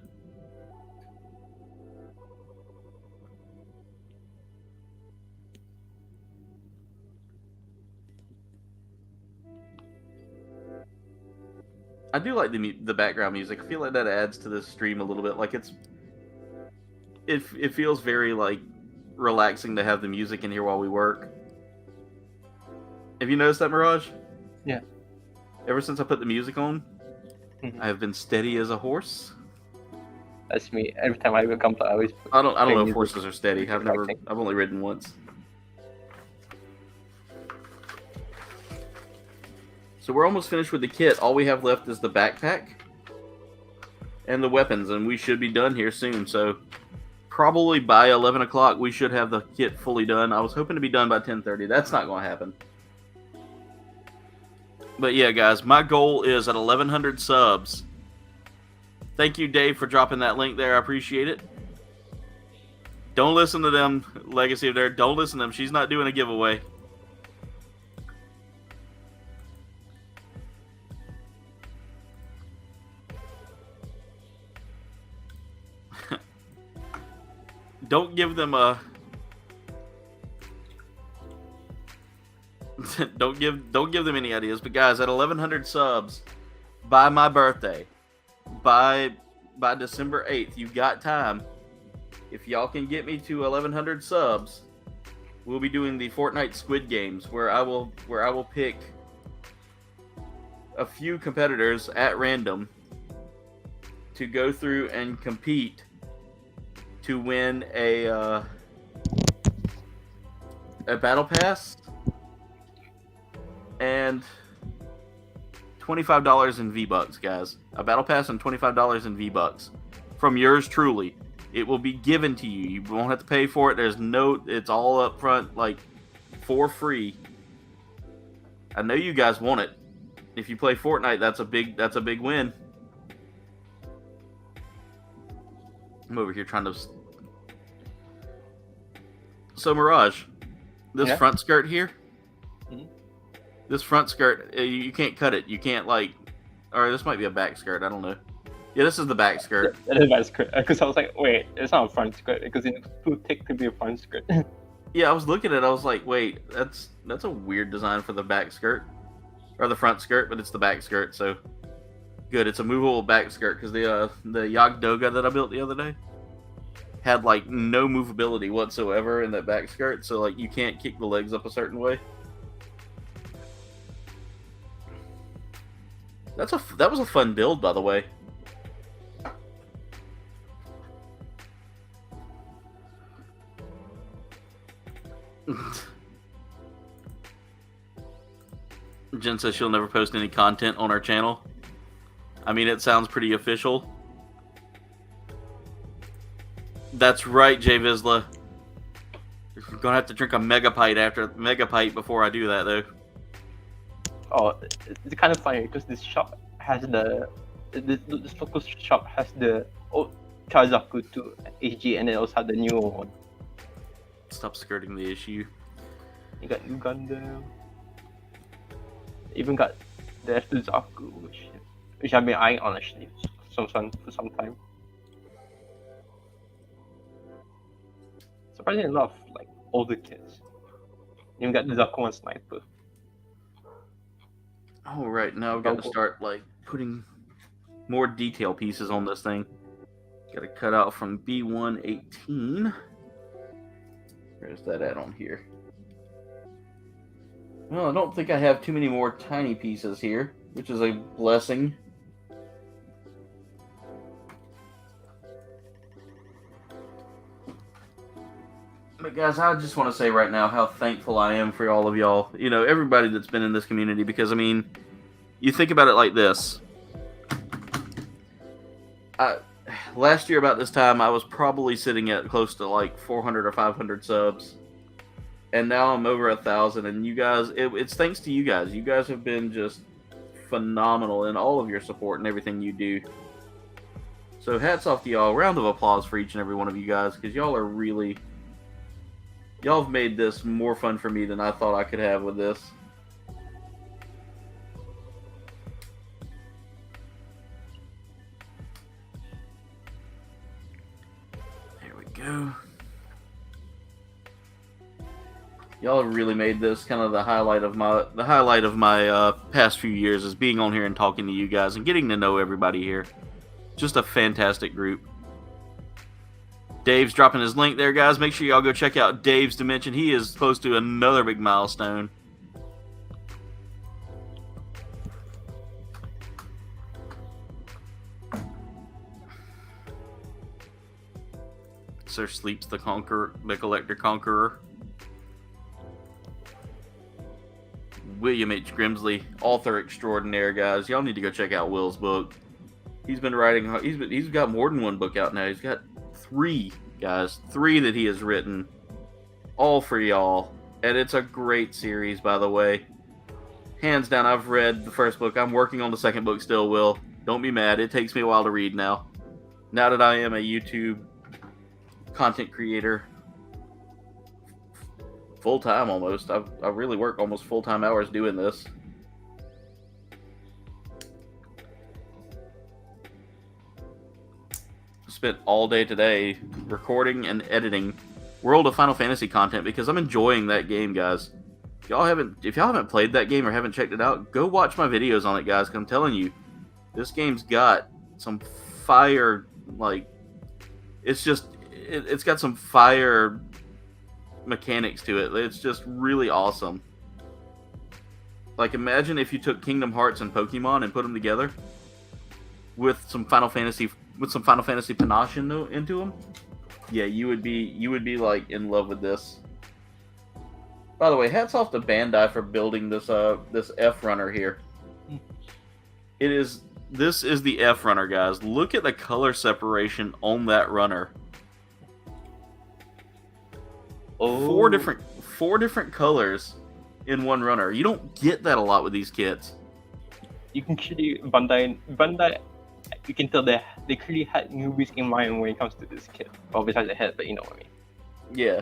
I do like the background music. I feel like that adds to this stream a little bit. Like it feels very like relaxing to have the music in here while we work. Have you noticed that, Mirage? Yeah. Ever since I put the music on, I have been steady as a horse. That's me. Every time I go Gunpla, I always. I don't know if music. horses are steady. I've only ridden once. So we're almost finished with the kit. All we have left is the backpack and the weapons, and we should be done here soon. So probably by 11 o'clock, we should have the kit fully done. I was hoping to be done by 10:30. That's not going to happen. But yeah, guys, my goal is at 1,100 subs. Thank you, Dave, for dropping that link there. I appreciate it. Don't listen to them, Legacy of Dare. Don't listen to them. She's not doing a giveaway. Don't give them a don't give them any ideas. But guys, at 1,100 subs by my birthday, by December 8th, you've got time. If y'all can get me to 1,100 subs, we'll be doing the Fortnite Squid Games, where I will pick a few competitors at random to go through and compete to win a battle pass and $25 in V-Bucks, guys. A battle pass and $25 in V-Bucks from yours truly. It will be given to you. You won't have to pay for it. It's all up front, like, for free. I know you guys want it. If you play Fortnite, that's a big win. I'm over here trying to. So Mirage, this front skirt here. Mhm. This front skirt, you can't cut it. You can't or this might be a back skirt. I don't know. Yeah, this is the back skirt. That is a back skirt. Because I was like, wait, it's not a front skirt because it's too thick to be a front skirt. Yeah, I was looking at it. I was like, wait, that's a weird design for the back skirt or the front skirt, but it's the back skirt. So good. It's a movable back skirt because the Yagdoga that I built the other day had like no movability whatsoever in that back skirt, so like you can't kick the legs up a certain way. That was a fun build, by the way. Jen says she'll never post any content on our channel. I mean, it sounds pretty official. That's right, Jay Vizsla. You're gonna have to drink a megapint before I do that, though. Oh, it's kind of funny because this shop has this local shop has the old Chazaku to HG, and then also have the new one. Stop skirting the issue. You got new Gundam. Even got the F2 Zaku, which I've been eyeing on actually for some time. Surprisingly enough, like older kids. Even got the Zaku and Sniper. Oh right, now I've got to start like putting more detail pieces on this thing. Got to cut out from B118. Where's that at on here? Well, I don't think I have too many more tiny pieces here, which is a blessing. But guys, I just want to say right now how thankful I am for all of y'all. You know, everybody that's been in this community, because I mean, you think about it like this. Last year about this time, I was probably sitting at close to like 400 or 500 subs. And now I'm over 1,000, and you guys, it's thanks to you guys. You guys have been just phenomenal in all of your support and everything you do. So hats off to y'all. Round of applause for each and every one of you guys, because y'all are really... Y'all have made this more fun for me than I thought I could have with this. There we go. Y'all have really made this kind of the highlight of my past few years, is being on here and talking to you guys and getting to know everybody here. Just a fantastic group. Dave's dropping his link there, guys. Make sure y'all go check out Dave's Dimension. He is close to another big milestone. wakes or sleeps the collector conqueror. William H. Grimsley, author extraordinaire, guys. Y'all need to go check out Will's book. He's been writing. He's got more than one book out now. He's got 3, guys. 3 that he has written, all for y'all. And it's a great series, by the way. Hands down, I've read the first book. I'm working on the second book still, Will. Don't be mad. It takes me a while to read now. Now that I am a YouTube content creator, full-time almost. I really work almost full-time hours doing this. Spent all day today recording and editing World of Final Fantasy content because I'm enjoying that game, guys. If y'all haven't played that game or haven't checked it out, go watch my videos on it, guys. 'Cause I'm telling you, this game's got some fire. Like, it's got some fire mechanics to it. It's just really awesome. Like, imagine if you took Kingdom Hearts and Pokemon and put them together with some Final Fantasy panache into them. Yeah, you would be like in love with this. By the way, hats off to Bandai for building this F runner here. This is the F runner, guys. Look at the color separation on that runner. Oh. Four different colors in one runner. You don't get that a lot with these kits. You can clearly Bandai. You can tell they clearly had newbies in mind when it comes to this kit. Well, besides the head, but you know what I mean. Yeah.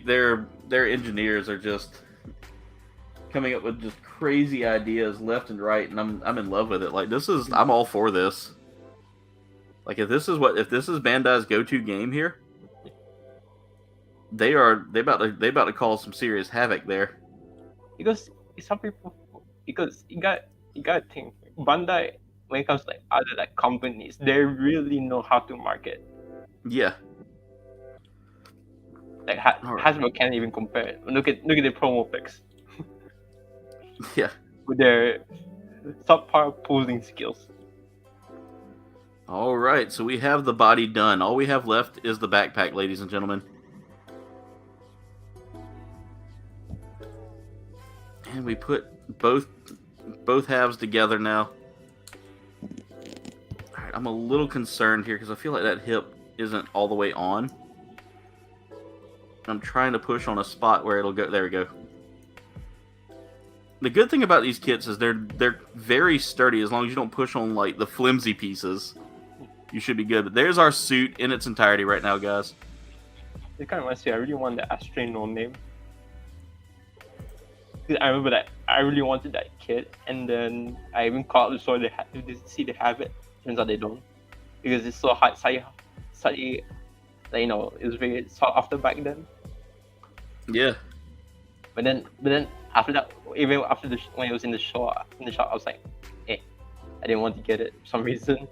Their engineers are just coming up with just crazy ideas left and right, and I'm in love with it. Like, I'm all for this. Like, if this is Bandai's go-to game here, they about to cause some serious havoc there. Because some people, you got to think, Bandai, when it comes to like other like companies, they really know how to market. Yeah. Like Hasbro can't even compare. Look at the promo pics. Yeah. With their subpar posing skills. All right, so we have the body done. All we have left is the backpack, ladies and gentlemen. And we put both halves together now. All right, I'm a little concerned here because I feel like that hip isn't all the way on. I'm trying to push on a spot where it'll go. There we go. The good thing about these kits is they're very sturdy. As long as you don't push on like the flimsy pieces, you should be good. But there's our suit in its entirety right now, guys. It kind of reminds me. I really want the Astray No Name. I remember that I really wanted that kit, and then I even called the store to see they have it. Turns out they don't, because it's so hard, slightly, like, you know, it was very sought after back then. Yeah. But then after that, even after when it was in the shop, I was like, I didn't want to get it for some reason.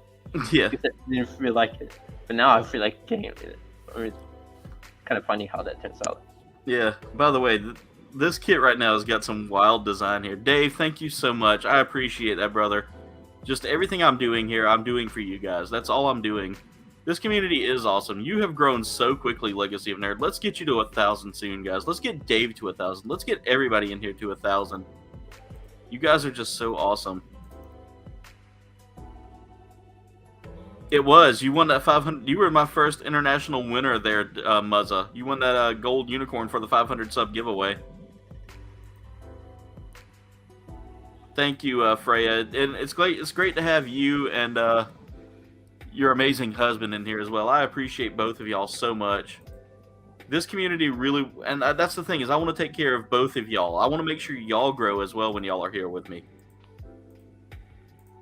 Yeah. Because I didn't feel like it. But now I feel like getting it. I mean, kind of funny how that turns out. Yeah. By the way, this kit right now has got some wild design here. Dave, thank you so much. I appreciate that, brother. Just everything I'm doing here, I'm doing for you guys. That's all I'm doing. This community is awesome. You have grown so quickly, Legacy of Nerd. Let's get you to 1,000 soon, guys. Let's get Dave to 1,000. Let's get everybody in here to 1,000. You guys are just so awesome. It was. You won that 500. You were my first international winner there, Muzza. You won that gold unicorn for the 500 sub giveaway. Thank you, Freya. And it's great to have you and your amazing husband in here as well. I appreciate both of y'all so much. This community really, and that's the thing, is I want to take care of both of y'all. I want to make sure y'all grow as well when y'all are here with me.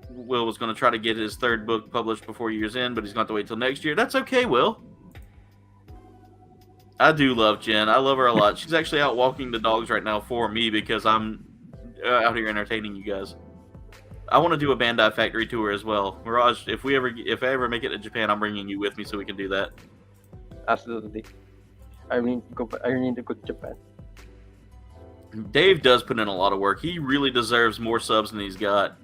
Will was going to try to get his third book published before year's end, but he's going to have to wait till next year. That's okay, Will. I do love Jen. I love her a lot. She's actually out walking the dogs right now for me because I'm out here entertaining you guys. I want to do a Bandai factory tour as well. Mirage, if I ever make it to Japan, I'm bringing you with me so we can do that. Absolutely. I need to go to Japan. Dave does put in a lot of work. He really deserves more subs than he's got.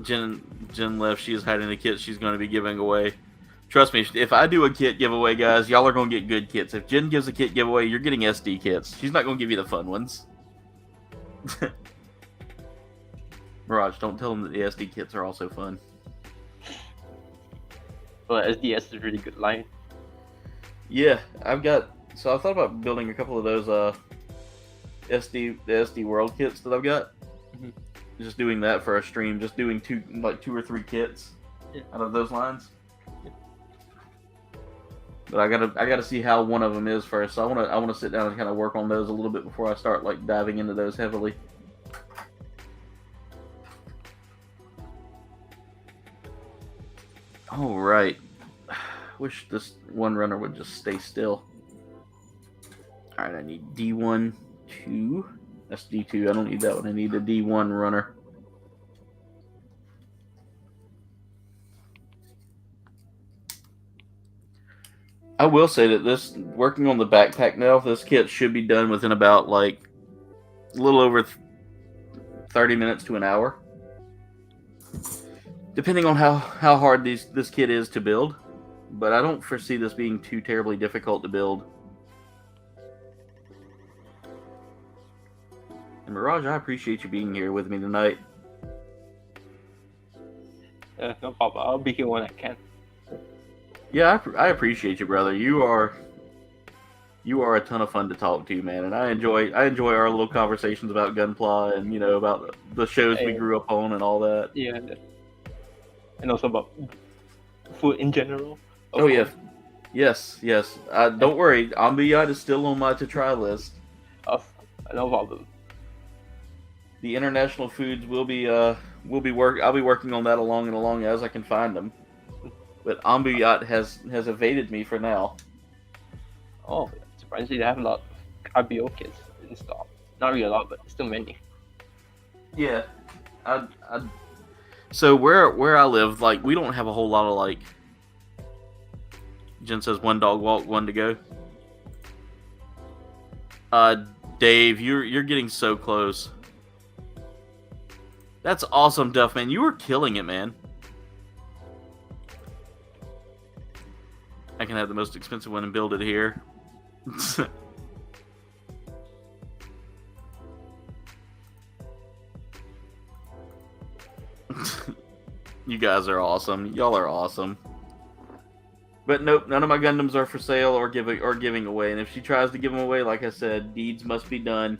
Jen left. She is hiding the kits she's going to be giving away. Trust me, if I do a kit giveaway, guys, y'all are going to get good kits. If Jen gives a kit giveaway, you're getting SD kits. She's not going to give you the fun ones. Mirage, don't tell them that the SD kits are also fun. Well, SDS is a really good line. Yeah, I thought about building a couple of those the SD World kits that I've got. Mhm. Just doing that for a stream, just doing two or three kits out of those lines. Yeah. But I gotta see how one of them is first. So I wanna sit down and kind of work on those a little bit before I start like diving into those heavily. All right. Wish this one runner would just stay still. All right, I need D1, 2. That's D2. I don't need that one. I need a D1 runner. I will say that this, working on the backpack now, this kit should be done within about like a little over 30 minutes to an hour. Depending on how hard this kit is to build. But I don't foresee this being too terribly difficult to build. And Mirage, I appreciate you being here with me tonight. No problem. I'll be here when I can. Yeah, I appreciate you, brother. You are a ton of fun to talk to, man. And I enjoy our little conversations about Gunpla and about the shows we grew up on and all that. Yeah, and also about food in general. Oh yeah, yes. Don't worry, Ambiyat is still on my to try list. Oh, no problem. The international foods I'll be working on that along as I can find them. But Ambiyat has evaded me for now. Oh, surprisingly, they have a lot of RBO kits in stock. Not really a lot, but still many. Yeah, so where I live, like, we don't have a whole lot of like. Jen says one dog walk, one to go. Dave, you're getting so close. That's awesome, Duffman. You were killing it, man. I can have the most expensive one and build it here. You guys are awesome. Y'all are awesome. But nope, none of my Gundams are for sale or giving away. And if she tries to give them away, like I said, deeds must be done.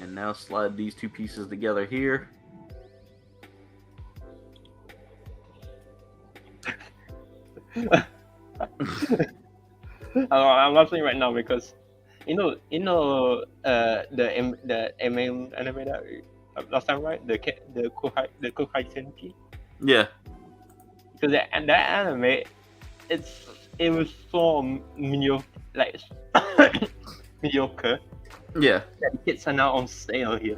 And now slide these two pieces together here. I'm laughing right now because the MM anime that last time, right? The Kouldbayne. Yeah. Because that anime, it was so mediocre. Yeah. That the kits are now on sale here.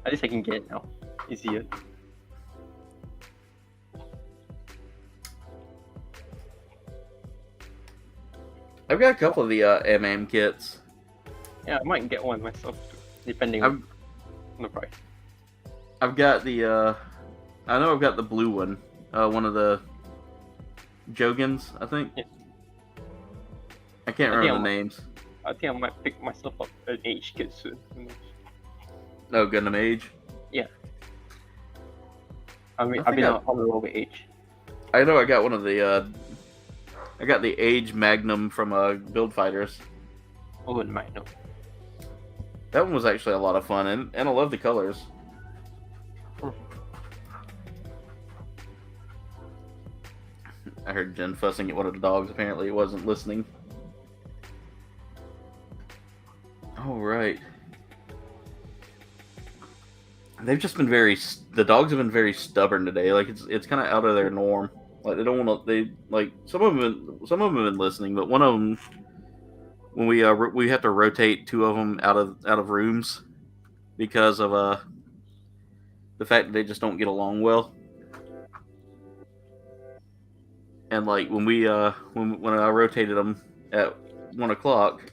At least I can get it now. Easier. I've got a couple of the MM kits. Yeah, I might get one myself too, depending on the price. I've got the I know I've got the blue one. One of the Jogans, I think. Yeah. I can't remember the names. I think I might pick myself up an H kit soon. Oh, Gundam Age? Yeah. I've been on the road with H. I know I got one of the I got the Age Magnum from Build Fighters. Oh, Magnum. That one was actually a lot of fun, and I love the colors. I heard Jen fussing at one of the dogs. Apparently, it wasn't listening. All right. They've just been the dogs have been very stubborn today. Like it's kind of out of their norm. Like they don't want to. Some of them have been listening, but one of them, when we have to rotate two of them out of rooms because of the fact that they just don't get along well. And like when we when I rotated them at 1 o'clock,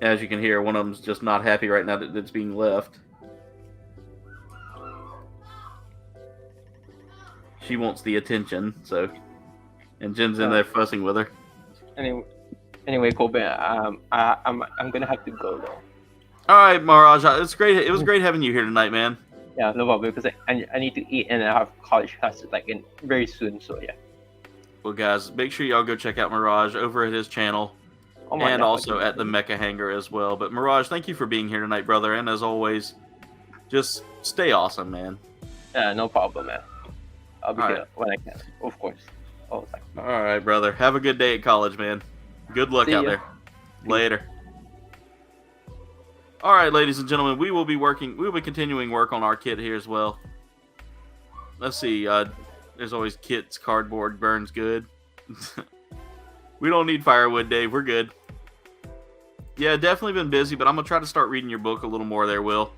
as you can hear, one of them's just not happy right now that it's being left. She wants the attention, so, and Jen's in there fussing with her. Anyway, Kouldbayne, I'm gonna have to go though. All right, Mirage, it's great. It was great having you here tonight, man. Yeah, no problem, because I need to eat and I have college classes like in very soon. So yeah. Well, guys, make sure y'all go check out Mirage over at his channel, and also at the Mecha Hangar as well. But Mirage, thank you for being here tonight, brother. And as always, just stay awesome, man. Yeah, no problem, man. I'll be here when I can, of course. All right, brother. Have a good day at college, man. Good luck out there. Later. All right, ladies and gentlemen, we will be continuing work on our kit here as well. Let's see. There's always kits. Cardboard burns good. We don't need firewood, Dave. We're good. Yeah, definitely been busy, but I'm gonna try to start reading your book a little more there, Will.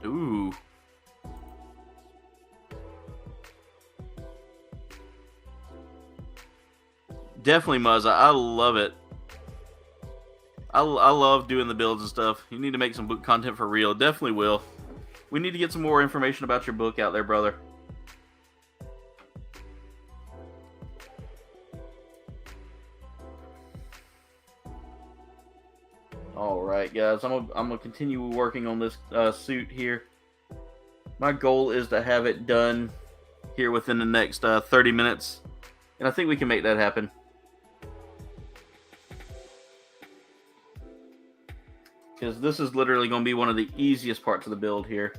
Ooh. Definitely, Muzz. I love it. I love doing the builds and stuff. You need to make some book content for real. Definitely will. We need to get some more information about your book out there, brother. All right, guys. I'm gonna continue working on this suit here. My goal is to have it done here within the next 30 minutes, and I think we can make that happen. Because this is literally going to be one of the easiest parts of the build here.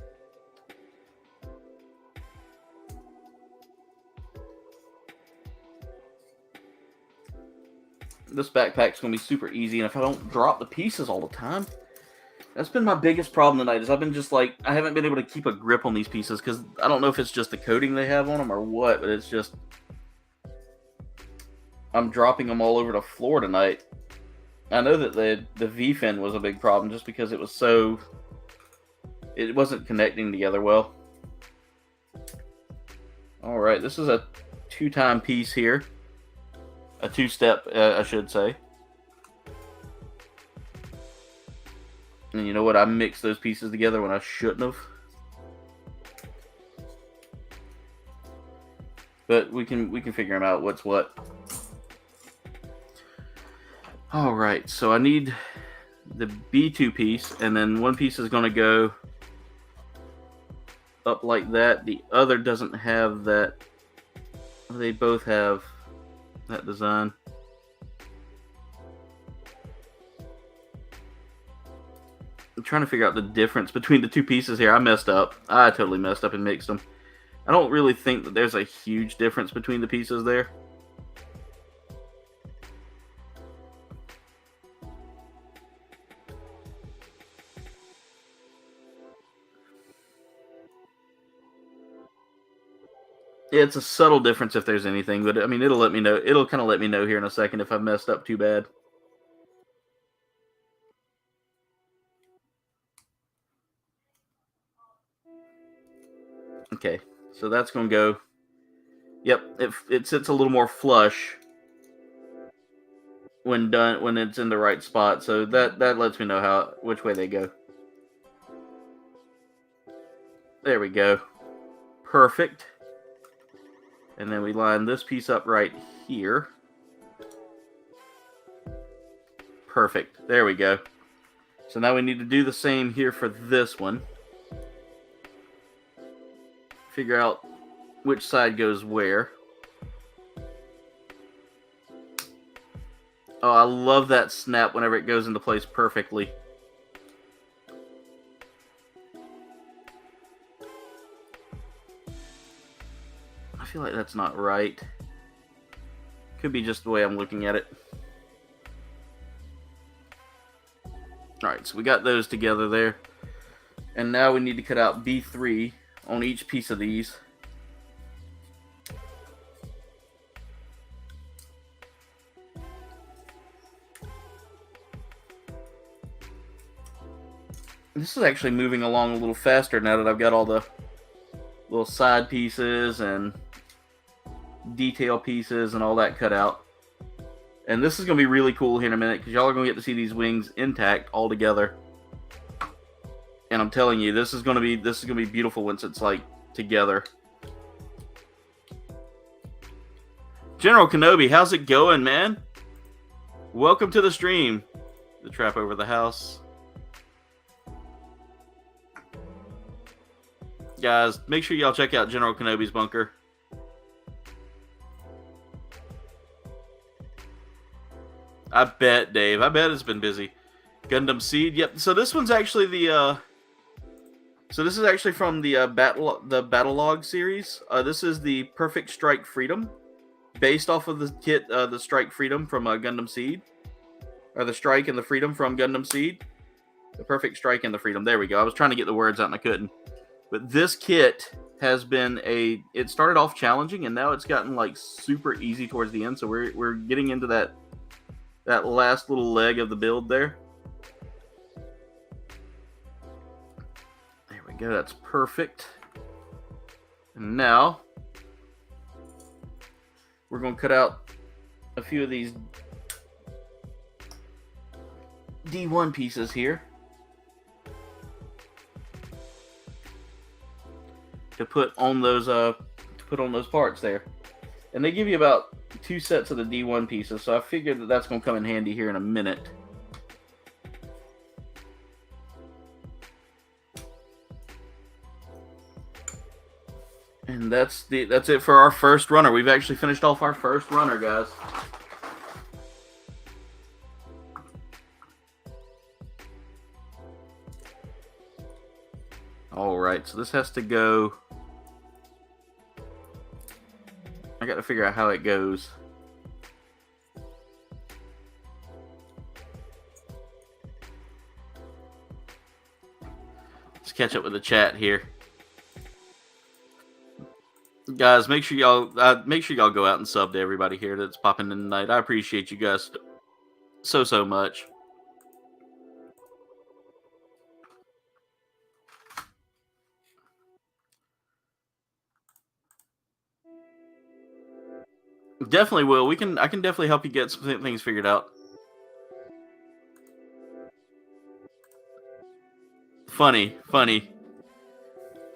This backpack's going to be super easy, and if I don't drop the pieces all the time, that's been my biggest problem tonight, is I've been just like, I haven't been able to keep a grip on these pieces, because I don't know if it's just the coating they have on them or what, but it's just, I'm dropping them all over the floor tonight. I know that the V-fin was a big problem just because it was it wasn't connecting together well. Alright, this is a 2-time piece here. A 2-step, I should say. And you know what? I mixed those pieces together when I shouldn't have. But we can figure them out what's what. Alright, so I need the B2 piece, and then one piece is going to go up like that. The other doesn't have that. They both have that design. I'm trying to figure out the difference between the two pieces here. I messed up. I totally messed up and mixed them. I don't really think that there's a huge difference between the pieces there. It's a subtle difference if there's anything, but I mean, it'll let me know. It'll kind of let me know here in a second if I've messed up too bad. Okay, so that's going to go. Yep, it sits a little more flush when it's in the right spot. So that lets me know which way they go. There we go. Perfect. And then we line this piece up right here. Perfect. There we go. So now we need to do the same here for this one. Figure out which side goes where. Oh, I love that snap whenever it goes into place perfectly. I feel like that's not right. Could be just the way I'm looking at it. Alright, so we got those together there. And now we need to cut out B3 on each piece of these. This This is actually moving along a little faster now that I've got all the little side pieces and detail pieces and all that cut out. And this is going to be really cool here in a minute because y'all are going to get to see these wings intact all together. And I'm telling you, this is going to be beautiful once it's like together. General Kenobi, how's it going, man? Welcome to the stream. The trap over the house. Guys, make sure y'all check out General Kenobi's bunker. I bet, Dave. I bet it's been busy. Gundam Seed. Yep. So this one's actually the. So this is actually from the Battlogue series. This is the Perfect Strike Freedom, based off of the kit, the Strike Freedom from Gundam Seed, or the Strike and the Freedom from Gundam Seed. The Perfect Strike and the Freedom. There we go. I was trying to get the words out and I couldn't. But this kit has been it started off challenging and now it's gotten like super easy towards the end. So we're getting into that last little leg of the build there. There we go. That's perfect. And now we're going to cut out a few of these D1 pieces here to put on those parts there. And they give you about 2 sets of the D1 pieces, so I figured that that's going to come in handy here in a minute. And that's it for our first runner. We've actually finished off our first runner, guys. All right, so this has to go. I got to figure out how it goes. Let's catch up with the chat here. Guys, make sure y'all go out and sub to everybody here that's popping in tonight. I appreciate you guys so much. Definitely will. I can definitely help you get some things figured out. Funny.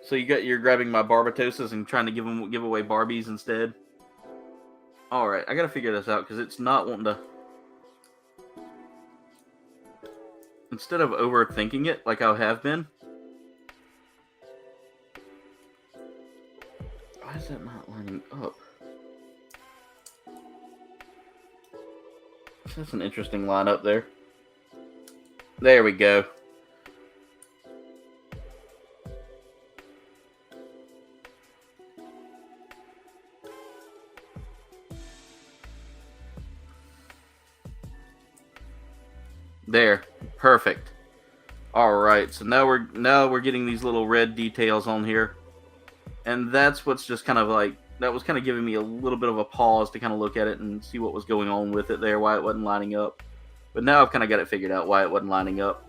So you're grabbing my Barbitoses and trying to give away Barbies instead. All right, I gotta figure this out because it's not wanting to. Instead of overthinking it like I have been. Why is that not lining up? That's an interesting lineup there. There we go. There, perfect. All right, so now we're getting these little red details on here, and that's what's just kind of like. That was kind of giving me a little bit of a pause to kind of look at it and see what was going on with it there, why it wasn't lining up. But now I've kind of got it figured out why it wasn't lining up.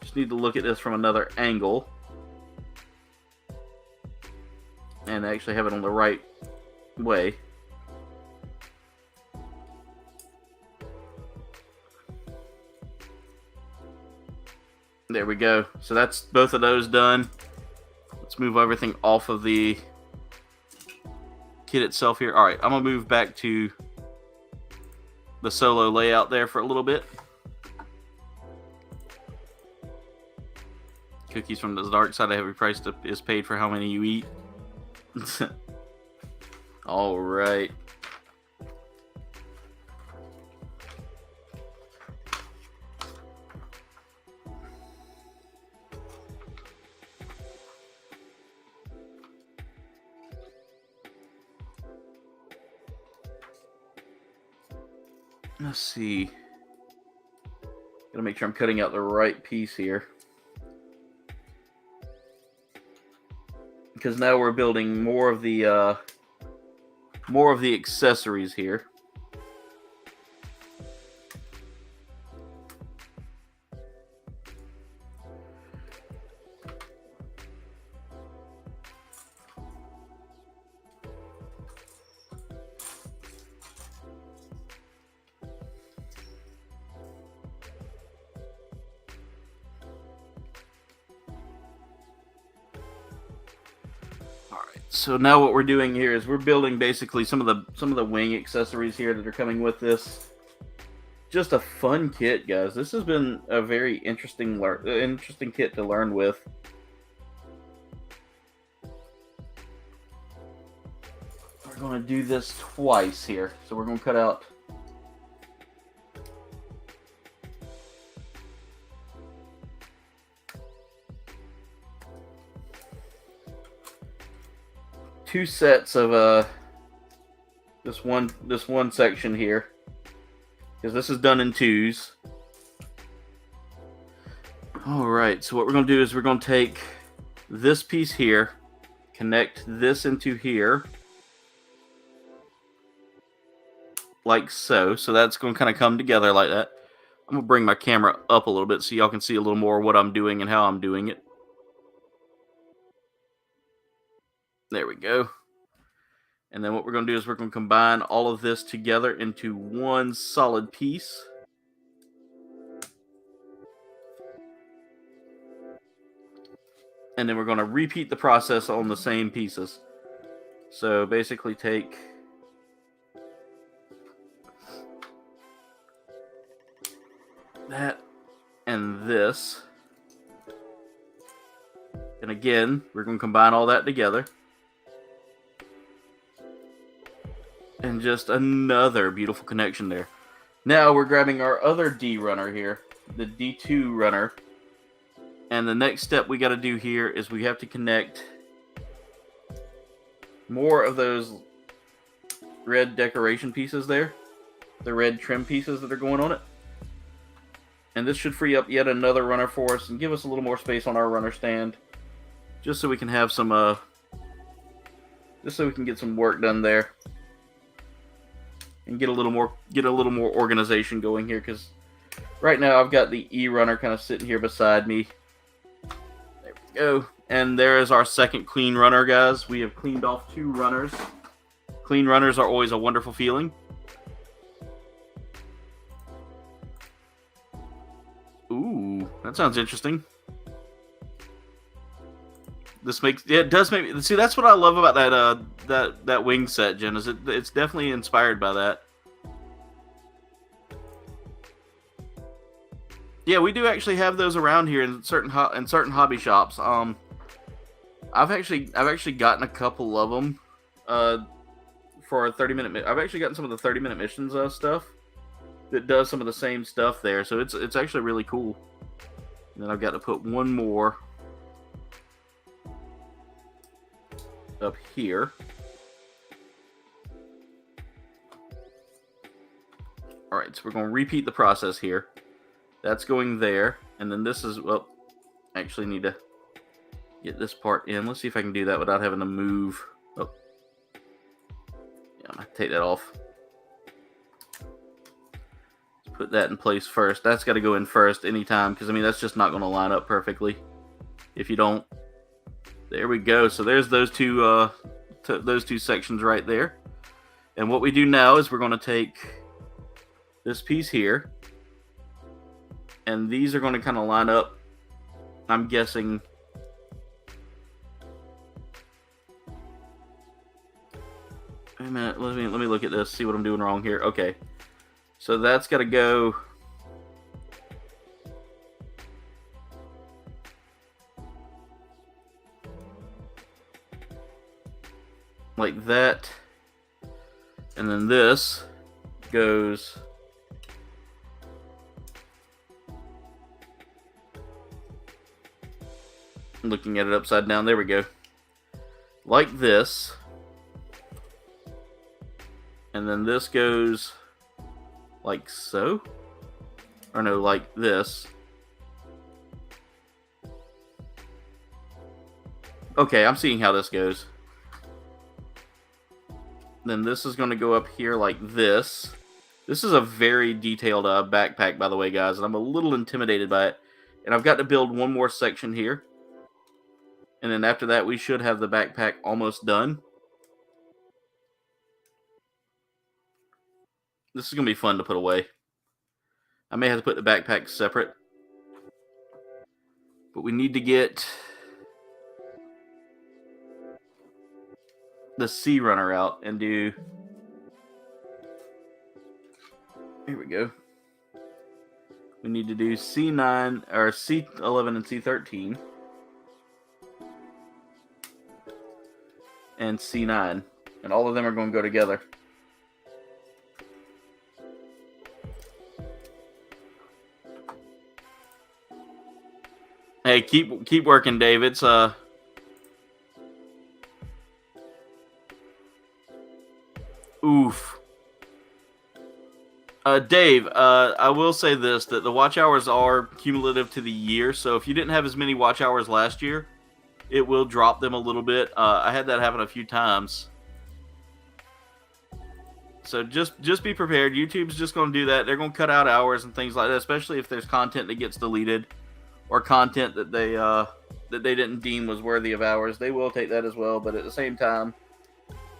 Just need to look at this from another angle and actually have it on the right way. There we go. So that's both of those done. Let's move everything off of the kit itself here. All right, I'm gonna move back to the solo layout there for a little bit. Cookies from the dark side. A heavy price is paid for how many you eat. All right. Let's see. Gotta make sure I'm cutting out the right piece here. Because now we're building more of the accessories here. Alright, so now what we're doing here is we're building basically some of the wing accessories here that are coming with this. Just a fun kit, guys. This has been a very interesting kit to learn with. We're going to do this twice here. So we're going to cut out two sets of this one section here, because this is done in twos. Alright, so what we're going to do is we're going to take this piece here, connect this into here, like so. So that's going to kind of come together like that. I'm going to bring my camera up a little bit so y'all can see a little more what I'm doing and how I'm doing it. There we go. And then what we're going to do is we're going to combine all of this together into one solid piece. And then we're going to repeat the process on the same pieces. So basically take that and this. And again, we're going to combine all that together. And just another beautiful connection there. Now we're grabbing our other D runner here, the D2 runner. And the next step we got to do here is we have to connect more of those red decoration pieces there. The red trim pieces that are going on it. And this should free up yet another runner for us and give us a little more space on our runner stand. Just so we can have some, just so we can get some work done there. And get a little more organization going here, because right now I've got the E runner kind of sitting here beside me. There we go. And there is our second clean runner, guys. We have cleaned off two runners. Clean runners are always a wonderful feeling. Ooh, that sounds interesting. It does make me see. That's what I love about that wing set, Jen. Is it's definitely inspired by that. Yeah, we do actually have those around here in certain hobby shops. I've actually gotten a couple of them for a 30-minute. I've actually gotten some of the 30-minute missions stuff that does some of the same stuff there. So it's actually really cool. And then I've got to put one more up here. Alright, so we're going to repeat the process here. That's going there. And then this is, well, I actually need to get this part in. Let's see if I can do that without having to move. Oh. Yeah, I'm going to take that off. Let's put that in place first. That's got to go in first anytime, because, I mean, that's just not going to line up perfectly if you don't. There we go. So there's those two sections right there. And what we do now is we're going to take this piece here, and these are going to kind of line up. I'm guessing. Wait a minute. Let me look at this. See what I'm doing wrong here. Okay. So that's got to go. Like that, and then this goes looking at it upside down. There we go, like this, and then this goes like so, or no, like this. Okay, I'm seeing how this goes. Then this is going to go up here like this. This is a very detailed backpack, by the way, guys, and I'm a little intimidated by it. And I've got to build one more section here. And then after that, we should have the backpack almost done. This is going to be fun to put away. I may have to put the backpack separate. But we need to get the C runner out and do. Here we go. We need to do C9 or C11 and C13 and C9, and all of them are going to go together. Hey, keep working, Dave. It's oof. Dave, I will say this, that the watch hours are cumulative to the year, so if you didn't have as many watch hours last year, it will drop them a little bit. I had that happen a few times. So just be prepared. YouTube's just going to do that. They're going to cut out hours and things like that, especially if there's content that gets deleted or content that they didn't deem was worthy of hours. They will take that as well, but at the same time,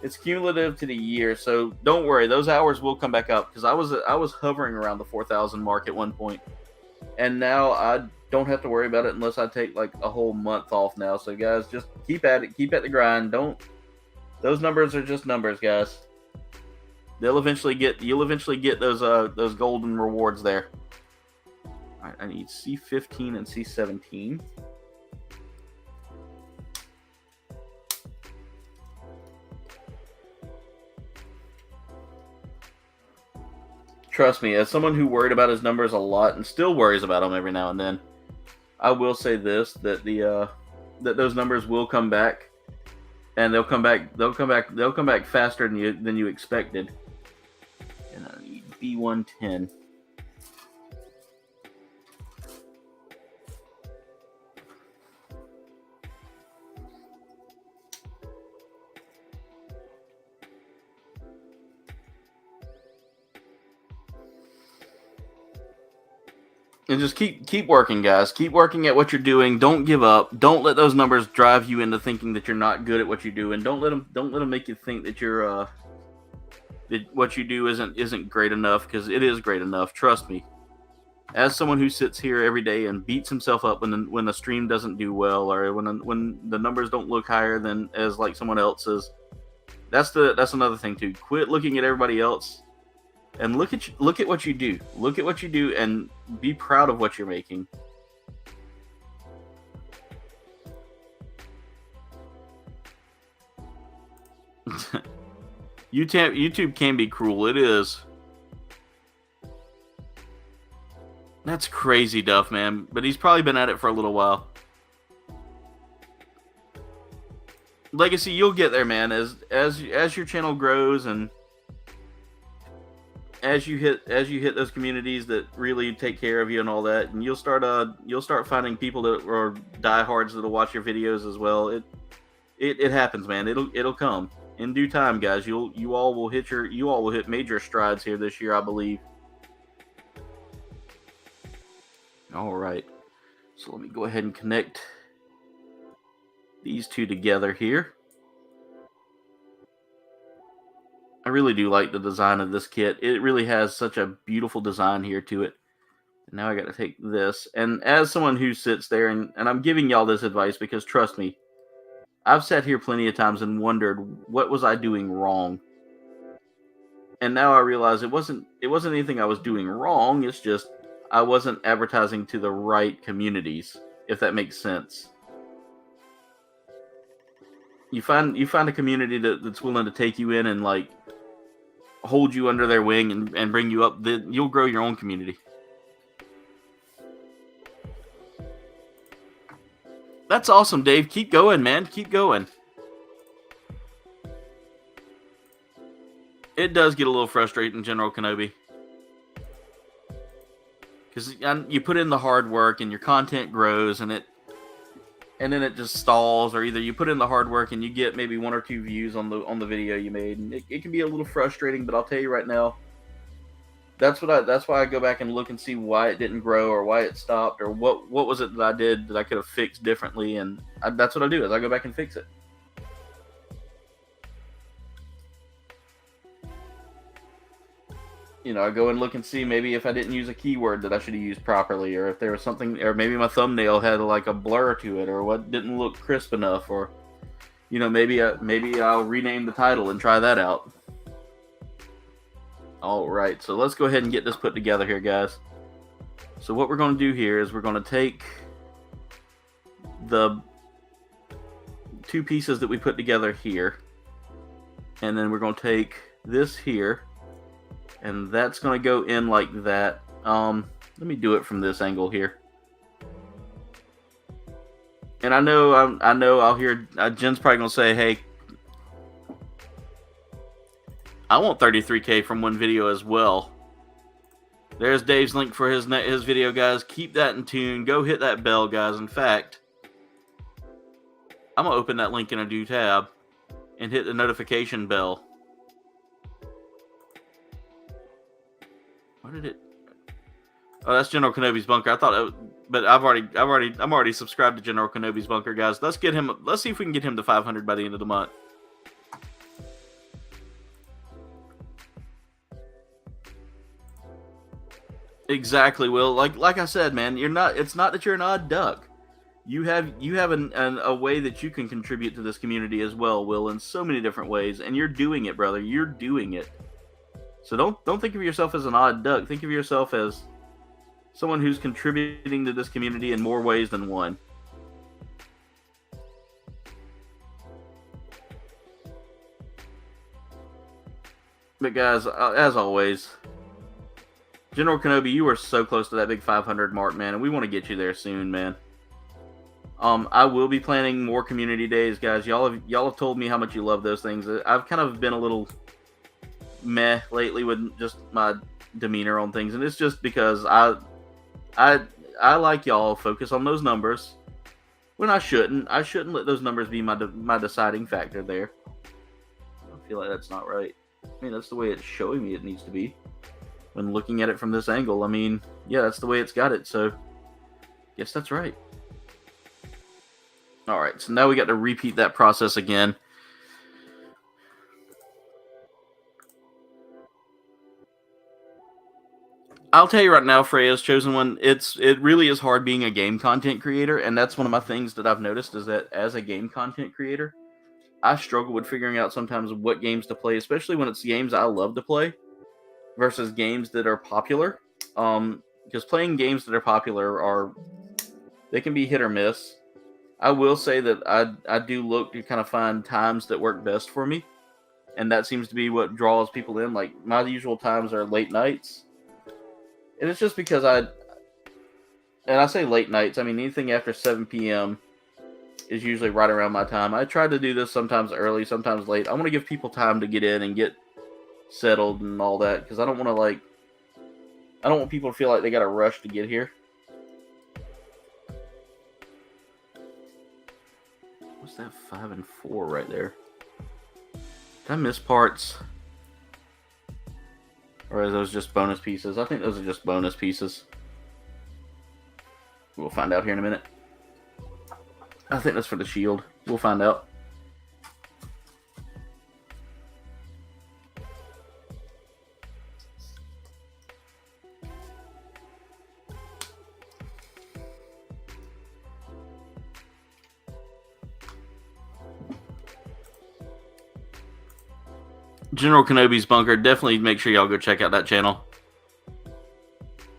it's cumulative to the year, so don't worry. Those hours will come back up, because I was hovering around the 4,000 mark at one point, and now I don't have to worry about it unless I take like a whole month off now. So guys, just keep at it, keep at the grind. Those numbers are just numbers, guys. You'll eventually get those golden rewards there. All right, I need C15 and C17. Trust me, as someone who worried about his numbers a lot and still worries about them every now and then, I will say this, that that those numbers will come back, and they'll come back faster than you expected. And I need B110. And just keep working, guys. Keep working at what you're doing. Don't give up. Don't let those numbers drive you into thinking that you're not good at what you do, and don't let them make you think that you're that what you do isn't great enough, because it is great enough. Trust me. As someone who sits here every day and beats himself up when the stream doesn't do well, or when the numbers don't look higher than as like someone else's, that's another thing too. Quit looking at everybody else. And look at what you do. Look at what you do, and be proud of what you're making. YouTube can be cruel. It is. That's crazy, Duff, man. But he's probably been at it for a little while. Legacy, you'll get there, man. As your channel grows and as you hit those communities that really take care of you and all that, and you'll start finding people that are diehards that'll watch your videos as well. It happens, man. It'll come in due time, guys. You all will hit major strides here this year, I believe. All right, so let me go ahead and connect these two together here. I really do like the design of this kit. It really has such a beautiful design here to it. And now I got to take this. And as someone who sits there, and I'm giving y'all this advice because trust me, I've sat here plenty of times and wondered, what was I doing wrong? And now I realize it wasn't anything I was doing wrong. It's just I wasn't advertising to the right communities, if that makes sense. You find a community that's willing to take you in and like hold you under their wing and bring you up, then you'll grow your own community. That's awesome, Dave. Keep going, man. Keep going. It does get a little frustrating, General Kenobi. Because you put in the hard work and your content grows and then it just stalls, or either you put in the hard work and you get maybe 1 or 2 views on the video you made, and it can be a little frustrating. But I'll tell you right now, that's why I go back and look and see why it didn't grow, or why it stopped, or what was it that I did that I could have fixed differently, and that's what I do, is I go back and fix it. You know, I go and look and see maybe if I didn't use a keyword that I should have used properly, or if there was something, or maybe my thumbnail had like a blur to it, or what didn't look crisp enough, or You know, maybe I'll rename the title and try that out. All right, so let's go ahead and get this put together here, guys. So what we're going to do here is we're going to take the 2 pieces that we put together here, and then we're going to take this here, and that's going to go in like that. Let me do it from this angle here. And I know I'll hear Jen's probably going to say, hey, I want 33K from one video as well. There's Dave's link for his video, guys. Keep that in tune. Go hit that bell, guys. In fact, I'm going to open that link in a new tab and hit the notification bell. Why did it? Oh, that's General Kenobi's bunker. I thought, but I'm already subscribed to General Kenobi's bunker, guys. Let's get him. Let's see if we can get him to 500 by the end of the month. Exactly, Will. Like I said, man, you're not. It's not that you're an odd duck. You have a way that you can contribute to this community as well, Will, in so many different ways, and you're doing it, brother. You're doing it. So don't think of yourself as an odd duck. Think of yourself as someone who's contributing to this community in more ways than one. But guys, as always, General Kenobi, you are so close to that big 500 mark, man, and we want to get you there soon, man. I will be planning more community days, guys. Y'all have told me how much you love those things. I've kind of been a little meh lately with just my demeanor on things, and it's just because I like y'all focus on those numbers when I shouldn't. I shouldn't let those numbers be my deciding factor there. I feel like that's not right. I mean, that's the way it's showing me it needs to be. When looking at it from this angle, I mean, yeah, that's the way it's got it, so guess that's right. Alright, so now we got to repeat that process again. I'll tell you right now, Freya's Chosen One, it really is hard being a game content creator, and that's one of my things that I've noticed is that as a game content creator, I struggle with figuring out sometimes what games to play, especially when it's games I love to play versus games that are popular. Because playing games that are popular they can be hit or miss. I will say that I do look to kind of find times that work best for me, and that seems to be what draws people in. Like, my usual times are late nights, and it's just because and I say late nights, I mean anything after 7 p.m. is usually right around my time. I try to do this sometimes early, sometimes late. I want to give people time to get in and get settled and all that, because I don't want people to feel like they got to rush to get here. What's that 5 and 4 right there? Did I miss parts? Or are those just bonus pieces? I think those are just bonus pieces. We'll find out here in a minute. I think that's for the shield. We'll find out. General Kenobi's bunker. Definitely make sure y'all go check out that channel.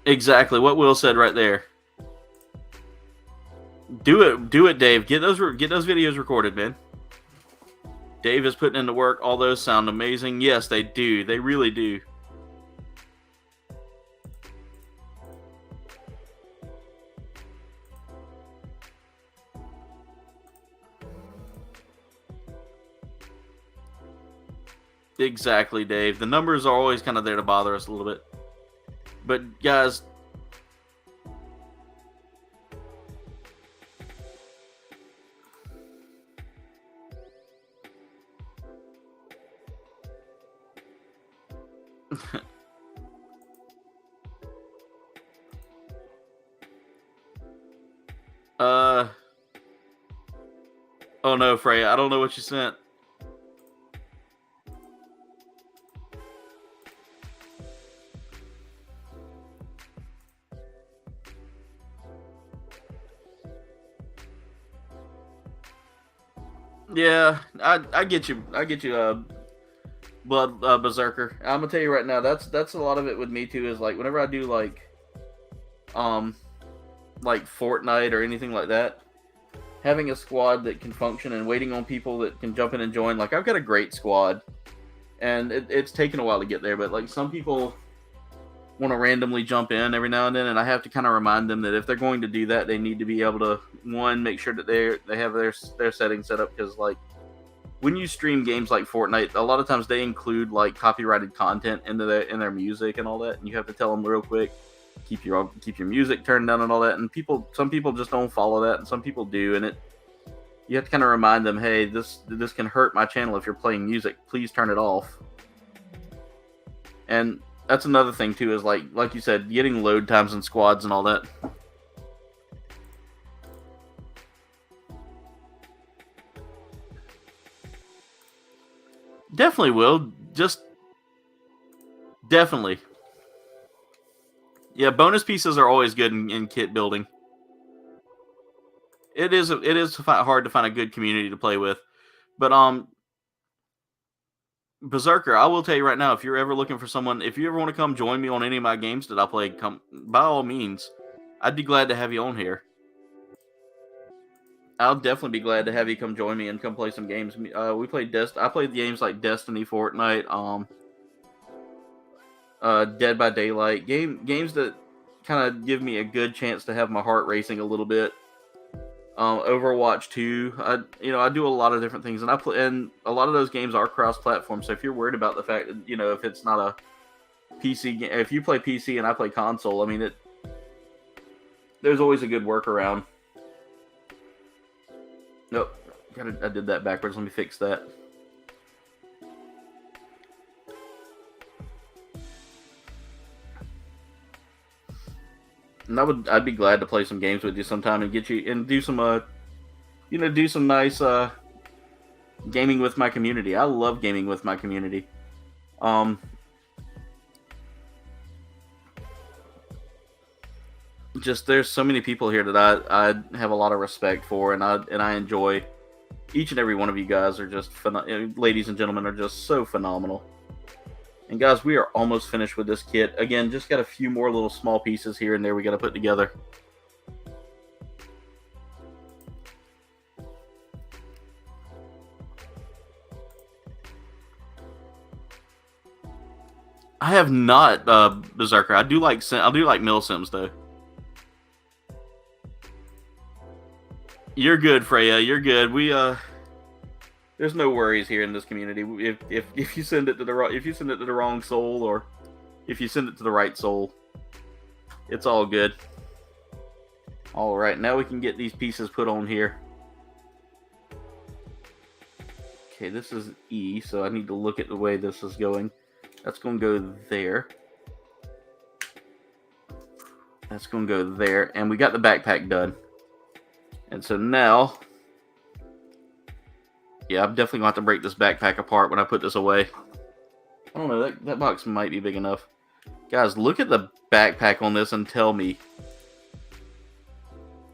Exactly what Will said right there. Do it, Dave. Get those videos recorded, man. Dave is putting in the work. All those sound amazing. Yes, they do. They really do. Exactly, Dave. The numbers are always kind of there to bother us a little bit. But, guys, oh no, Freya, I don't know what you sent. Yeah, I get you. I get you, Blood Berserker. I'm gonna tell you right now, that's a lot of it with me too. Is like whenever I do like Fortnite or anything like that, having a squad that can function and waiting on people that can jump in and join. Like I've got a great squad, and it's taken a while to get there. But like some people want to randomly jump in every now and then, and I have to kind of remind them that if they're going to do that, they need to be able to make sure that they have their settings set up, because like when you stream games like Fortnite, a lot of times they include like copyrighted content in their music and all that, and you have to tell them real quick, keep your music turned down and all that. And some people just don't follow that, and some people do, and you have to kind of remind them, hey, this can hurt my channel if you're playing music. Please turn it off. And that's another thing too, is like you said, getting load times and squads and all that. Definitely will. Just definitely. Yeah, bonus pieces are always good in kit building. It is hard to find a good community to play with. But Berserker, I will tell you right now, if you're ever looking for someone, if you ever want to come join me on any of my games that I play, come by all means. I'd be glad to have you on here. I'll definitely be glad to have you come join me and come play some games. I played games like Destiny, Fortnite, Dead by Daylight, games that kind of give me a good chance to have my heart racing a little bit. Overwatch 2, I do a lot of different things, and and a lot of those games are cross-platform. So if you're worried about the fact that if it's not a PC game, if you play PC and I play console, I mean there's always a good workaround. Nope, I did that backwards. Let me fix that. And I'd be glad to play some games with you sometime and get you and do some do some nice gaming with my community. I love gaming with my community. Just there's so many people here that I have a lot of respect for, and I enjoy. Each and every one of you guys are just ladies and gentlemen, are just so phenomenal. And guys, we are almost finished with this kit. Again, just got a few more little small pieces here and there we got to put together. I have not Berserker. I do like milsims though. You're good, Freya. You're good. There's no worries here in this community. If you send it to the wrong soul, or if you send it to the right soul, it's all good. All right, now we can get these pieces put on here. Okay, this is E, so I need to look at the way this is going. That's going to go there. That's going to go there, and we got the backpack done. And so now, yeah, I'm definitely going to have to break this backpack apart when I put this away. I don't know, that box might be big enough. Guys, look at the backpack on this and tell me,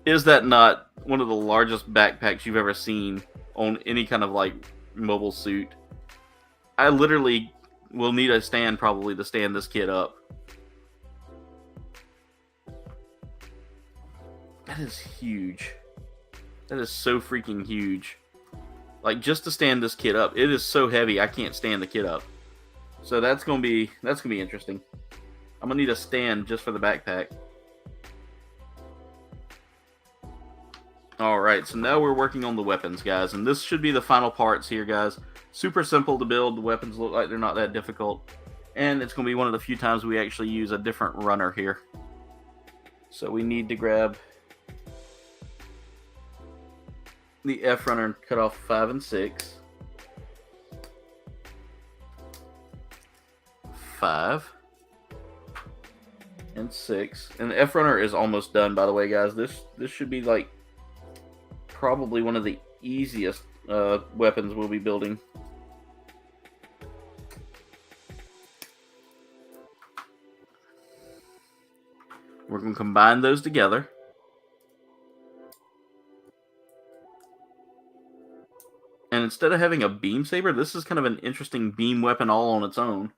is that not one of the largest backpacks you've ever seen on any kind of like mobile suit? I literally will need a stand probably to stand this kit up. That is huge. That is so freaking huge. Like, just to stand this kit up, it is so heavy I can't stand the kit up. So that's gonna be interesting. I'm gonna need a stand just for the backpack. Alright, so now we're working on the weapons, guys, and this should be the final parts here, guys. Super simple to build. The weapons look like they're not that difficult, and it's gonna be one of the few times we actually use a different runner here. So we need to grab the F runner and cut off 5 and 6. 5 and 6. And the F runner is almost done, by the way, guys. This should be like probably one of the easiest weapons we'll be building. We're going to combine those together. And instead of having a beam saber, this is kind of an interesting beam weapon all on its own.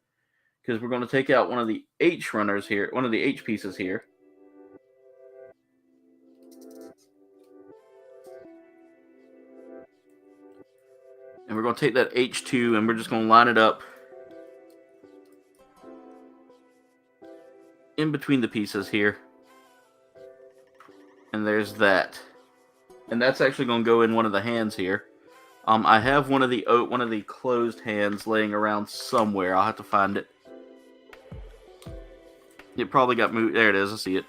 Because we're going to take out one of the H runners here, one of the H pieces here. And we're going to take that H2 and we're just going to line it up in between the pieces here. And there's that. And that's actually going to go in one of the hands here. I have one of the closed hands laying around somewhere. I'll have to find it. It probably got moved. There it is. I see it.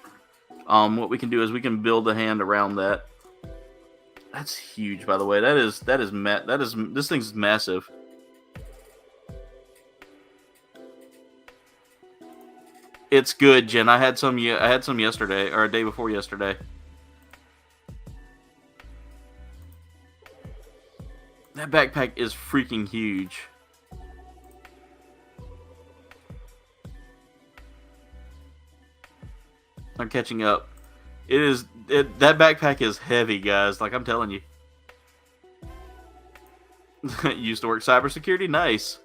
What we can do is we can build a hand around that. That's huge, by the way. This thing's massive. It's good, Jen. I had some yesterday, or a day before yesterday. That backpack is freaking huge. I'm catching up. That backpack is heavy, guys. Like I'm telling you. Used to work cybersecurity. Nice.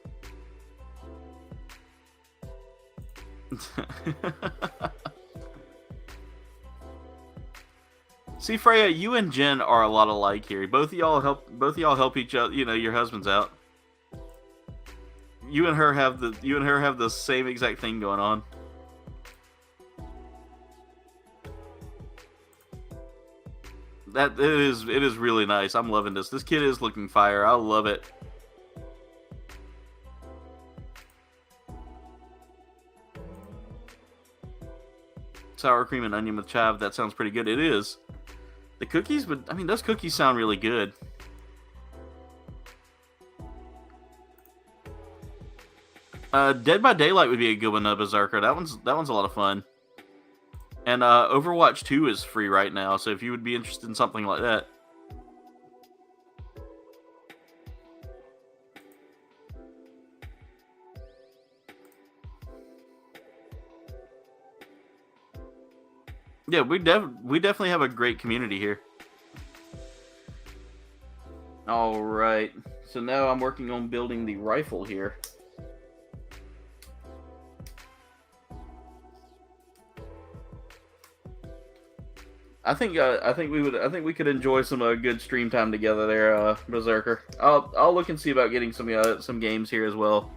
See, Freya, you and Jen are a lot alike here. Both of y'all help each other. You know, your husbands out. You and her have the same exact thing going on. It is really nice. I'm loving this. This kid is looking fire. I love it. Sour cream and onion with chive. That sounds pretty good. It is. The cookies, but I mean, those cookies sound really good. Dead by Daylight would be a good one, Berserker. That one's a lot of fun. And Overwatch 2 is free right now, so if you would be interested in something like that. Yeah, we definitely have a great community here. All right, so now I'm working on building the rifle here. I think we could enjoy some good stream time together there, Berserker. I'll look and see about getting some games here as well.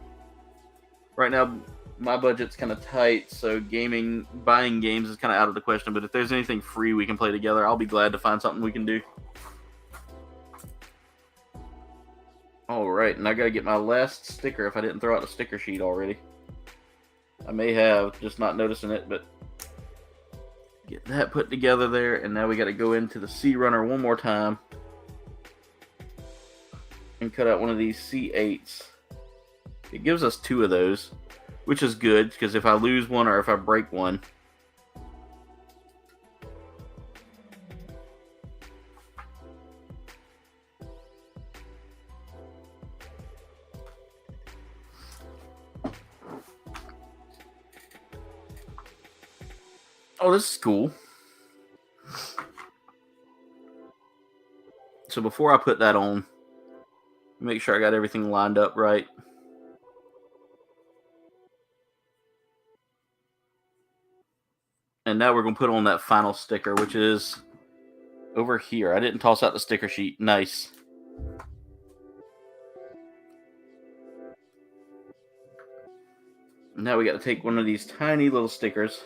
Right now, my budget's kind of tight, so buying games is kind of out of the question. But if there's anything free we can play together, I'll be glad to find something we can do. All right, and I gotta get my last sticker if I didn't throw out the sticker sheet already. I may have, just not noticing it, but get that put together there, and now we got to go into the C runner one more time and cut out one of these C8s. It gives us 2 of those, which is good, because if I lose one or if I break one, oh, this is cool. So before I put that on, make sure I got everything lined up right. And now we're going to put on that final sticker, which is over here. I didn't toss out the sticker sheet. Nice. Now we got to take one of these tiny little stickers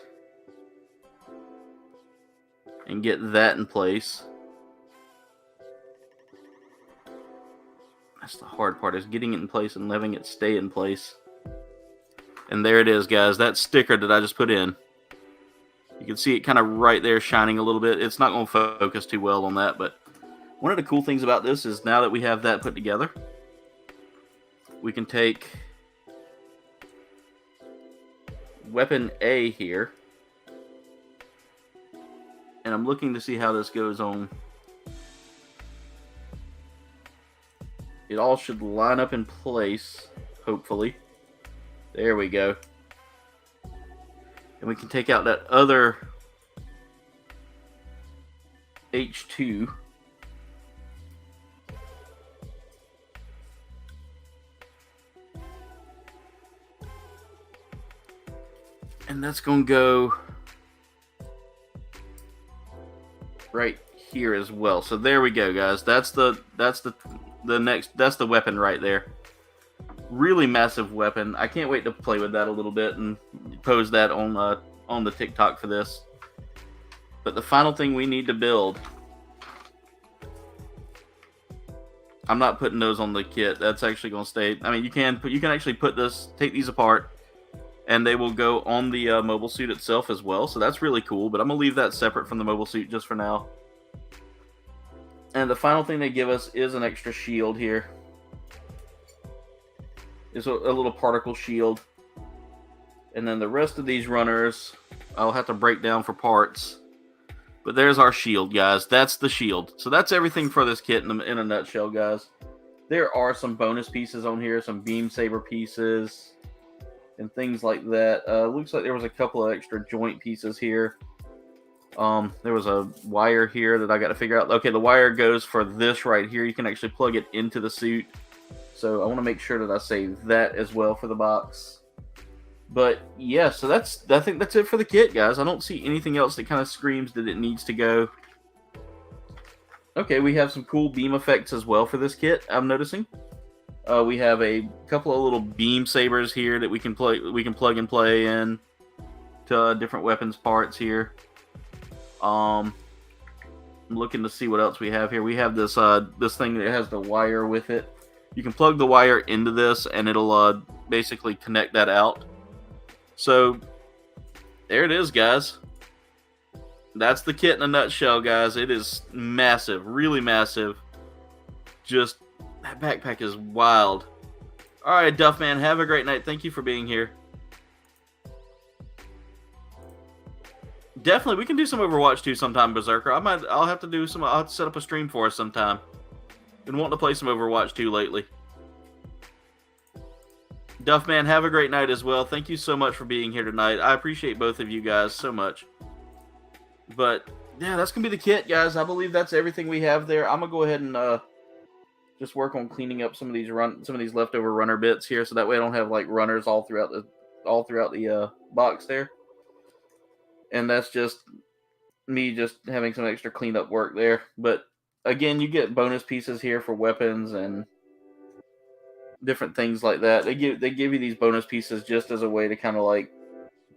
and get that in place. That's the hard part, is getting it in place and letting it stay in place. And there it is, guys. That sticker that I just put in. You can see it kind of right there shining a little bit. It's not going to focus too well on that, but one of the cool things about this is now that we have that put together, we can take weapon A here. And I'm looking to see how this goes on. It all should line up in place, hopefully. There we go. And we can take out that other H2. And that's going to go right here as well. So there we go, guys. That's the weapon right there. Really massive weapon. I can't wait to play with that a little bit and pose that on the TikTok for this. But the final thing we need to build, I'm not putting those on the kit. That's actually going to stay. I mean, you can actually take these apart, and they will go on the mobile suit itself as well. So that's really cool. But I'm gonna leave that separate from the mobile suit just for now. And the final thing they give us is an extra shield here. It's a little particle shield. And then the rest of these runners, I'll have to break down for parts. But there's our shield, guys. That's the shield. So that's everything for this kit in a nutshell, guys. There are some bonus pieces on here, some beam saber pieces, and things like that. Looks like there was a couple of extra joint pieces here. There was a wire here that I got to figure out. Okay, the wire goes for this right here. You can actually plug it into the suit. So I want to make sure that I save that as well for the box. But yeah, so I think that's it for the kit, guys. I don't see anything else that kind of screams that it needs to go. Okay, we have some cool beam effects as well for this kit, I'm noticing. We have a couple of little beam sabers here that we can plug and play in to different weapons parts here. I'm looking to see what else we have here. We have this thing that has the wire with it. You can plug the wire into this, and it'll basically connect that out. So there it is, guys. That's the kit in a nutshell, guys. It is massive, really massive. Just that backpack is wild. All right, Duffman, have a great night. Thank you for being here. Definitely, we can do some Overwatch 2 sometime, Berserker. I'll have to set up a stream for us sometime. Been wanting to play some Overwatch 2 lately. Duffman, have a great night as well. Thank you so much for being here tonight. I appreciate both of you guys so much. But yeah, that's gonna be the kit, guys. I believe that's everything we have there. I'm gonna go ahead and just work on cleaning up some of these leftover runner bits here, so that way I don't have like runners all throughout the box there. And that's just me just having some extra cleanup work there. But again, you get bonus pieces here for weapons and different things like that. They give you these bonus pieces just as a way to kind of like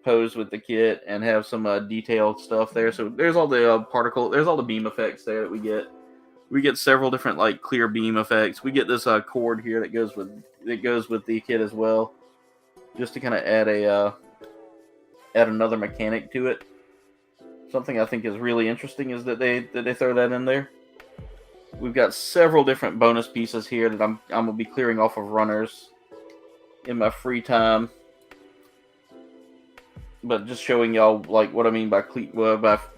pose with the kit and have some detailed stuff there. So there's all the there's all the beam effects there that we get. We get several different like clear beam effects. We get this cord here that goes with the kit as well, just to kind of add another mechanic to it. Something I think is really interesting is that they throw that in there. We've got several different bonus pieces here that I'm gonna be clearing off of runners in my free time. But just showing y'all like what I mean by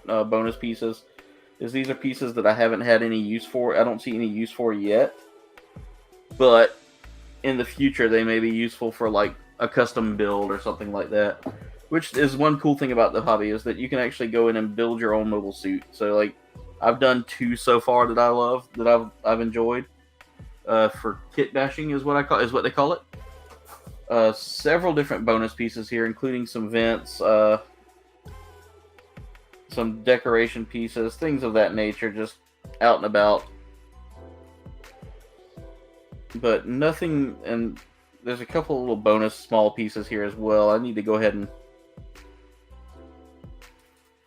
bonus pieces is these are pieces that I haven't had any use for. I don't see any use for yet, but in the future they may be useful for like a custom build or something like that. Which is one cool thing about the hobby is that you can actually go in and build your own mobile suit. So like I've done 2 so far that I love, that I've enjoyed. For kit bashing is what they call it. Several different bonus pieces here, including some vents, some decoration pieces, things of that nature, just out and about. But nothing, and there's a couple little bonus small pieces here as well. I need to go ahead and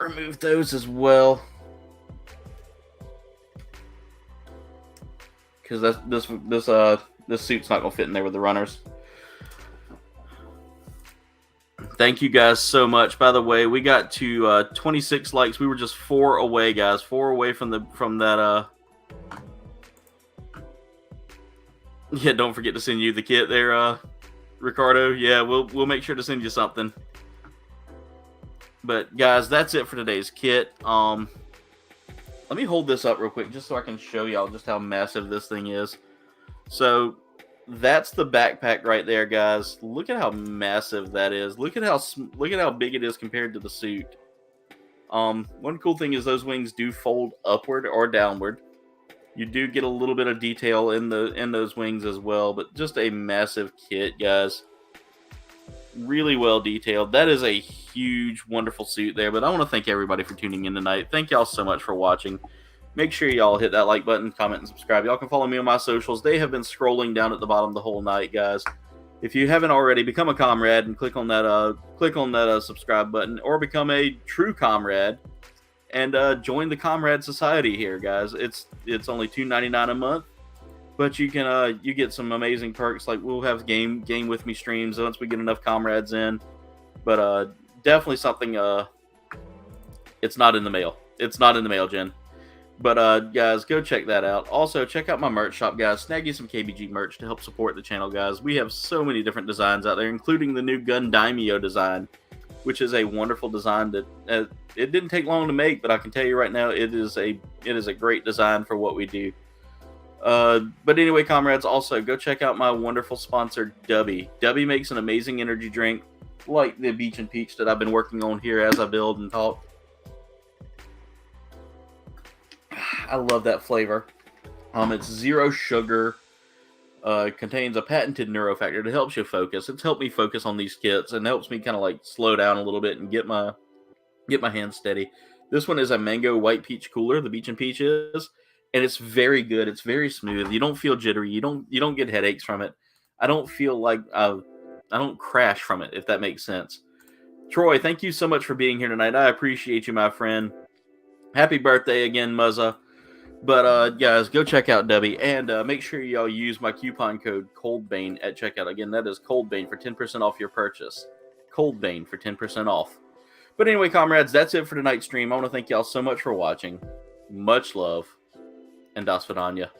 remove those as well, because this suit's not gonna fit in there with the runners. Thank you guys so much. By the way, we got to 26 likes. We were just 4 away, guys. 4 away from that. Yeah, don't forget to send you the kit there, Ricardo. Yeah, we'll make sure to send you something. But guys, that's it for today's kit. Let me hold this up real quick just so I can show y'all just how massive this thing is. So that's the backpack right there, guys. Look at how massive that is. Look at how big it is compared to the suit. One cool thing is those wings do fold upward or downward. You do get a little bit of detail in those wings as well, but just a massive kit, guys. Really well detailed. That is a huge, wonderful suit there. But I want to thank everybody for tuning in tonight. Thank y'all so much for watching. Make sure y'all hit that like button, comment, and subscribe. Y'all can follow me on my socials. They have been scrolling down at the bottom the whole night, guys. If you haven't already, become a comrade and click on that subscribe button, or become a true comrade and join the Comrade Society here, guys. It's only $2.99 a month, but you can you get some amazing perks, like we'll have game with me streams once we get enough comrades in. But definitely something. It's not in the mail. It's not in the mail, Jen. But guys, go check that out. Also, check out my merch shop, guys. Snag you some KBG merch to help support the channel, guys. We have so many different designs out there, including the new Gundam design, which is a wonderful design that it didn't take long to make, but I can tell you right now, it is a great design for what we do. But anyway, comrades, also go check out my wonderful sponsor, Dubby. Dubby makes an amazing energy drink like the Beach and Peach that I've been working on here as I build and talk. I love that flavor. It's 0 sugar. Contains a patented neurofactor that helps you focus. It's helped me focus on these kits and helps me kind of like slow down a little bit and get my hands steady. This one is a mango white peach cooler, the Beach and Peach is, and it's very good. It's very smooth. You don't feel jittery. You don't get headaches from it. I don't feel like I don't crash from it, if that makes sense. Troy, thank you so much for being here tonight. I appreciate you, my friend. Happy birthday again, Muzza. But guys, go check out Dubby, and make sure y'all use my coupon code Kouldbayne at checkout. Again, that is Kouldbayne for 10% off your purchase. Kouldbayne for 10% off. But anyway, comrades, that's it for tonight's stream. I want to thank y'all so much for watching. Much love, and das vidanya.